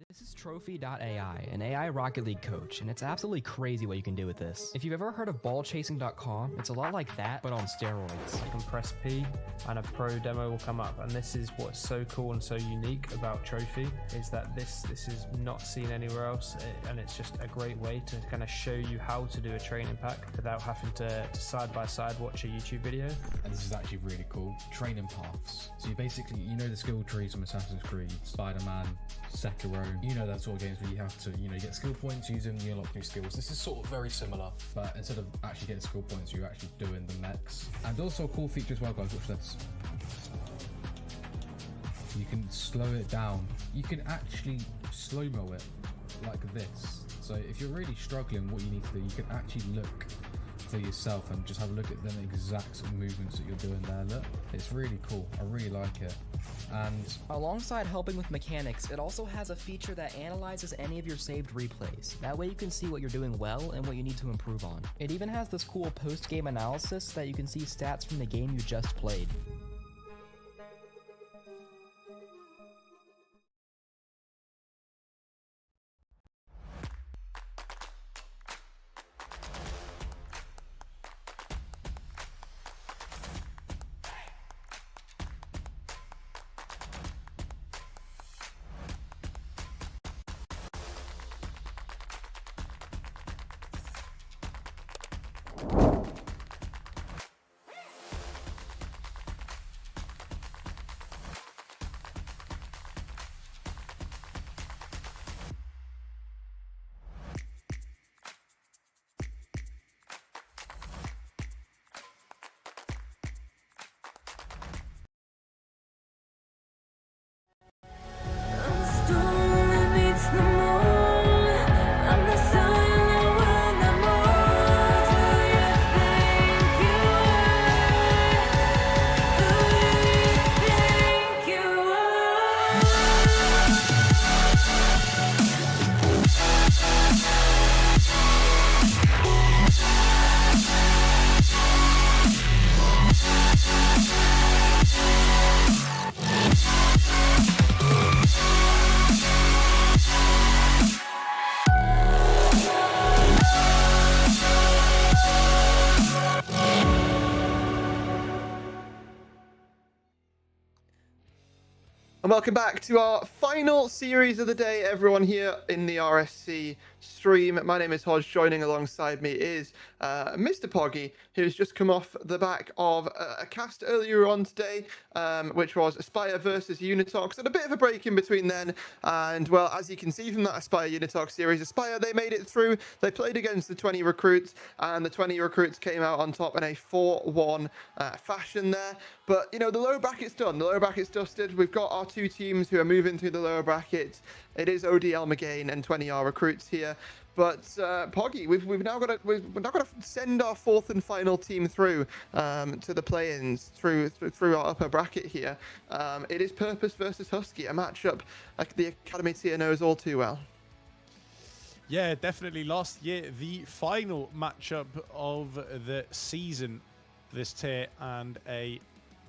This is trophi.ai, an AI Rocket League coach, and it's absolutely crazy what you can do with this. If you've ever heard of ballchasing.com, it's a lot like that, but on steroids. You can press P and a pro demo will come up, and this is what's so cool and so unique about Trophi, is that this is not seen anywhere else, and it's just a great way to kind of show you how to do a training pack without having to side by side watch a YouTube video. And this is actually really cool. Training paths. So you basically, you know the skill trees from Assassin's Creed, Spider-Man, Sekiro, you know that sort of games where you have to, get skill points, use them, you unlock new skills. This is sort of very similar, but instead of actually getting skill points, you're actually doing the mechs. And also a cool feature as well, guys, watch this. You can slow it down. You can actually slow-mo it like this. So if you're really struggling, what you need to do, you can actually look for yourself and just have a look at the exact movements that you're doing there. Look, it's really cool. I really like it. And alongside helping with mechanics, it also has a feature that analyzes any of your saved replays. That way you can see what you're doing well and what you need to improve on. It even has this cool post-game analysis that you can see stats from the game you just played. And welcome back to our final series of the day, everyone here in the RSC stream. My name is Hodge. Joining alongside me is Mr. Poggy, who's just come off the back of a cast earlier on today, which was Aspire versus Unitox, and a bit of a break in between then. And well, as you can see from that Aspire Unitox series, Aspire, they made it through. They played against the 20 recruits, and the 20 recruits came out on top in a 4-1 fashion there. But, the lower bracket's done. The lower bracket's dusted. We've got our two teams who are moving through the lower bracket. It is ODL McGain and 20R recruits here. But Poggy, we've now got to send our fourth and final team through to the play-ins through our upper bracket here. It is Purpose versus Husky, a matchup like the Academy tier knows all too well. Yeah, definitely. Last year, the final matchup of the season, this tier, and a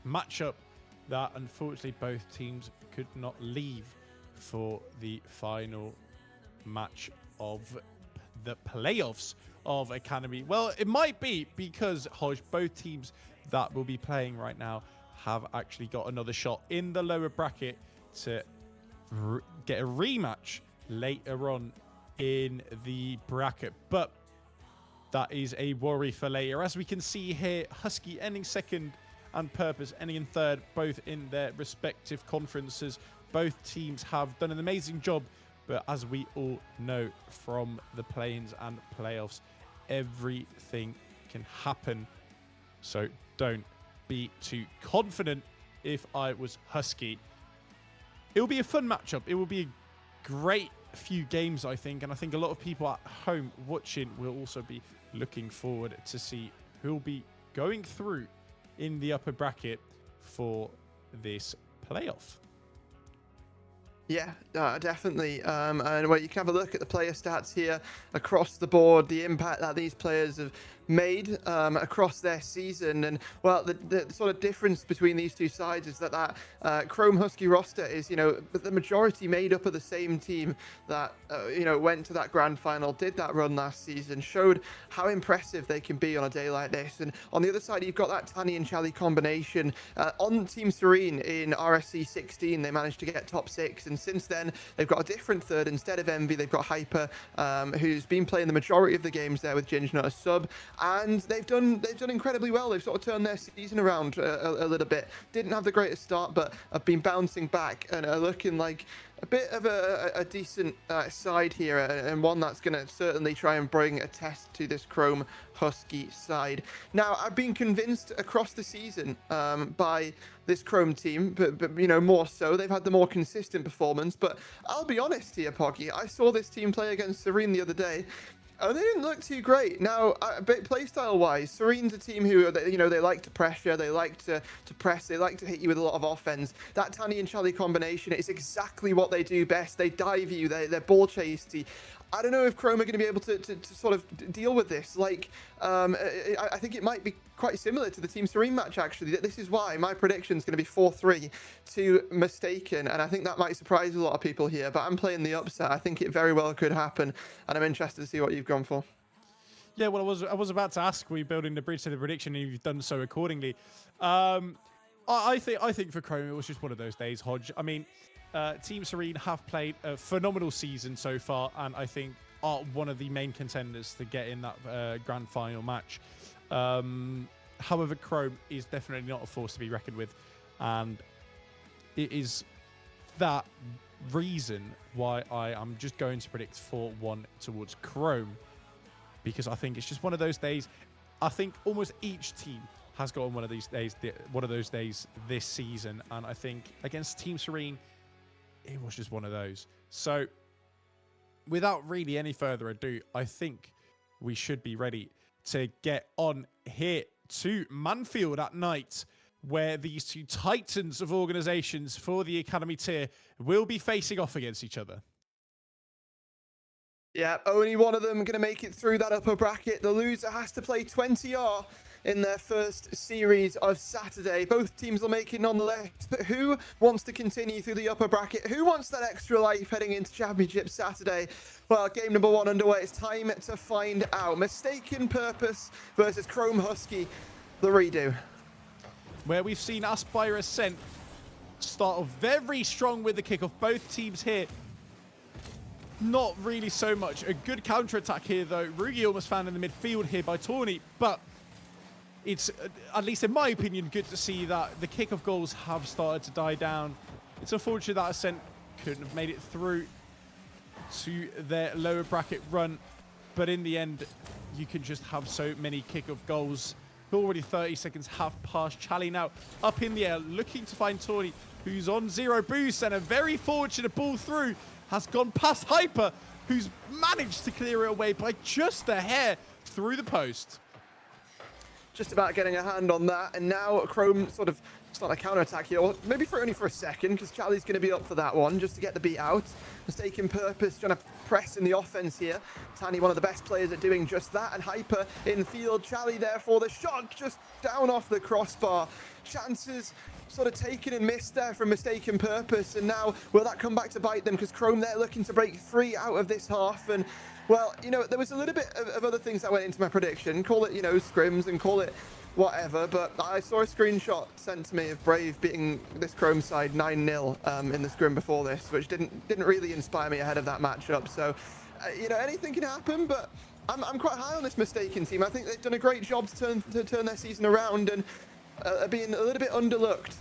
matchup that unfortunately both teams could not leave for the final match of the playoffs of Academy. Well, it might be because, Hodge, both teams that will be playing right now have actually got another shot in the lower bracket to get a rematch later on in the bracket. But that is a worry for later. As we can see here, Husky ending second and Purpose ending in third, both in their respective conferences. Both teams have done an amazing job, but as we all know from the play-ins and playoffs, everything can happen. So don't be too confident if I was Husky. It will be a fun matchup. It will be a great few games, I think, and I think a lot of people at home watching will also be looking forward to see who will be going through in the upper bracket for this playoff. Yeah, definitely. And well, you can have a look at the player stats here across the board, the impact that these players have made across their season. And well, the sort of difference between these two sides is that Chrome Husky roster is, the majority made up of the same team that, went to that grand final, did that run last season, showed how impressive they can be on a day like this. And on the other side, you've got that Tanny and Charlie combination. On Team Serene in RSC 16, they managed to get top 6. And since then, they've got a different third. Instead of Envy, they've got Hyper, who's been playing the majority of the games there with Gingenut as sub. And they've done incredibly well. They've sort of turned their season around a little bit. Didn't have the greatest start, but have been bouncing back and are looking like a bit of a decent side here, and one that's going to certainly try and bring a test to this Chrome Husky side. Now, I've been convinced across the season by this Chrome team, but more so. They've had the more consistent performance, but I'll be honest here, Poggy. I saw this team play against Serene the other day. Oh, they didn't look too great. Now, playstyle-wise, Serene's a team who, they like to pressure, they like to press, they like to hit you with a lot of offense. That Tanny and Charlie combination is exactly what they do best. They dive you, they're ball chasey. I don't know if Chrome are going to be able to sort of deal with this. I think it might be quite similar to the Team Serene match, actually. This is why my prediction is going to be 4-3 to Mistaken, and I think that might surprise a lot of people here, but I'm playing the upset. I think it very well could happen, and I'm interested to see what you've gone for. Yeah, well, I was about to ask, were you building the bridge to the prediction, and you've done so accordingly. I think for Chrome, it was just one of those days, Hodge. I mean, Team Serene have played a phenomenal season so far, and I think are one of the main contenders to get in that grand final match. However, Chrome is definitely not a force to be reckoned with, and it is that reason why I am just going to predict 4-1 towards Chrome, because I think it's just one of those days. I think almost each team has got on one of those days this season, and I think against Team Serene, it was just one of those. So without really any further ado, I think we should be ready to get on here to Manfield at night, where these two titans of organizations for the Academy tier will be facing off against each other. Yeah, only one of them going to make it through that upper bracket. The loser has to play 20R in their first series of Saturday. Both teams will make it nonetheless, but who wants to continue through the upper bracket? Who wants that extra life heading into Championship Saturday? Well, game number 1 underway. It's time to find out. Mistaken Purpose versus Chrome Husky, the redo. Where we've seen Aspire Ascent start off very strong with the kickoff. Both teams here, not really so much. A good counter-attack here, though. Rugi almost found in the midfield here by Tawny, but it's, at least in my opinion, good to see that the kickoff goals have started to die down. It's unfortunate that Ascent couldn't have made it through to their lower bracket run, but in the end, you can just have so many kickoff goals. Already 30 seconds have passed. Chally now up in the air, looking to find Tawny, who's on 0 boost, and a very fortunate ball through has gone past Hyper, who's managed to clear it away by just a hair through the post. Just about getting a hand on that, and now Chrome sort of start a counter-attack here, or maybe only for a second, because Charlie's going to be up for that one, just to get the beat out. Mistaken Purpose trying to press in the offense here. Tanny, one of the best players at doing just that, and Hyper in field. Charlie there for the shot, just down off the crossbar. Chances sort of taken and missed there from Mistaken Purpose, and now will that come back to bite them, because Chrome, they're looking to break 3 out of this half. And well, there was a little bit of other things that went into my prediction. Call it, scrims, and call it whatever, but I saw a screenshot sent to me of Brave beating this Chrome side 9-0 in the scrim before this, which didn't really inspire me ahead of that matchup. So, you know, anything can happen, but I'm quite high on this Mistaken team. I think they've done a great job to turn their season around and are being a little bit underlooked.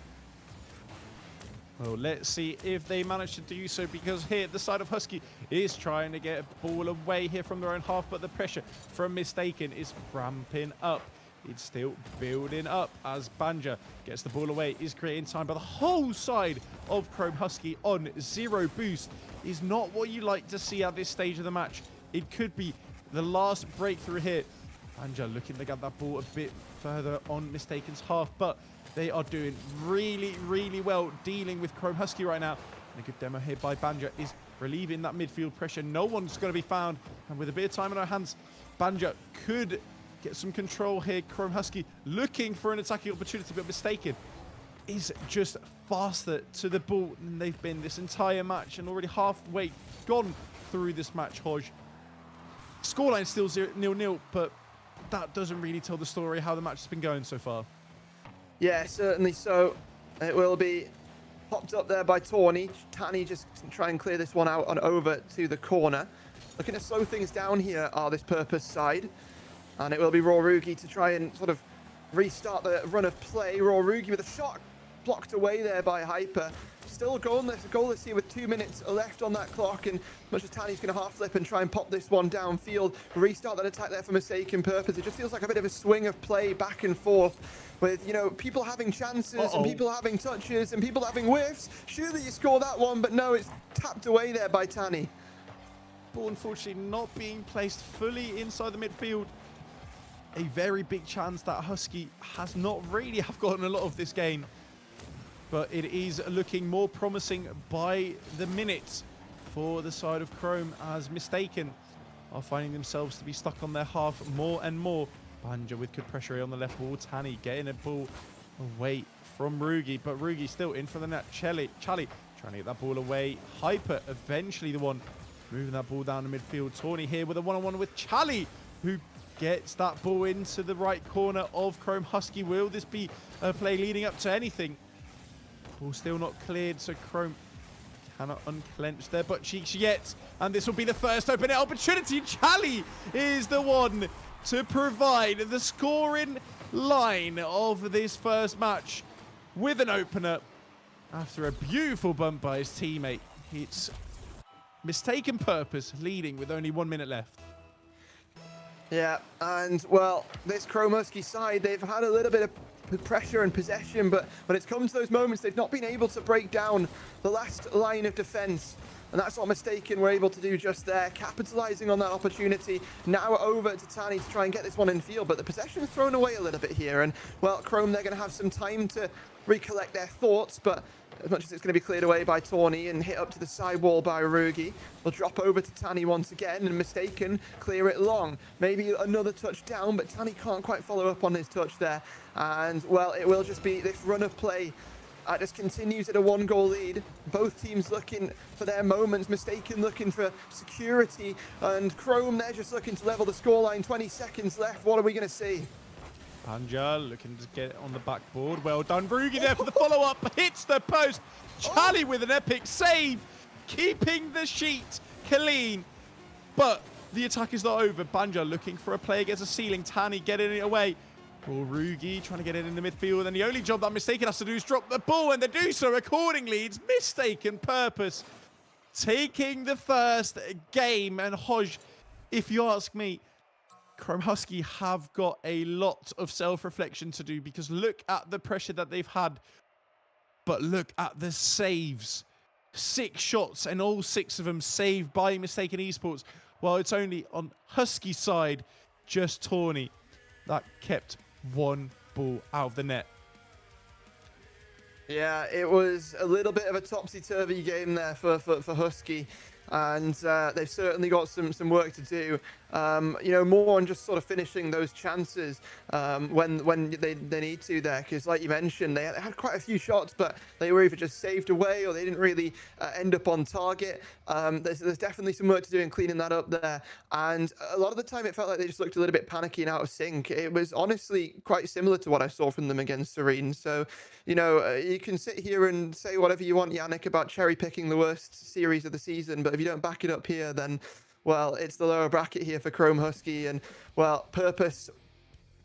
Well, let's see if they manage to do so, because here the side of Husky is trying to get a ball away here from their own half, but the pressure from Mistaken is ramping up. It's still building up as Banja gets the ball away, is creating time, but the whole side of Chrome Husky on 0 boost is not what you like to see at this stage of the match. It could be the last breakthrough here. Banja looking to get that ball a bit further on Mistaken's half, but they are doing really, really well dealing with Chrome Husky right now. And a good demo here by Banja is relieving that midfield pressure. No one's going to be found. And with a bit of time in our hands, Banja could get some control here. Chrome Husky looking for an attacking opportunity, but Mistaken is just faster to the ball than they've been this entire match, and already halfway gone through this match, Hodge. Scoreline still 0-0, but that doesn't really tell the story how the match has been going so far. Yeah, certainly so. It will be popped up there by Tawny. Tani just try and clear this one out and over to the corner. Looking to slow things down here are this Purpose side. And it will be Rorugi to try and sort of restart the run of play. Rorugi with a shot blocked away there by Hyper. Still goalless here with 2 minutes left on that clock, and much as Tani's going to half flip and try and pop this one downfield, restart that attack there for Mistaken Purpose. It just feels like a bit of a swing of play back and forth with, you know, people having chances and people having touches and people having whiffs. Surely you score that one, but no, it's tapped away there by Tani. Ball unfortunately not being placed fully inside the midfield. A very big chance that Husky has not really have gotten a lot of this game. But it is looking more promising by the minute for the side of Chrome, as Mistaken are finding themselves to be stuck on their half more and more. Banja with good pressure here on the left wall. Tani getting a ball away from Rugi, but Rugi still in for the net. Charlie trying to get that ball away. Hyper eventually the one moving that ball down the midfield. Tawny here with a one-on-one with Charlie, who gets that ball into the right corner of Chrome Husky. Will this be a play leading up to anything? Ball still not cleared, so Chrome cannot unclench their butt cheeks yet. And this will be the first open net opportunity. Charlie is the one to provide the scoring line of this first match with an opener. After a beautiful bump by his teammate, it's Mistaken Purpose leading with only 1 minute left. Yeah, and well, this Chrome Husky side, they've had a little bit of pressure and possession, but when it's come to those moments, they've not been able to break down the last line of defense. And that's what Mistaken were able to do just there, capitalizing on that opportunity. Now over to Tani to try and get this one in field, but the possession's thrown away a little bit here. And well, Chrome, they're going to have some time to recollect their thoughts, but as much as it's going to be cleared away by Tawny and hit up to the side wall by Rugi, they'll drop over to Tani once again, and Mistaken clear it long. Maybe another touch down, but Tani can't quite follow up on his touch there. And well, it will just be this run of play. Just continues at a 1-goal lead. Both teams looking for their moments. Mistaken looking for security, and Chrome, they're just looking to level the scoreline. 20 seconds left. What are we going to see? Banja looking to get it on the backboard. Well done. Rugi there for the follow-up. Hits the post. Charlie with an epic save. Keeping the sheet clean. But the attack is not over. Banja looking for a play against a ceiling. Tani getting it away. Rugi trying to get it in the midfield. And the only job that Mistaken has to do is drop the ball. And they do so accordingly. It's Mistaken Purpose taking the first game. And Hodge, if you ask me, Chrome Husky have got a lot of self-reflection to do, because look at the pressure that they've had, but look at the saves. 6 shots and all 6 of them saved by Mistaken Esports, while it's only on Husky side, just Tawny, that kept 1 ball out of the net. Yeah, it was a little bit of a topsy-turvy game there for Husky. And they've certainly got some work to do. you know, more on just sort of finishing those chances when they need to there. Because like you mentioned, they had quite a few shots, but they were either just saved away or they didn't really end up on target. There's definitely some work to do in cleaning that up there. And a lot of the time it felt like they just looked a little bit panicky and out of sync. It was honestly quite similar to what I saw from them against Serene. So, you know, you can sit here and say whatever you want, Yannick, about cherry picking the worst series of the season, but if you don't back it up here, then, well, it's the lower bracket here for Chrome Husky, and, well, Purpose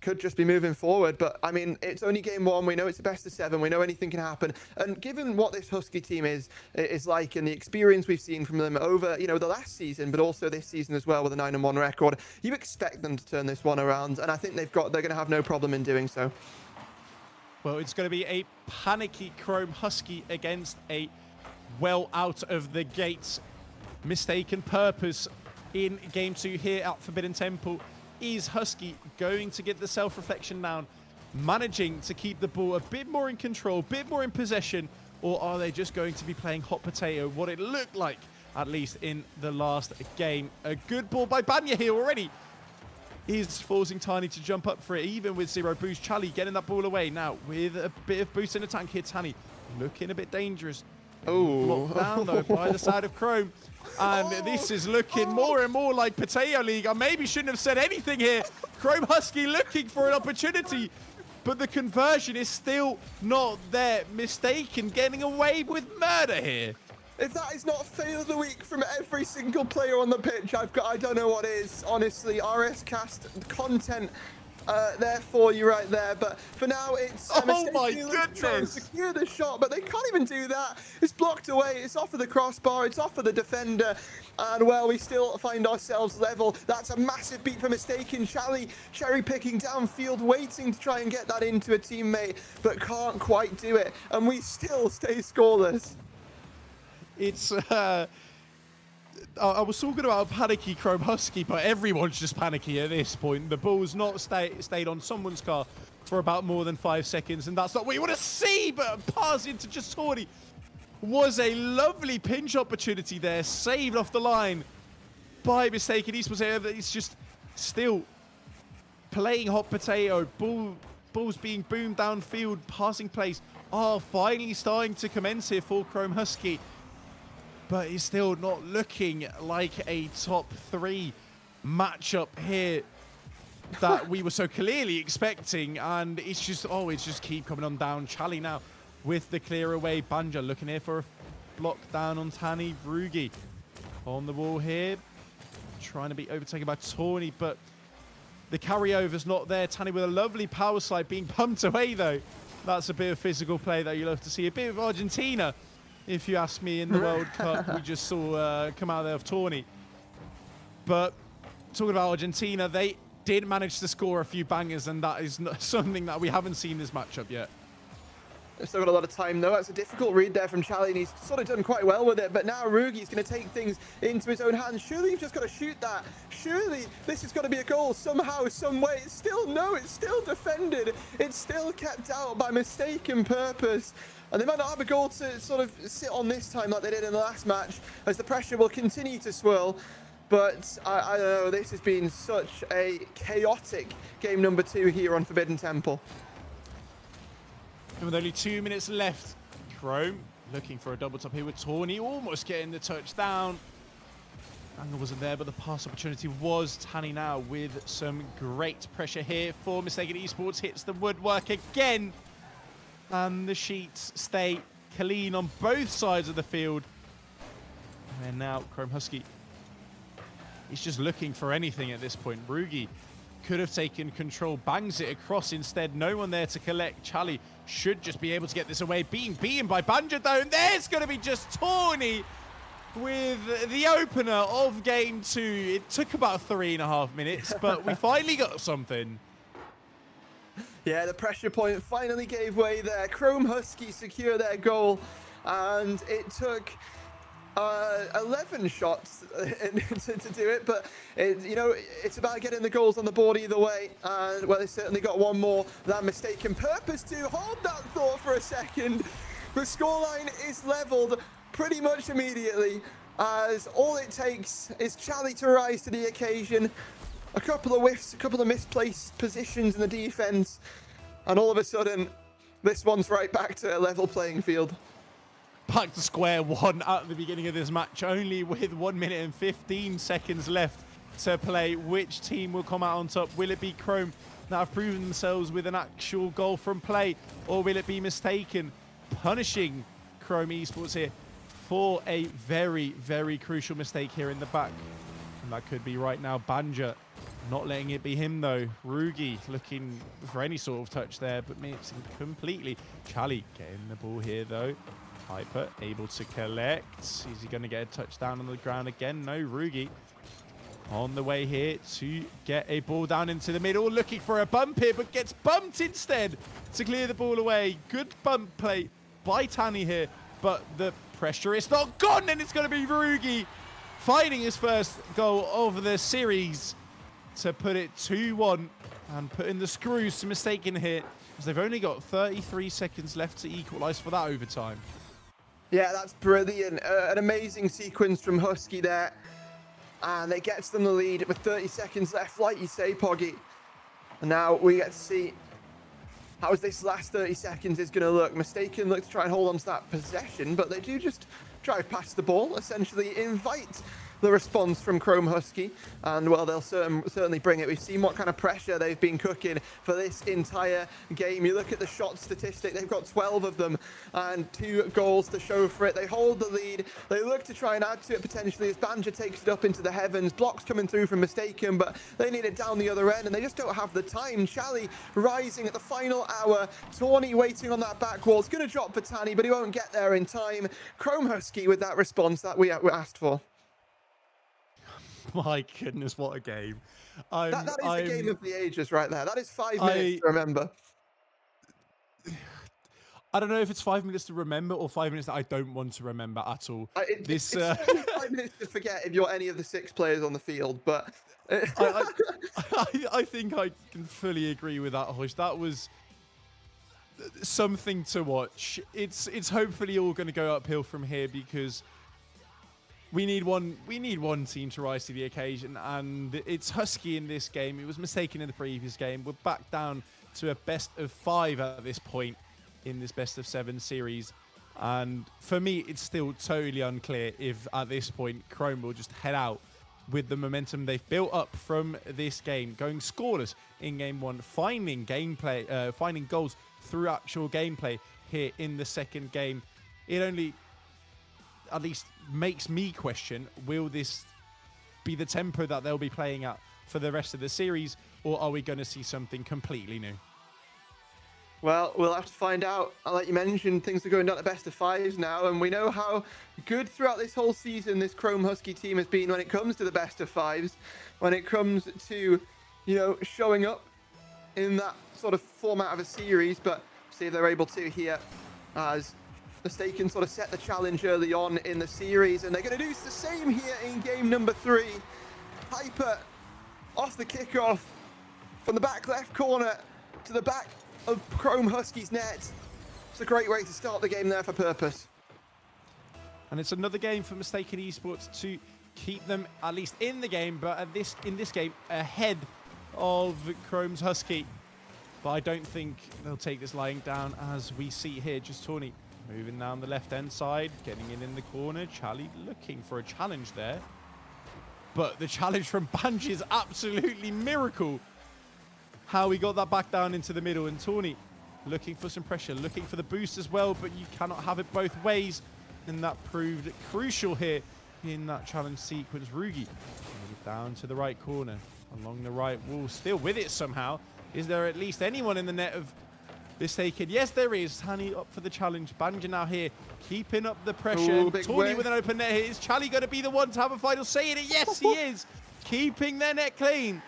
could just be moving forward. But, I mean, it's only game one. We know it's a best of 7. We know anything can happen. And given what this Husky team is like, and the experience we've seen from them over, you know, the last season, but also this season as well with a 9-1 record, you expect them to turn this one around. And I think they're going to have no problem in doing so. Well, it's going to be a panicky Chrome Husky against a well out of the gates Mistaken Purpose in game 2 here at Forbidden Temple. Is Husky going to get the self-reflection down, managing to keep the ball a bit more in control, a bit more in possession, or are they just going to be playing hot potato, what it looked like, at least in the last game? A good ball by Banya here already. Is forcing Tiny to jump up for it, even with 0 boost. Charlie getting that ball away now with a bit of boost in the tank here. Tiny looking a bit dangerous. Oh, blocked down though by the side of Chrome. And this is looking more and more like Potato League. I maybe shouldn't have said anything here. Chrome Husky looking for an opportunity, but the conversion is still not there. Mistaken getting away with murder here. If that is not fail of the week from every single player on the pitch, I don't know what is. Honestly, RS Cast content there for you right there. But for now, it's oh my goodness, trying to secure the shot, but they can't even do that. It's blocked away. It's off of the crossbar. It's off of the defender. And, well, we still find ourselves level. That's a massive beat for Mistaken. Charlie cherry-picking downfield, waiting to try and get that into a teammate, but can't quite do it. And we still stay scoreless. It's, I was talking about panicky Chrome Husky, but everyone's just panicky at this point. The ball's not stayed on someone's car for about more than 5 seconds, and that's not what you want to see, but a pass into just Tawny was a lovely pinch opportunity there, saved off the line by Mistaken Esports. It's just still playing hot potato. Balls being boomed downfield, passing plays are finally starting to commence here for Chrome Husky. But it's still not looking like a top 3 matchup here that we were so clearly expecting. And it's just keep coming on down. Charlie now with the clear away. Banja looking here for a block down on Tani. Rugi on the wall here, trying to be overtaken by Tawny, but the carryover's not there. Tani with a lovely power slide, being pumped away though. That's a bit of physical play that you love to see. A bit of Argentina, if you ask me, in the World Cup we just saw come out there of Tawny. But talking about Argentina, they did manage to score a few bangers, and that is something that we haven't seen this matchup yet. They've still got a lot of time, though. That's a difficult read there from Charlie, and he's sort of done quite well with it. But now Rugi's going to take things into his own hands. Surely you've just got to shoot that. Surely this has got to be a goal somehow, some way. It's still defended. It's still kept out by Mistaken Purpose. And they might not have a goal to sort of sit on this time like they did in the last match, as the pressure will continue to swirl. But I don't know, this has been such a chaotic game number 2 here on Forbidden Temple. And with only 2 minutes left, Chrome looking for a double top here with Tawny, almost getting the touchdown. Angle wasn't there, but the pass opportunity was. Tani now with some great pressure here for Mistaken Esports. Hits the woodwork again. And the sheets stay clean on both sides of the field. And now Chrome Husky is just looking for anything at this point. Rugi could have taken control, bangs it across instead. No one there to collect. Charlie should just be able to get this away. Being beaten by Banja though, and there's going to be just Tawny with the opener of game 2. It took about 3.5 minutes, but we finally got something. Yeah, the pressure point finally gave way there. Chrome Husky secure their goal, and it took 11 shots to do it, but you know, it's about getting the goals on the board either way. And well, they certainly got one more than Mistaken Purpose to hold that thought for a second. The scoreline is leveled pretty much immediately. as all it takes is Charlie to rise to the occasion. A couple of whiffs, a couple of misplaced positions in the defense, and all of a sudden, this one's right back to a level playing field. Back to square one at the beginning of this match, only with 1 minute and 15 seconds left to play. Which team will come out on top? Will it be Chrome that have proven themselves with an actual goal from play, or will it be Mistaken punishing Chrome Esports here for a very, very crucial mistake here in the back? And that could be right now. Banja not letting it be him though. Rugi looking for any sort of touch there, but missing completely. Charlie getting the ball here though. Hyper able to collect. Is he going to get a touchdown on the ground again? No, Rugi on the way here to get a ball down into the middle, looking for a bump here, but gets bumped instead to clear the ball away. Good bump play by Tani here, but the pressure is not gone, and it's going to be Rugi finding his first goal of the series to put it 2-1 and putting the screws to Mistaken here, as they've only got 33 seconds left to equalize for that overtime. Yeah, that's brilliant. An amazing sequence from Husky there. And it gets them the lead with 30 seconds left, like you say, Poggy. And now we get to see how this last 30 seconds is going to look. Mistaken look to try and hold on to that possession, but they do just drive past the ball, essentially invite the response from Chrome Husky, and well, they'll certainly bring it. We've seen what kind of pressure they've been cooking for this entire game. You look at the shot statistic, they've got 12 of them and 2 goals to show for it. They hold the lead. They look to try and add to it potentially as Banja takes it up into the heavens. Blocks coming through from Mistaken, but they need it down the other end and they just don't have the time. Charlie rising at the final hour. Tawny waiting on that back wall. It's going to drop for Tani, but he won't get there in time. Chrome Husky with that response that we asked for. My goodness, what a game. That is the game of the ages right there. That is 5 minutes to remember. I don't know if it's 5 minutes to remember or 5 minutes that I don't want to remember at all. It's 5 minutes to forget if you're any of the 6 players on the field, but... I think I can fully agree with that, Hosh. That was something to watch. It's hopefully all going to go uphill from here, because we need one team to rise to the occasion, and it's Husky in this game. It was Mistaken in the previous game. We're back down to a best of 5 at this point in this best of 7 series. And for me, it's still totally unclear if at this point Chrome will just head out with the momentum they've built up from this game, going scoreless in game 1, finding goals through actual gameplay here in the second game. It only at least makes me question, will this be the tempo that they'll be playing at for the rest of the series, or are we going to see something completely new? Well, we'll have to find out. Like you mentioned, things are going down to best of 5s now, and we know how good throughout this whole season this Chrome Husky team has been when it comes to the best of 5s, when it comes to, you know, showing up in that sort of format of a series. But see if they're able to here, as Mistaken sort of set the challenge early on in the series, and they're going to do the same here in game number 3. Hyper off the kickoff from the back left corner to the back of Chrome Husky's net. It's a great way to start the game there for purpose. And it's another game for Mistaken Esports to keep them at least in the game, but in this game ahead of Chrome's Husky. But I don't think they'll take this lying down, as we see here. Just Tawny moving down the left-hand side, getting in the corner. Charlie looking for a challenge there. But the challenge from Banja is absolutely miracle. How he got that back down into the middle. And Tawny looking for some pressure, looking for the boost as well, but you cannot have it both ways. And that proved crucial here in that challenge sequence. Rugi down to the right corner, along the right wall, still with it somehow. Is there at least anyone in the net of Mistaken? Yes, there is. Tani up for the challenge. Banja now here, keeping up the pressure. Tawny with an open net here. Is Charlie going to be the one to have a final say in it? Yes, he is. Keeping their net clean.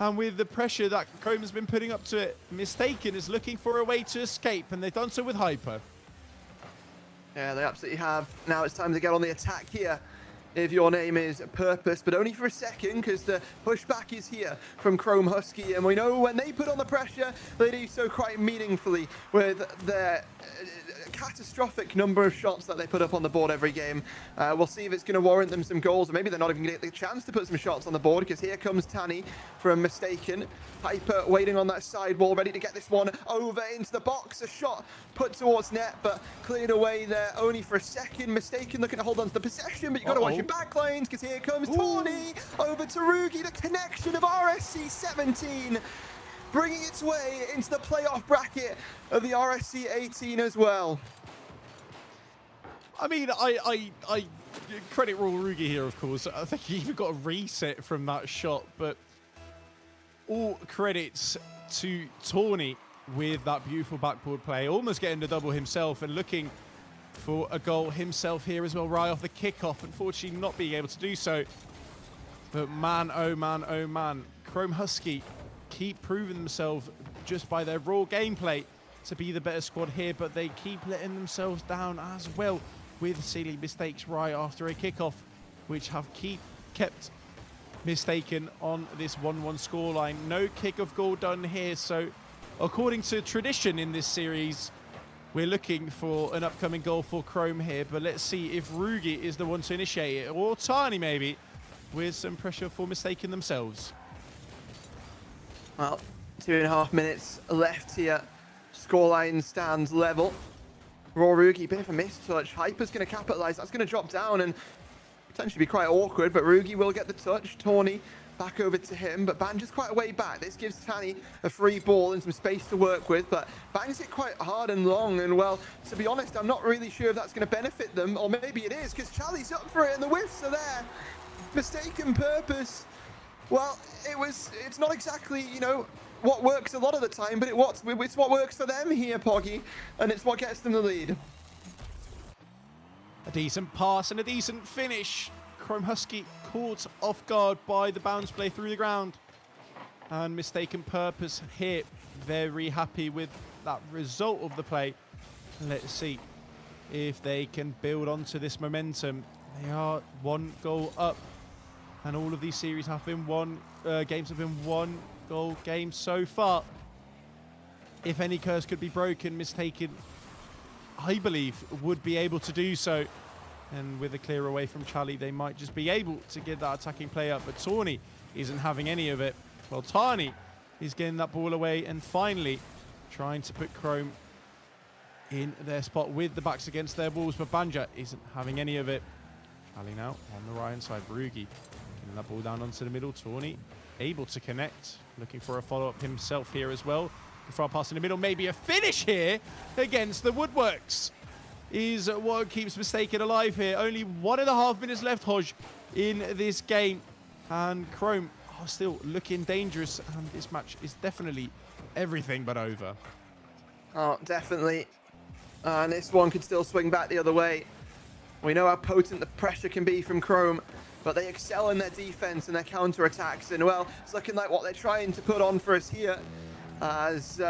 And with the pressure that Chrome has been putting up to it, Mistaken is looking for a way to escape, and they've done so with Hyper. Yeah, they absolutely have. Now it's time to get on the attack here, if your name is Purpose, but only for a second, because the pushback is here from Chrome Husky, and we know when they put on the pressure, they do so quite meaningfully with their a catastrophic number of shots that they put up on the board every game. We'll see if it's going to warrant them some goals, or maybe they're not even going to get the chance to put some shots on the board, because here comes Tani from Mistaken. Hyper waiting on that side wall, ready to get this one over into the box. A shot put towards net, but cleared away there only for a second. Mistaken looking to hold on to the possession, but you've got to watch your back lanes, because here comes Tawny over to Rugi. The connection of RSC-17 bringing its way into the playoff bracket of the RSC-18 as well. I mean, I credit Raw Rugi here, of course. I think he even got a reset from that shot, but all credits to Tawny with that beautiful backboard play, almost getting the double himself and looking for a goal himself here as well, right off the kickoff. Unfortunately, not being able to do so. But man, oh man, oh man, Chrome Husky keep proving themselves just by their raw gameplay to be the better squad here, but they keep letting themselves down as well with silly mistakes right after a kickoff, which have kept Mistaken on this 1-1 scoreline. No kick-off goal done here, so according to tradition in this series, we're looking for an upcoming goal for Chrome here, but let's see if Rugi is the one to initiate it, or Tani maybe, with some pressure for Mistaken themselves. Well, 2.5 minutes left here. Scoreline stands level. Raw Rugi, bit of a mistouch. Hyper's going to capitalize. That's going to drop down and potentially be quite awkward, but Rugi will get the touch. Tawny back over to him, but Banja's quite a way back. This gives Tani a free ball and some space to work with, but bangs it quite hard and long, and well, to be honest, I'm not really sure if that's going to benefit them, or maybe it is, because Charlie's up for it and the whiffs are there. Mistaken purpose. Well, it's not exactly, you know, what works a lot of the time, but it's what works for them here, Poggy, and it's what gets them the lead. A decent pass and a decent finish. Chrome Husky caught off guard by the bounce play through the ground. And Mistaken purpose here. Very happy with that result of the play. Let's see if they can build onto this momentum. They are 1 goal up. And all of these series have been games have been 1 goal games so far. If any curse could be broken, Mistaken, I believe, would be able to do so. And with a clear away from Charlie, they might just be able to get that attacking play up. But Tawny isn't having any of it. Well, Tani is getting that ball away and finally trying to put Chrome in their spot with the backs against their walls. But Banja isn't having any of it. Charlie now on the right-hand side. Rugi getting that ball down onto the middle. Tawny able to connect. Looking for a follow-up himself here as well. Before I pass in the middle, maybe a finish here against the Woodworks is what keeps Mistaken alive here. Only 1.5 minutes left, Hodge, in this game. And Chrome are still looking dangerous. And this match is definitely everything but over. Oh, definitely. And this one could still swing back the other way. We know how potent the pressure can be from Chrome, but they excel in their defense and their counter-attacks. And, well, it's looking like what they're trying to put on for us here. As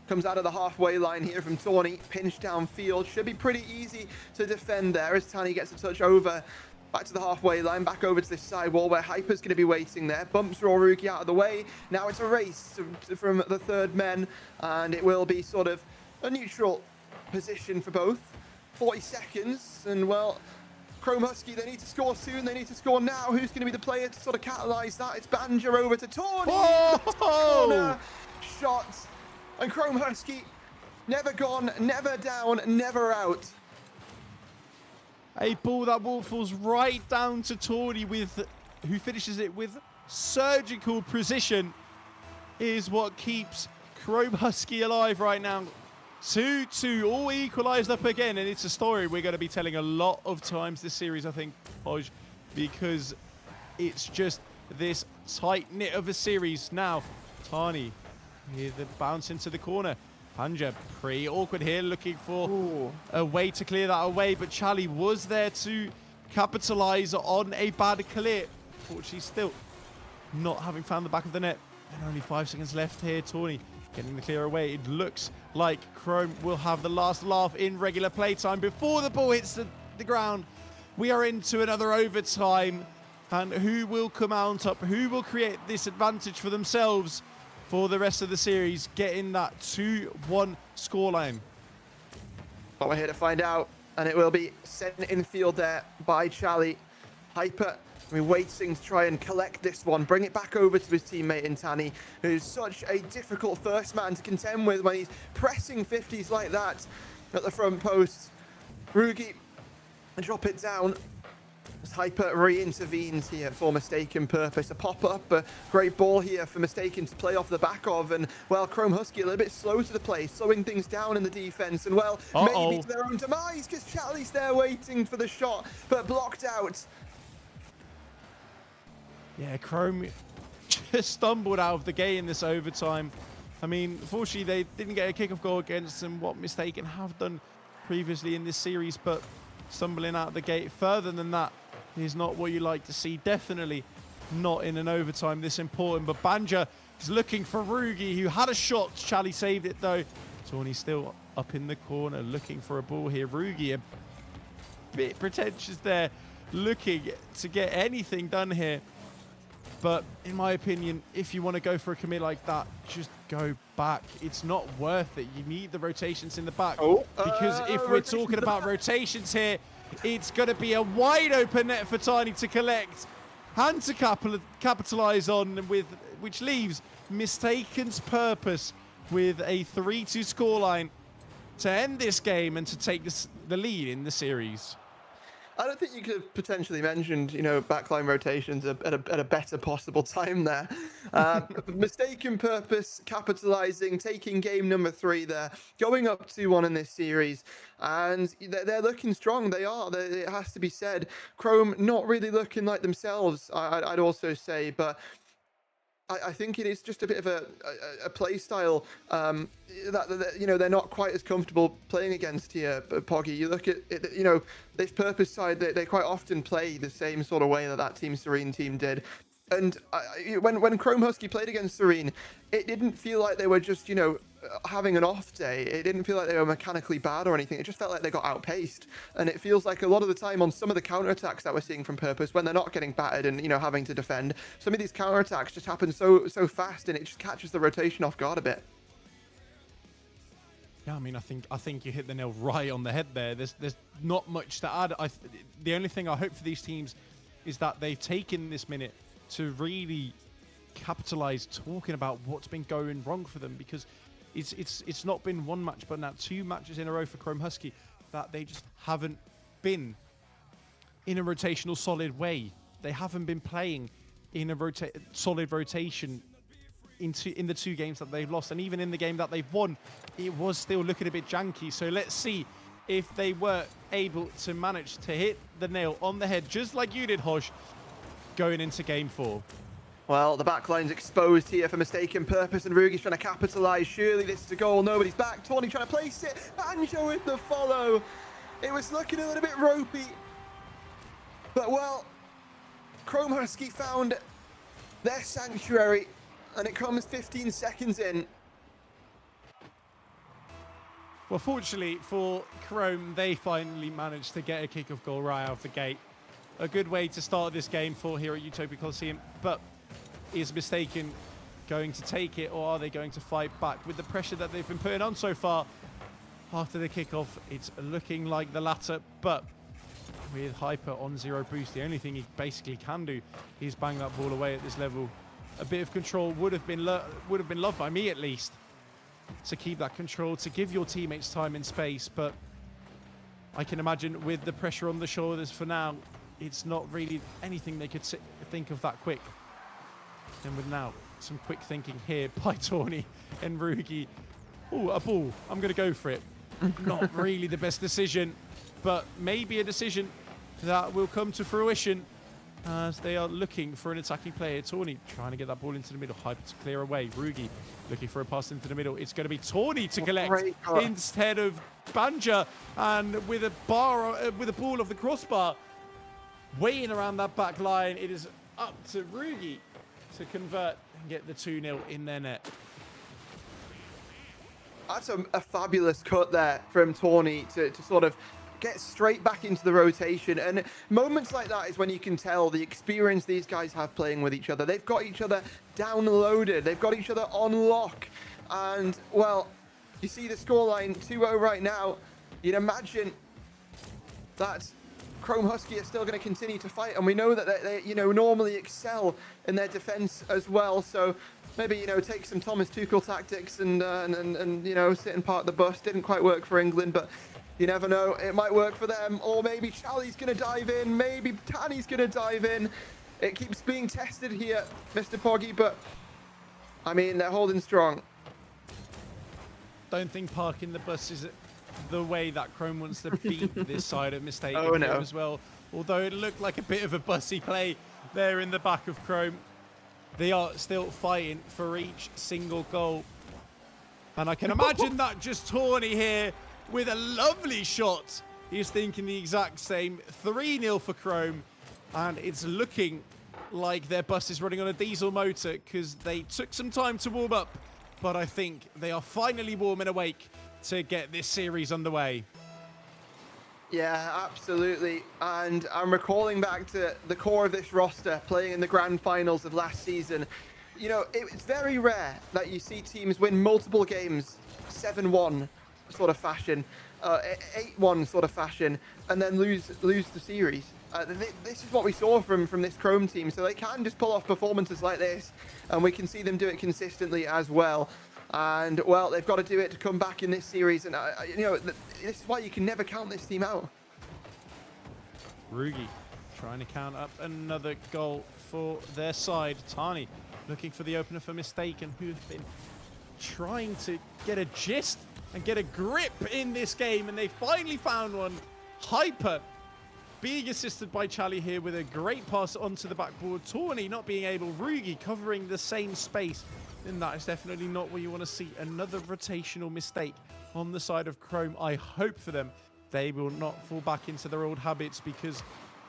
comes out of the halfway line here from Tawny, pinched downfield. Should be pretty easy to defend there as Tani gets a touch over. Back to the halfway line, back over to this side wall where Hyper's going to be waiting there. Bumps Raw Rugi out of the way. Now it's a race from the third men, and it will be sort of a neutral position for both. 40 seconds, and, well, Chrome Husky, they need to score soon. They need to score now. Who's going to be the player to sort of catalyze that? It's Banja over to Tawny. Corner shot. And Chrome Husky, never gone, never down, never out. A ball that ball falls right down to Tawny, who finishes it with surgical precision, is what keeps Chrome Husky alive right now. 2-2, all equalized up again, and it's a story we're going to be telling a lot of times this series, I think, Hodge, because it's just this tight-knit of a series. Now, Tani with the bounce into the corner. Banja pretty awkward here, looking for a way to clear that away, but Charlie was there to capitalize on a bad clear. Unfortunately, still not having found the back of the net. And only 5 seconds left here. Tawny getting the clear away. It looks like Chrome will have the last laugh in regular playtime before the ball hits the ground. We are into another overtime. And who will come out on top? Who will create this advantage for themselves for the rest of the series, getting that 2-1 scoreline? But we're here to find out, and it will be sent in field there by Charlie. Hyper, waiting to try and collect this one, bring it back over to his teammate Intani, who's such a difficult first man to contend with when he's pressing 50s like that at the front post. Rugi, drop it down. As Hyper re-intervenes here for Mistaken Purpose. A pop-up, a great ball here for Mistaken to play off the back of. And, well, Chrome Husky a little bit slow to the play, slowing things down in the defense. And, well, maybe to their own demise, because Charlie's there waiting for the shot, but blocked out. Yeah, Chrome just stumbled out of the gate in this overtime. I mean, fortunately, they didn't get a kickoff goal against them, what Mistaken have done previously in this series, but stumbling out of the gate further than that is not what you like to see. Definitely not in an overtime this important. But Banja is looking for Rugi, who had a shot. Charlie saved it, though. Tawny's still up in the corner, looking for a ball here. Rugi a bit pretentious there, looking to get anything done here. But in my opinion, if you want to go for a commit like that, just go back. It's not worth it. You need the rotations in the back. Because if we're talking about rotations here, it's going to be a wide open net for Tiny to collect and to capitalize on, with which leaves Mistaken's Purpose with a 3-2 scoreline to end this game and to take the lead in the series. I don't think you could have potentially mentioned, backline rotations at a better possible time there. Mistaken Purpose capitalizing, taking game number 3 there, going up 2-1 in this series, and they're looking strong. They are. It has to be said. Chrome not really looking like themselves, I'd also say, but I think it is just a bit of a play style that they're not quite as comfortable playing against here. But Poggy, you look at it, this Purpose side, they quite often play the same sort of way that Team Serene team did. And when Chrome Husky played against Serene, it didn't feel like they were just having an off day. It didn't feel like they were mechanically bad or anything. It just felt like they got outpaced. And it feels like a lot of the time on some of the counterattacks that we're seeing from Purpose, when they're not getting battered and having to defend, some of these counterattacks just happen so fast, and it just catches the rotation off guard a bit. Yeah, I mean, I think you hit the nail right on the head there. There's not much to add. The only thing I hope for these teams is that they've taken this minute to really capitalize, talking about what's been going wrong for them, because it's not been one match, but now 2 matches in a row for Chrome Husky that they just haven't been in a rotational solid way. They haven't been playing in a solid rotation in the 2 games that they've lost, and even in the game that they've won, it was still looking a bit janky. So let's see if they were able to manage to hit the nail on the head, just like you did, Hosh, going into game 4. Well, the backline's exposed here for Mistaken Purpose, and Rugi's trying to capitalize. Surely this is a goal. Nobody's back. Tawny trying to place it. Banjo with the follow. It was looking a little bit ropey. But, well, Chrome Husky found their sanctuary, and it comes 15 seconds in. Well, fortunately for Chrome, they finally managed to get a kickoff goal right out of the gate. A good way to start this game for here at Utopia Coliseum, but is Mistaken going to take it, or are they going to fight back with the pressure that they've been putting on so far? After the kickoff, it's looking like the latter, but with Hyper on 0 boost, the only thing he basically can do is bang that ball away at this level. A bit of control would have been loved by me, at least, to keep that control, to give your teammates time and space, but I can imagine with the pressure on the shoulders for now, it's not really anything they could think of that quick. And with now some quick thinking here by Tawny and Rugi. Oh, a ball. I'm going to go for it. Not really the best decision, but maybe a decision that will come to fruition as they are looking for an attacking player. Tawny trying to get that ball into the middle. Hyper to clear away. Rugi looking for a pass into the middle. It's going to be Tawny to collect instead of Banja, and with a ball of the crossbar weighing around that back line, it is up to Rugi to convert and get the 2-0 in their net. That's a fabulous cut there from Tawny to sort of get straight back into the rotation. And moments like that is when you can tell the experience these guys have playing with each other. They've got each other downloaded. They've got each other on lock. And, well, you see the scoreline 2-0 right now. you'd imagine that Chrome Husky are still going to continue to fight, and we know that they normally excel in their defense as well. So maybe, take some Thomas Tuchel tactics and sit and park the bus. Didn't quite work for England, but you never know. It might work for them, or maybe Charlie's going to dive in. Maybe Tanny's going to dive in. It keeps being tested here, Mr. Poggy, but I mean, they're holding strong. Don't think parking the bus is the way that Chrome wants to beat this side of Mistake as well. Although it looked like a bit of a bussy play there in the back of Chrome, they are still fighting for each single goal. And I can imagine that just Tawny here with a lovely shot. He's thinking the exact same. 3-0 for Chrome. And it's looking like their bus is running on a diesel motor because they took some time to warm up. But I think they are finally warm and awake to get this series underway. Yeah, absolutely. And I'm recalling back to the core of this roster playing in the grand finals of last season. It's very rare that you see teams win multiple games, 7-1 sort of fashion, 8-1 sort of fashion, and then lose the series. This is what we saw from this Chrome team. So they can just pull off performances like this, and we can see them do it consistently as well. And, well, they've got to do it to come back in this series. And, this is why you can never count this team out. Rugi trying to count up another goal for their side. Tani looking for the opener for Mistaken, who've been trying to get a gist and get a grip in this game. And they finally found one. Hyper being assisted by Charlie here with a great pass onto the backboard. Tawny not being able. Rugi covering the same space. And that is definitely not what you want to see. Another rotational mistake on the side of Chrome. I hope for them they will not fall back into their old habits, because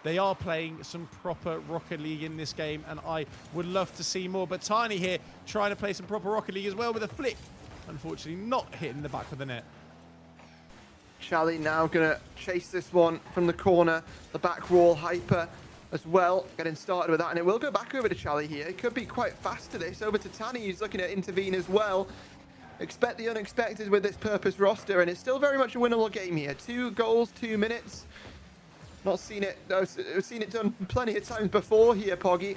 they are playing some proper Rocket League in this game, and I would love to see more. But Tiny here trying to play some proper Rocket League as well with a flick. Unfortunately not hitting the back of the net. Charlie now going to chase this one from the corner. The back wall, Hyper as well, getting started with that, and it will go back over to Charlie here. It could be quite fast to this. Over to Tanny, who's looking to intervene as well. Expect the unexpected with this purpose roster, and it's still very much a winnable game here. 2 goals, 2 minutes. Not seen it. I've seen it done plenty of times before here, Poggy,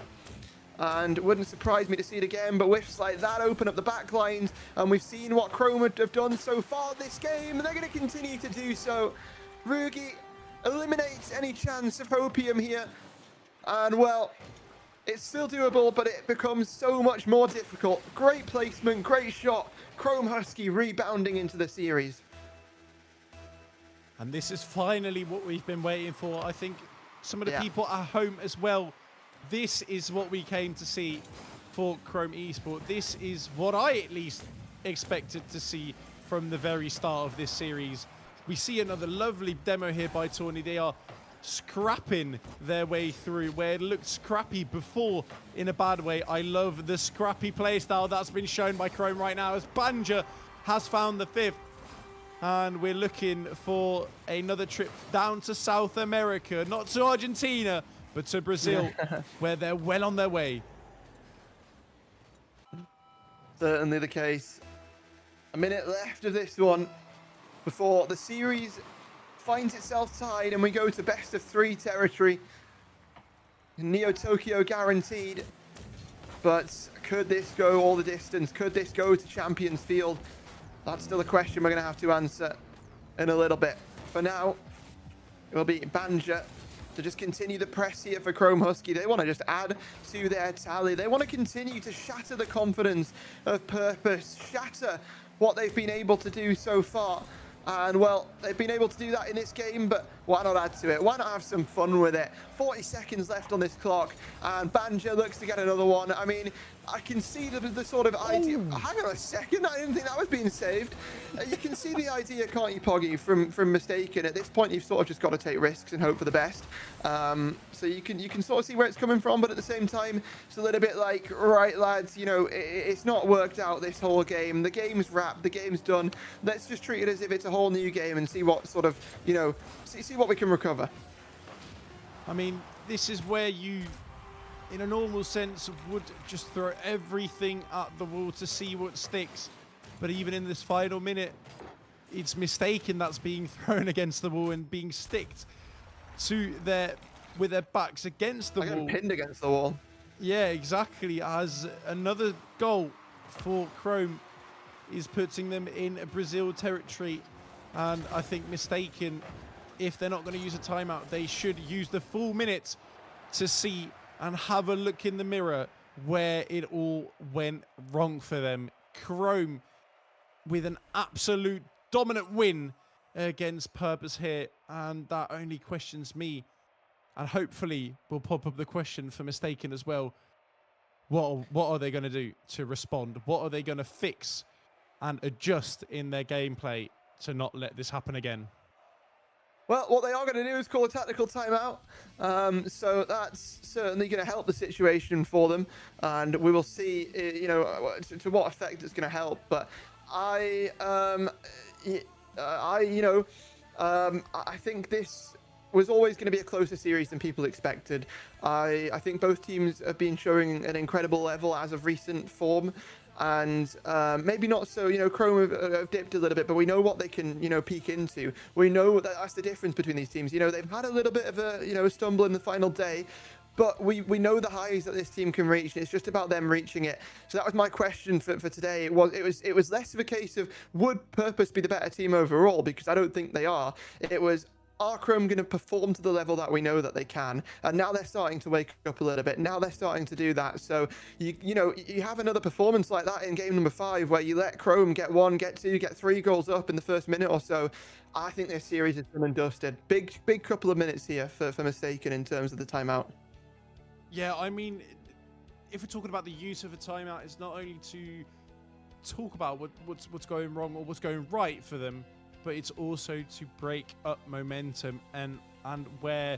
and wouldn't surprise me to see it again. But whiffs like that open up the back lines, and we've seen what Chrome have done so far this game, and they're going to continue to do so. Rugi eliminates any chance of Hopium here. And, well, it's still doable, but it becomes so much more difficult. Great placement, great shot. Chrome Husky rebounding into the series. And this is finally what we've been waiting for. I think some of the people at home as well, this is what we came to see for Chrome Esport. This is what I at least expected to see from the very start of this series. We see another lovely demo here by Tawny. They are scrapping their way through where it looked scrappy before in a bad way. I love the scrappy playstyle that's been shown by Chrome right now as Banja has found the 5th. And we're looking for another trip down to South America, not to Argentina, but to Brazil, where they're well on their way. Certainly the case. A minute left of this one before the series finds itself tied and we go to best of 3 territory. Neo Tokyo guaranteed. But could this go all the distance? Could this go to Champions Field? That's still a question we're going to have to answer in a little bit. For now, it will be Banja to just continue the press here for Chrome Husky. They want to just add to their tally. They want to continue to shatter the confidence of Purpose, shatter what they've been able to do so far. And, well, they've been able to do that in this game, but why not add to it? Why not have some fun with it? 40 seconds left on this clock, and Banja looks to get another one. I mean, I can see the sort of idea. Hang on a second, I didn't think that was being saved. You can see the idea, can't you, Poggy, from Mistaken. At this point, you've sort of just got to take risks and hope for the best. So you can sort of see where it's coming from, but at the same time, it's a little bit like, right, lads, you know, it's not worked out this whole game. The game's wrapped, the game's done. Let's just treat it as if it's a whole new game and see what sort of, you know, see what we can recover. I mean, this is where you, in a normal sense, would just throw everything at the wall to see what sticks. But even in this final minute, it's Mistaken that's being thrown against the wall and being sticked to with their backs against the Like wall. pinned against the wall. Yeah, exactly. As another goal for Chrome is putting them in Brazil territory. And I think Mistaken, if they're not going to use a timeout, they should use the full minute to see and have a look in the mirror where it all went wrong for them. Chrome with an absolute dominant win against Purpose here, and that only questions me, and hopefully will pop up the question for Mistaken as well. What are they going to do to respond? What are they going to fix and adjust in their gameplay to not let this happen again? Well, what they are going to do is call a tactical timeout. So that's certainly going to help the situation for them. And we will see, to what effect it's going to help. But I think this was always going to be a closer series than people expected. I think both teams have been showing an incredible level as of recent form. And maybe not so, Chrome have dipped a little bit, but we know what they can, peek into. We know that's the difference between these teams. They've had a little bit of a stumble in the final day, but we know the highs that this team can reach. It's just about them reaching it. So that was my question for today. It was less of a case of would Purpose be the better team overall, because I don't think they are. It was, are Chrome going to perform to the level that we know that they can? And now they're starting to wake up a little bit. Now they're starting to do that. So, you have another performance like that in game number 5 where you let Chrome get 1, get 2, get 3 goals up in the first minute or so. I think this series is done and dusted. Big couple of minutes here for Mistaken in terms of the timeout. Yeah, I mean, if we're talking about the use of a timeout, it's not only to talk about what's going wrong or what's going right for them, but it's also to break up momentum, and where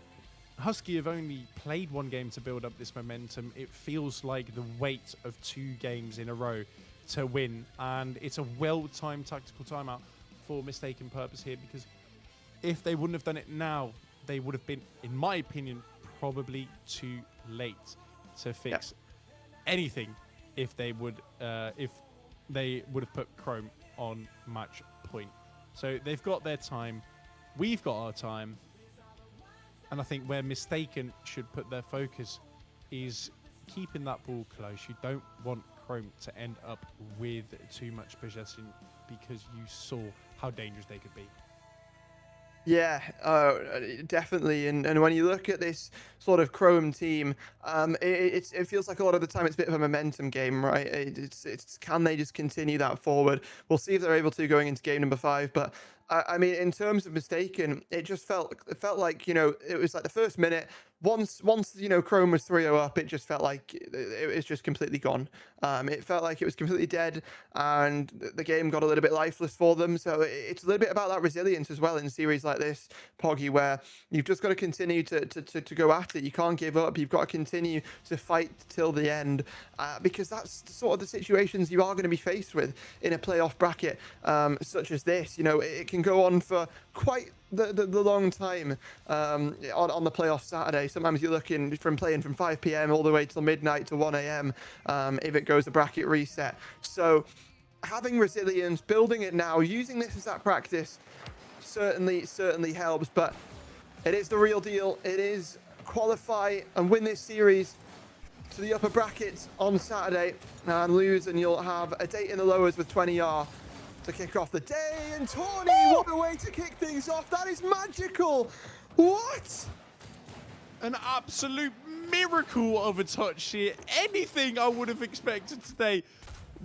Husky have only played 1 game to build up this momentum, it feels like the weight of 2 games in a row to win, and it's a well-timed tactical timeout for Mistaken Purpose here, because if they wouldn't have done it now, they would have been, in my opinion, probably too late to fix anything if they would have put Chrome on match point. So they've got their time, we've got our time, and I think where Mistaken should put their focus is keeping that ball close. You don't want Chrome to end up with too much possession, because you saw how dangerous they could be. Yeah, definitely. And when you look at this sort of Chrome team, it feels like a lot of the time it's a bit of a momentum game, right? It's can they just continue that forward? We'll see if they're able to going into game number 5. But I mean, in terms of Mistaken, it felt like, it was like the first minute. Once Chrome was 3-0 up, it just felt like it was just completely gone. It felt like it was completely dead, and the game got a little bit lifeless for them. So it's a little bit about that resilience as well in series like this, Poggy, where you've just got to continue to go at it. You can't give up. You've got to continue to fight till the end, because that's sort of the situations you are going to be faced with in a playoff bracket such as this. It can go on for quite the long time on the playoff Saturday. Sometimes you're looking from playing from 5 p.m. all the way till midnight to 1 a.m. If it goes a bracket reset. So having resilience, building it now, using this as that practice certainly helps. But it is the real deal. It is qualify and win this series to the upper brackets on Saturday and lose, and you'll have a date in the lowers with 20R to kick off the day. And Tawny, what a way to kick things off. That is magical. What? An absolute miracle of a touch here. Anything I would have expected today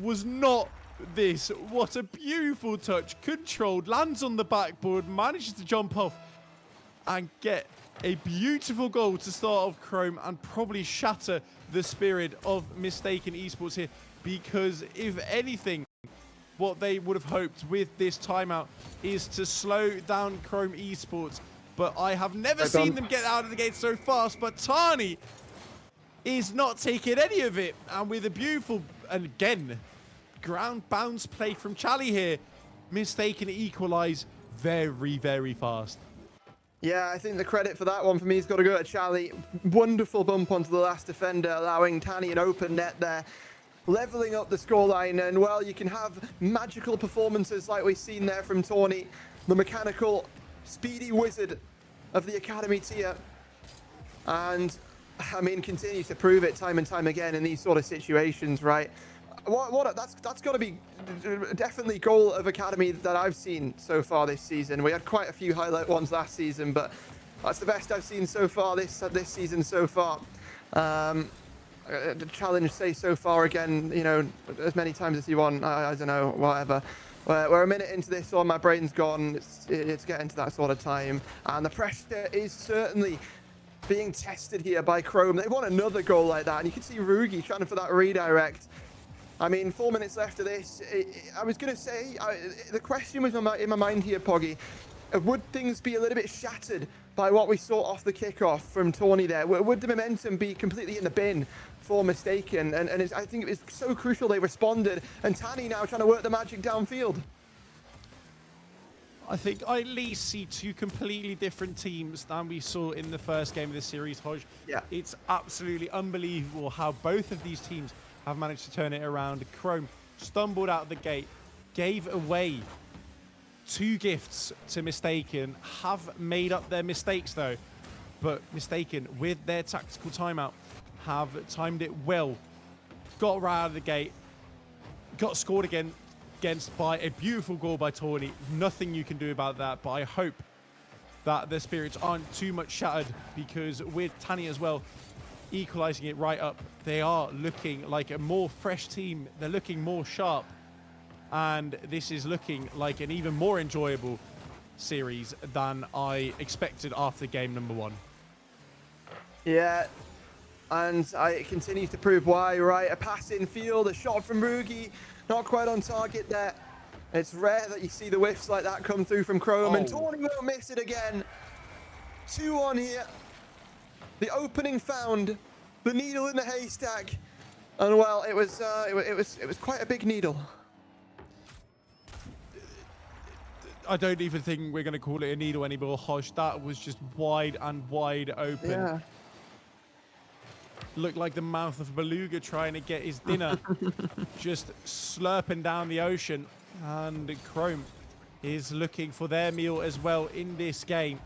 was not this. What a beautiful touch. Controlled, lands on the backboard, manages to jump off and get a beautiful goal to start off Chrome and probably shatter the spirit of Mistaken Esports here, because if anything, what they would have hoped with this timeout is to slow down Chrome Esports. But I have never seen them get out of the gate so fast. But Tani is not taking any of it. And with a beautiful, and again, ground bounce play from Chally here, Mistaken equalize very, very fast. Yeah, I think the credit for that one for me has got to go to Chally. Wonderful bump onto the last defender, allowing Tani an open net there. leveling up the scoreline. And, well, you can have magical performances like we've seen there from Tawny, the mechanical, speedy wizard of the Academy tier. And, I mean, continues to prove it time and time again in these sort of situations, right? That's got to be definitely goal of Academy that I've seen so far this season. We had quite a few highlight ones last season, but that's the best I've seen so far this season so far. The challenge, say so far again, you know, as many times as you want. I don't know, whatever. We're a minute into this one, my brain's gone. It's getting to that sort of time, and the pressure is certainly being tested here by Chrome. They want another goal like that, and you can see Rugi trying for that redirect. I mean, 4 minutes left of this. I was going to say, the question was in my mind here, Poggy. Would things be a little bit shattered by what we saw off the kickoff from Tawny there? Would the momentum be completely in the bin for Mistaken? And I think it was so crucial they responded. And Tani now trying to work the magic downfield. I think I at least see two completely different teams than we saw in the first game of the series, Hodge. Yeah. It's absolutely unbelievable how both of these teams have managed to turn it around. Chrome stumbled out the gate, gave away 2 gifts to Mistaken, have made up their mistakes though, but Mistaken with their tactical timeout have timed it well, got right out of the gate, got scored against by a beautiful goal by Tawny. Nothing you can do about that, but I hope that the spirits aren't too much shattered, because with Tani as well equalizing it right up, they are looking like a more fresh team. They're looking more sharp, and this is looking like an even more enjoyable series than I expected after game number 1. Yeah, and it continues to prove why, right? A pass in field, a shot from Rugi, not quite on target there. It's rare that you see the whiffs like that come through from Chrome, and Tawny won't miss it again. 2-1 here. The opening found, the needle in the haystack, and well, it was quite a big needle. I don't even think we're going to call it a needle anymore, Hosh. That was just wide and wide open. Yeah. Looked like the mouth of a beluga trying to get his dinner, just slurping down the ocean. And Chrome is looking for their meal as well in this game.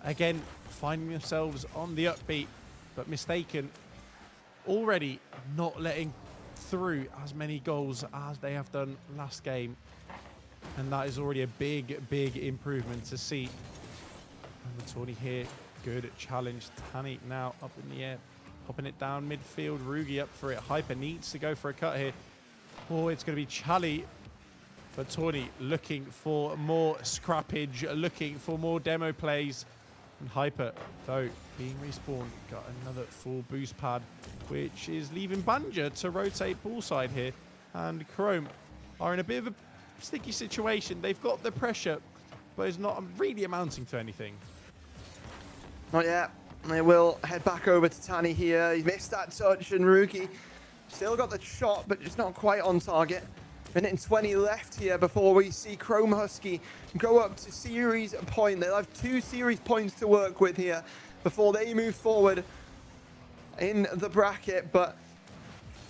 Again, finding themselves on the upbeat, but Mistaken already not letting through as many goals as they have done last game. And that is already a big, big improvement to see. And the Tawny here, good challenge. Tani now up in the air, popping it down midfield. Rugi up for it. Hyper needs to go for a cut here. Oh, it's going to be Chally. But Tawny looking for more scrappage, looking for more demo plays. And Hyper, though, being respawned, got another full boost pad, which is leaving Banja to rotate ballside here. And Chrome are in a bit of a sticky situation. They've got the pressure, but it's not really amounting to anything. Not yet. They will head back over to Tani here. He missed that touch, and Rugi still got the shot, but just not quite on target. Minute and 20 left here before we see Chrome Husky go up to series point. They'll have 2 series points to work with here before they move forward in the bracket, but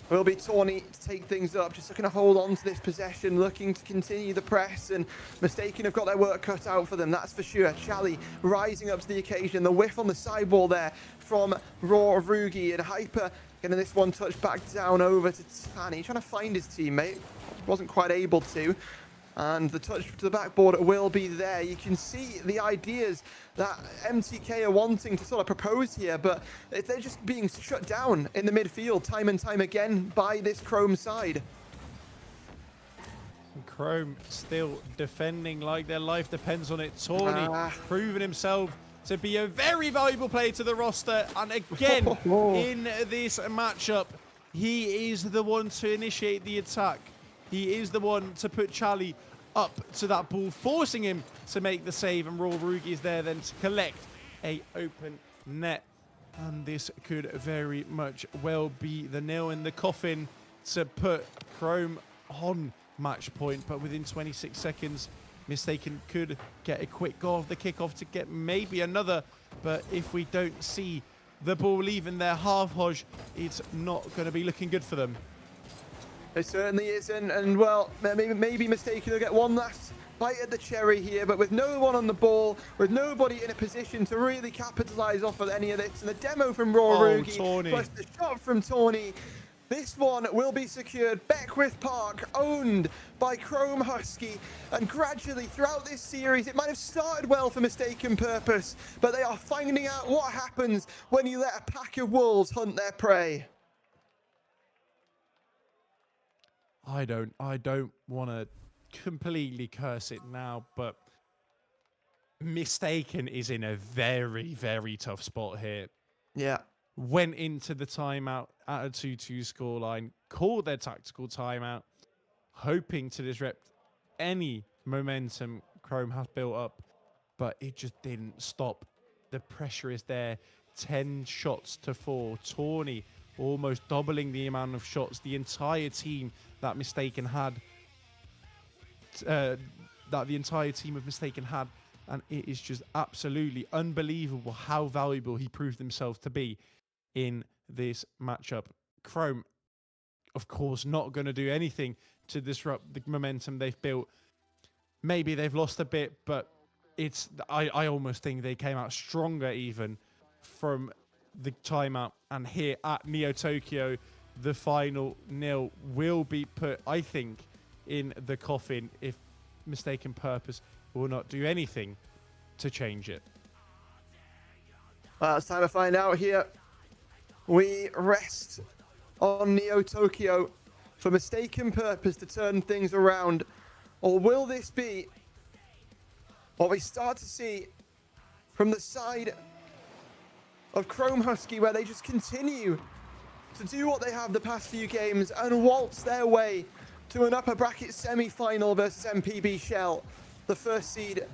will be Tawny to take things up, just looking to hold on to this possession, looking to continue the press, and Mistaken have got their work cut out for them, that's for sure. Chally rising up to the occasion, the whiff on the sideball there from Raw Rugi, and Hyper getting this one touched back down over to Tani, trying to find his teammate, wasn't quite able to. And the touch to the backboard will be there. You can see the ideas that MTK are wanting to sort of propose here, but they're just being shut down in the midfield time and time again by this Chrome side. And Chrome still defending like their life depends on it. Tawny proving himself to be a very valuable player to the roster. And again, in this matchup, he is the one to initiate the attack. He is the one to put Chally up to that ball, forcing him to make the save, and Raw Rugi is there then to collect a open net. And this could very much well be the nail in the coffin to put Chrome on match point. But within 26 seconds, Mistaken could get a quick goal off the kickoff to get maybe another. But if we don't see the ball leaving their half, Hodge, it's not going to be looking good for them. It certainly isn't. And, well, maybe Mistaken will get one last bite at the cherry here, but with no one on the ball, with nobody in a position to really capitalize off of any of this, and the demo from Rugi, plus the shot from Tawny, this one will be secured. Beckwith Park, owned by Chrome Husky, and gradually throughout this series, it might have started well for Mistaken Purpose, but they are finding out what happens when you let a pack of wolves hunt their prey. I don't want to completely curse it now, but Mistaken is in a very, very tough spot here. Yeah. Went into the timeout at a 2-2 scoreline, called their tactical timeout, hoping to disrupt any momentum Chrome has built up, but it just didn't stop. The pressure is there. 10 shots to 4. Tawny almost doubling the amount of shots the entire team that Mistaken had. That the entire team of Mistaken had, and it is just absolutely unbelievable how valuable he proved himself to be in this matchup. Chrome, of course, not going to do anything to disrupt the momentum they've built. Maybe they've lost a bit, but I almost think they came out stronger even from the timeout. And here at Neo Tokyo, the final nil will be put, I think, in the coffin if Mistaken Purpose will not do anything to change it. Well, it's time to find out here. We rest on Neo Tokyo for Mistaken Purpose to turn things around. Or will this be what we start to see from the side of Chrome Husky, where they just continue to do what they have the past few games and waltz their way to an upper bracket semi-final versus MPB Shell, the first seed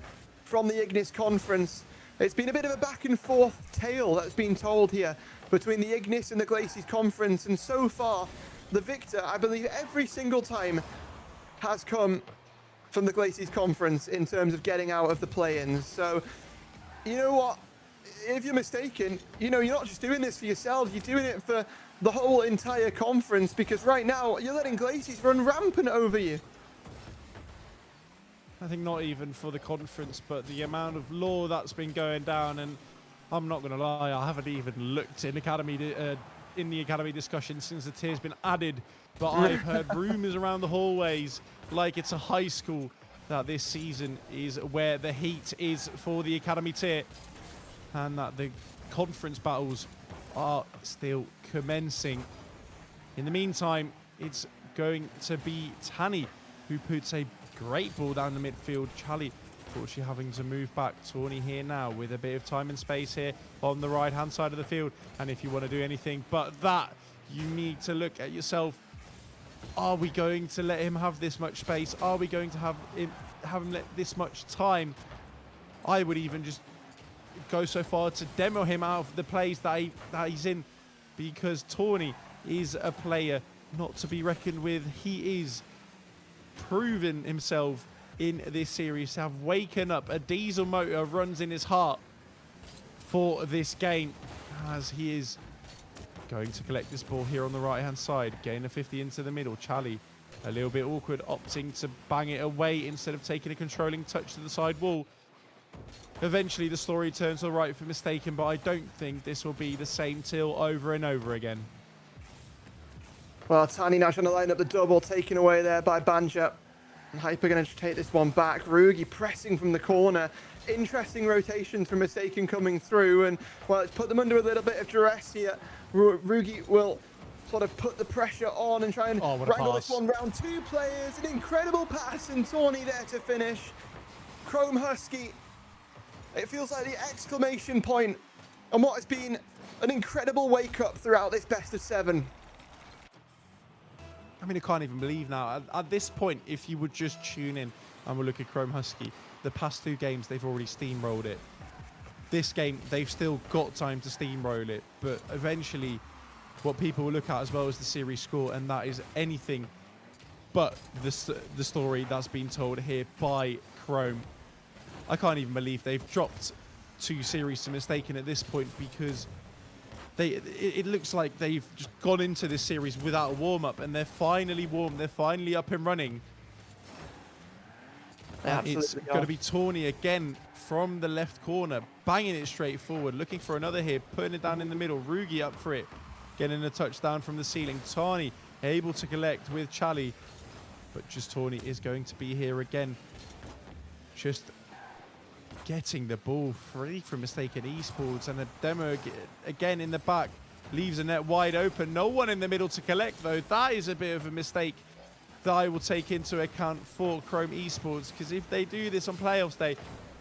from the Ignis Conference. It's been a bit of a back and forth tale that's been told here between the Ignis and the Glaciers Conference, and so far the victor, I believe, every single time has come from the Glaciers Conference in terms of getting out of the play-ins. So, you know what? If you're Mistaken, you know, you're not just doing this for yourselves, you're doing it for the whole entire conference, because right now you're letting Glaciers run rampant over you. I think not even for the conference, but the amount of lore that's been going down, and I'm not going to lie, I haven't even looked in the academy discussion since the tier's been added, but I've heard rumors around the hallways like it's a high school that this season is where the heat is for the academy tier, and that the conference battles are still commencing. In the meantime, it's going to be Tanny who puts a great ball down the midfield. Charlie, unfortunately, having to move back. Tawny here now with a bit of time and space here on the right-hand side of the field. And if you want to do anything but that, you need to look at yourself. Are we going to let him have this much space? Are we going to have him let this much time? I would even just go so far to demo him out of the plays that he's in, because Tawny is a player not to be reckoned with. He is proven himself in this series to have waken up. A diesel motor runs in his heart for this game, as he is going to collect this ball here on the right hand side, getting a 50 into the middle. Charlie a little bit awkward, opting to bang it away instead of taking a controlling touch to the side wall. Eventually the story turns to the right for Mistaken, but I don't think this will be the same till over and over again. Well, Tani now trying to line up the double, taken away there by Banja. And Hyper going to take this one back. Rugi pressing from the corner. Interesting rotations from Mistaken coming through, and, well, it's put them under a little bit of duress here. Rugi will sort of put the pressure on and try and wrangle this one round. Two players, an incredible pass, and Tawny there to finish. Chrome Husky, it feels like the exclamation point on what has been an incredible wake-up throughout this best of 7. I mean, I can't even believe now. At this point, if you would just tune in and we'll look at Chrome Husky, the past 2 games, they've already steamrolled it. This game, they've still got time to steamroll it, but eventually what people will look at as well as the series score, and that is anything but the story that's been told here by Chrome. I can't even believe they've dropped 2 series to Mistaken at this point, because it looks like they've just gone into this series without a warm-up, and they're finally warm. They're finally up and running. And it's going to be Tawny again from the left corner, banging it straight forward, looking for another hit, putting it down in the middle. Rugi up for it, getting a touchdown from the ceiling. Tawny able to collect with Chali, but just Tawny is going to be here again. Just getting the ball free from Mistaken Esports, and a demo again in the back leaves a net wide open. No one in the middle to collect, though. That is a bit of a mistake that I will take into account for Chrome Esports, because if they do this on playoffs day,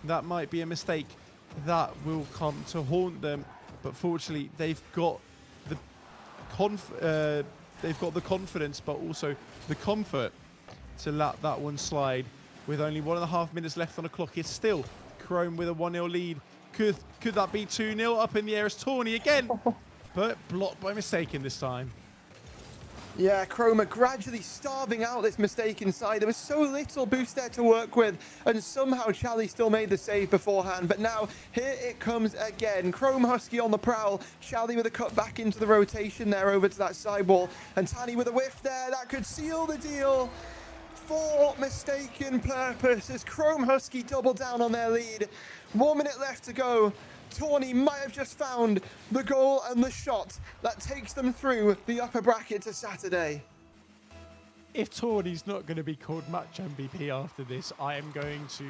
that might be a mistake that will come to haunt them. But fortunately, they've got the confidence, but also the comfort to let that one slide. With only 1.5 minutes left on the clock, it's still Chrome with a 1-0 lead. Could that be 2-0? Up in the air is Tawny again, but blocked by Mistaken this time. Yeah, Chrome are gradually starving out this Mistaken side. There was so little boost there to work with, and somehow Chali still made the save beforehand. But now, here it comes again. Chrome Husky on the prowl. Chali with a cut back into the rotation there over to that side wall. And Tani with a whiff there. That could seal the deal for Mistaken purposes. Chrome Husky double down on their lead. 1 minute left to go. Tawny might have just found the goal and the shot that takes them through the upper bracket to Saturday. If Tawny's not going to be called match MVP after this, I am going to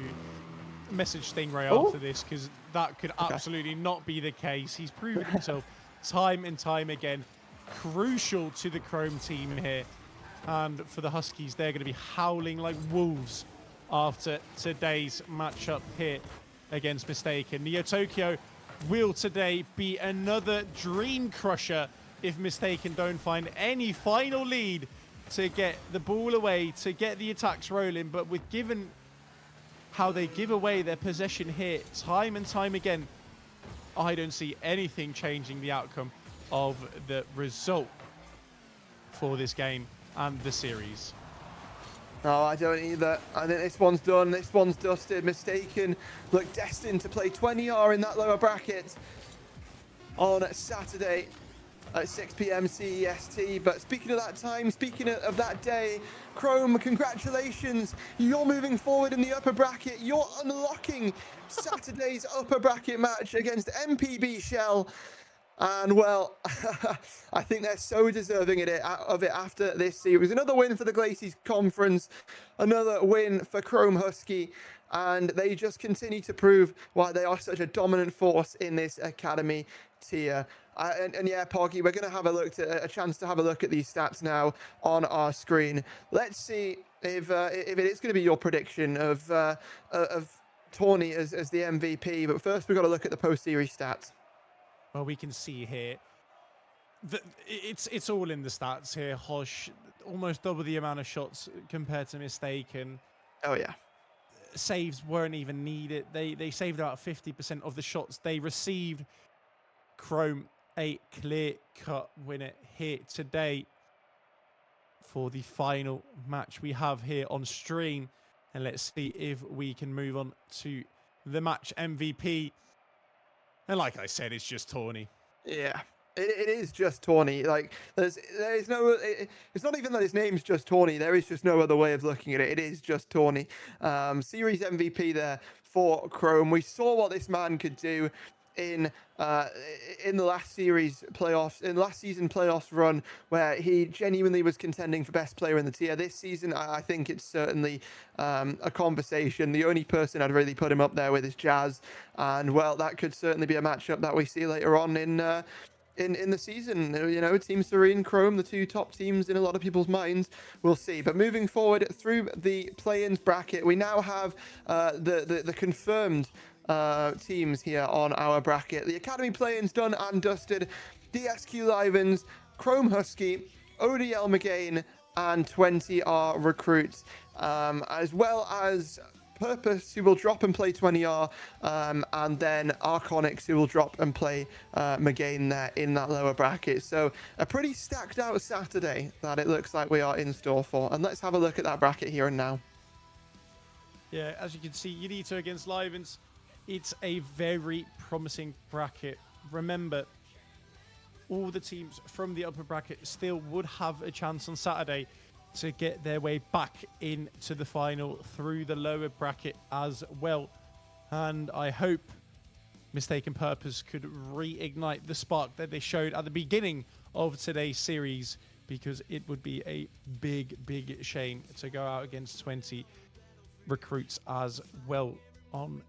message Stingray after this, because that could absolutely not be the case. He's proven himself time and time again crucial to the Chrome team here. And for the Huskies, they're going to be howling like wolves after today's matchup here against Mistaken. Neo Tokyo will today be another dream crusher if Mistaken don't find any final lead to get the ball away, to get the attacks rolling. But with given how they give away their possession here time and time again, I don't see anything changing the outcome of the result for this game and the series. No, I don't either. I think this one's done. This one's dusted. Mistaken look destined to play 20R in that lower bracket on Saturday at 6 p.m. CEST. But speaking of that time, speaking of that day, Chrome, congratulations. You're moving forward in the upper bracket. You're unlocking Saturday's upper bracket match against MPB Shell. And, well, I think they're so deserving of it after this series. Another win for the Glaciers Conference, another win for Chrome Husky, and they just continue to prove why they are such a dominant force in this academy tier. And yeah, Poggy, we're going to have a chance to have a look at these stats now on our screen. Let's see if it is going to be your prediction of Tawny as the MVP. But first, we've got to look at the post-series stats. Well, we can see here that it's all in the stats here. Hosh, almost double the amount of shots compared to Mistaken. Oh, yeah. Saves weren't even needed. They saved about 50% of the shots they received. Chrome, a clear-cut winner here today for the final match we have here on stream. And let's see if we can move on to the match MVP. And like I said, it's just Tawny. Yeah, it is just Tawny. Like, there's no... It's not even that his name's just Tawny. There is just no other way of looking at it. It is just Tawny. Series MVP there for Chrome. We saw what this man could do in the last series playoffs, in last season playoffs run, where he genuinely was contending for best player in the tier. This season, I think it's certainly a conversation. The only person I'd really put him up there with is Jazz, and well, that could certainly be a matchup that we see later on in the season. You know, Team Serene, Chrome, the two top teams in a lot of people's minds. We'll see. But moving forward through the play-ins bracket, we now have the confirmed teams here on our bracket. The Academy play-ins done and dusted. DSQ Livens, Chrome Husky, ODL Magain, and 20R Recruits, as well as Purpose, who will drop and play 20R, and then Arconix, who will drop and play Magain there in that lower bracket. So a pretty stacked out Saturday that it looks like we are in store for. And let's have a look at that bracket here and now. Yeah, as you can see, Unito against Livens. It's a very promising bracket. Remember, all the teams from the upper bracket still would have a chance on Saturday to get their way back into the final through the lower bracket as well. And I hope Mistaken Purpose could reignite the spark that they showed at the beginning of today's series, because it would be a big shame to go out against 20 recruits as well on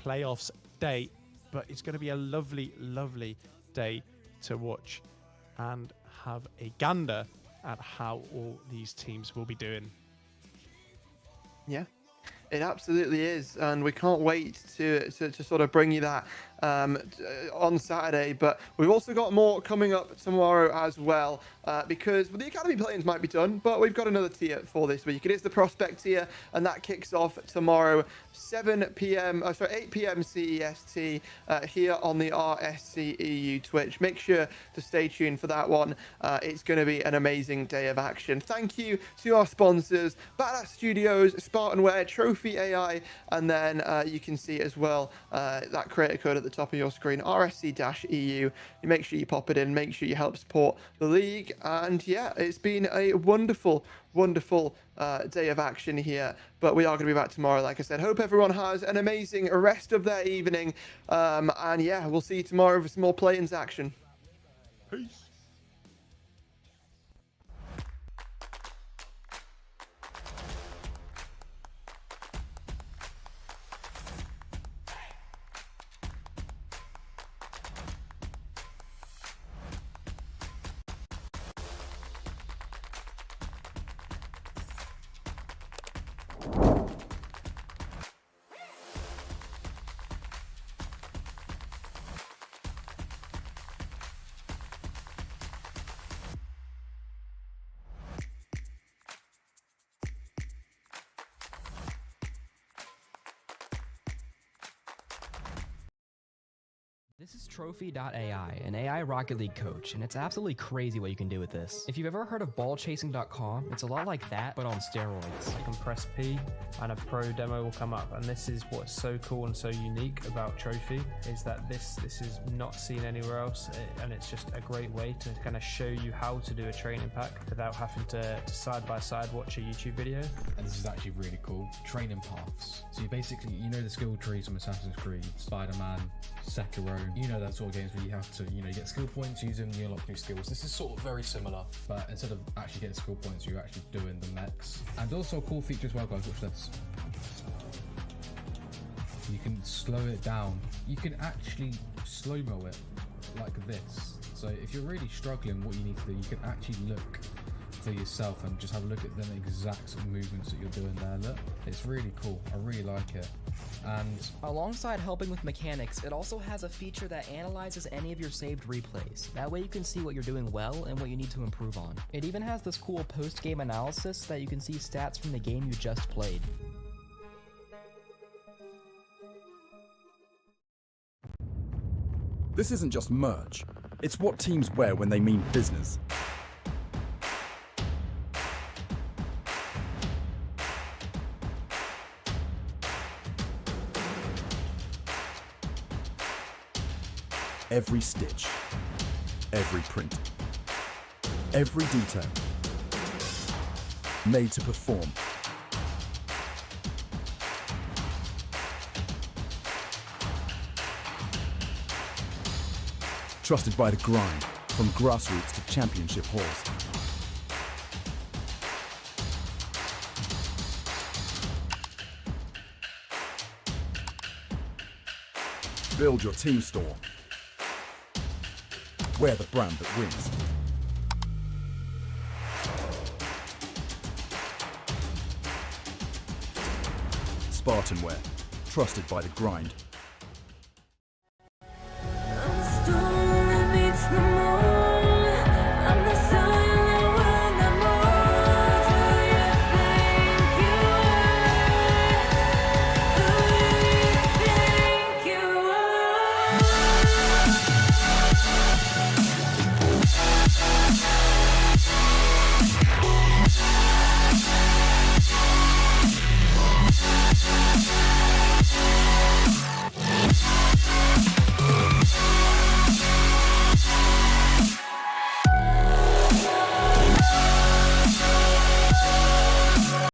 playoffs day. But it's going to be a lovely day to watch and have a gander at how all these teams will be doing. Yeah, it absolutely is, and we can't wait to sort of bring you that on Saturday. But we've also got more coming up tomorrow as well, because the Academy play-ins might be done, but we've got another tier for this week. It is the Prospect tier, and that kicks off tomorrow, 8 p.m. CEST, here on the rsc-eu Twitch. Make sure to stay tuned for that one. It's going to be an amazing day of action. Thank you to our sponsors, Badass Studios, SpartanWare, trophi.ai, and then you can see as well that creator code at the top of your screen, rsc-eu. You make sure you pop it in, make sure you help support the league. And yeah, it's been a wonderful day of action here, but we are going to be back tomorrow, like I said. Hope everyone has an amazing rest of their evening, and yeah, we'll see you tomorrow for some more play-ins action. Peace. This is trophi.ai, an AI Rocket League coach, and it's absolutely crazy what you can do with this. If you've ever heard of ballchasing.com, it's a lot like that, but on steroids. You can press P and a pro demo will come up, and this is what's so cool and so unique about Trophi, is that this is not seen anywhere else, and it's just a great way to kind of show you how to do a training pack without having to side by side watch a YouTube video. And this is actually really cool. Training paths. So you basically, you know the skill trees from Assassin's Creed, Spider-Man, Sekiro, you know that sort of games where you have to, you get skill points, use them, you unlock new skills. This is sort of very similar, but instead of actually getting skill points, you're actually doing the mechs. And also a cool feature as well, guys, watch this. You can slow it down. You can actually slow-mo it like this. So if you're really struggling, what you need to do, you can actually look for yourself and just have a look at the exact movements that you're doing there. Look, it's really cool. I really like it. And alongside helping with mechanics, it also has a feature that analyzes any of your saved replays. That way you can see what you're doing well and what you need to improve on. It even has this cool post-game analysis that you can see stats from the game you just played. This isn't just merch, it's what teams wear when they mean business. Every stitch, every print, every detail, made to perform. Trusted by the grind, from grassroots to championship halls. Build your team store. Wear the brand that wins. SpartanWare, trusted by the grind.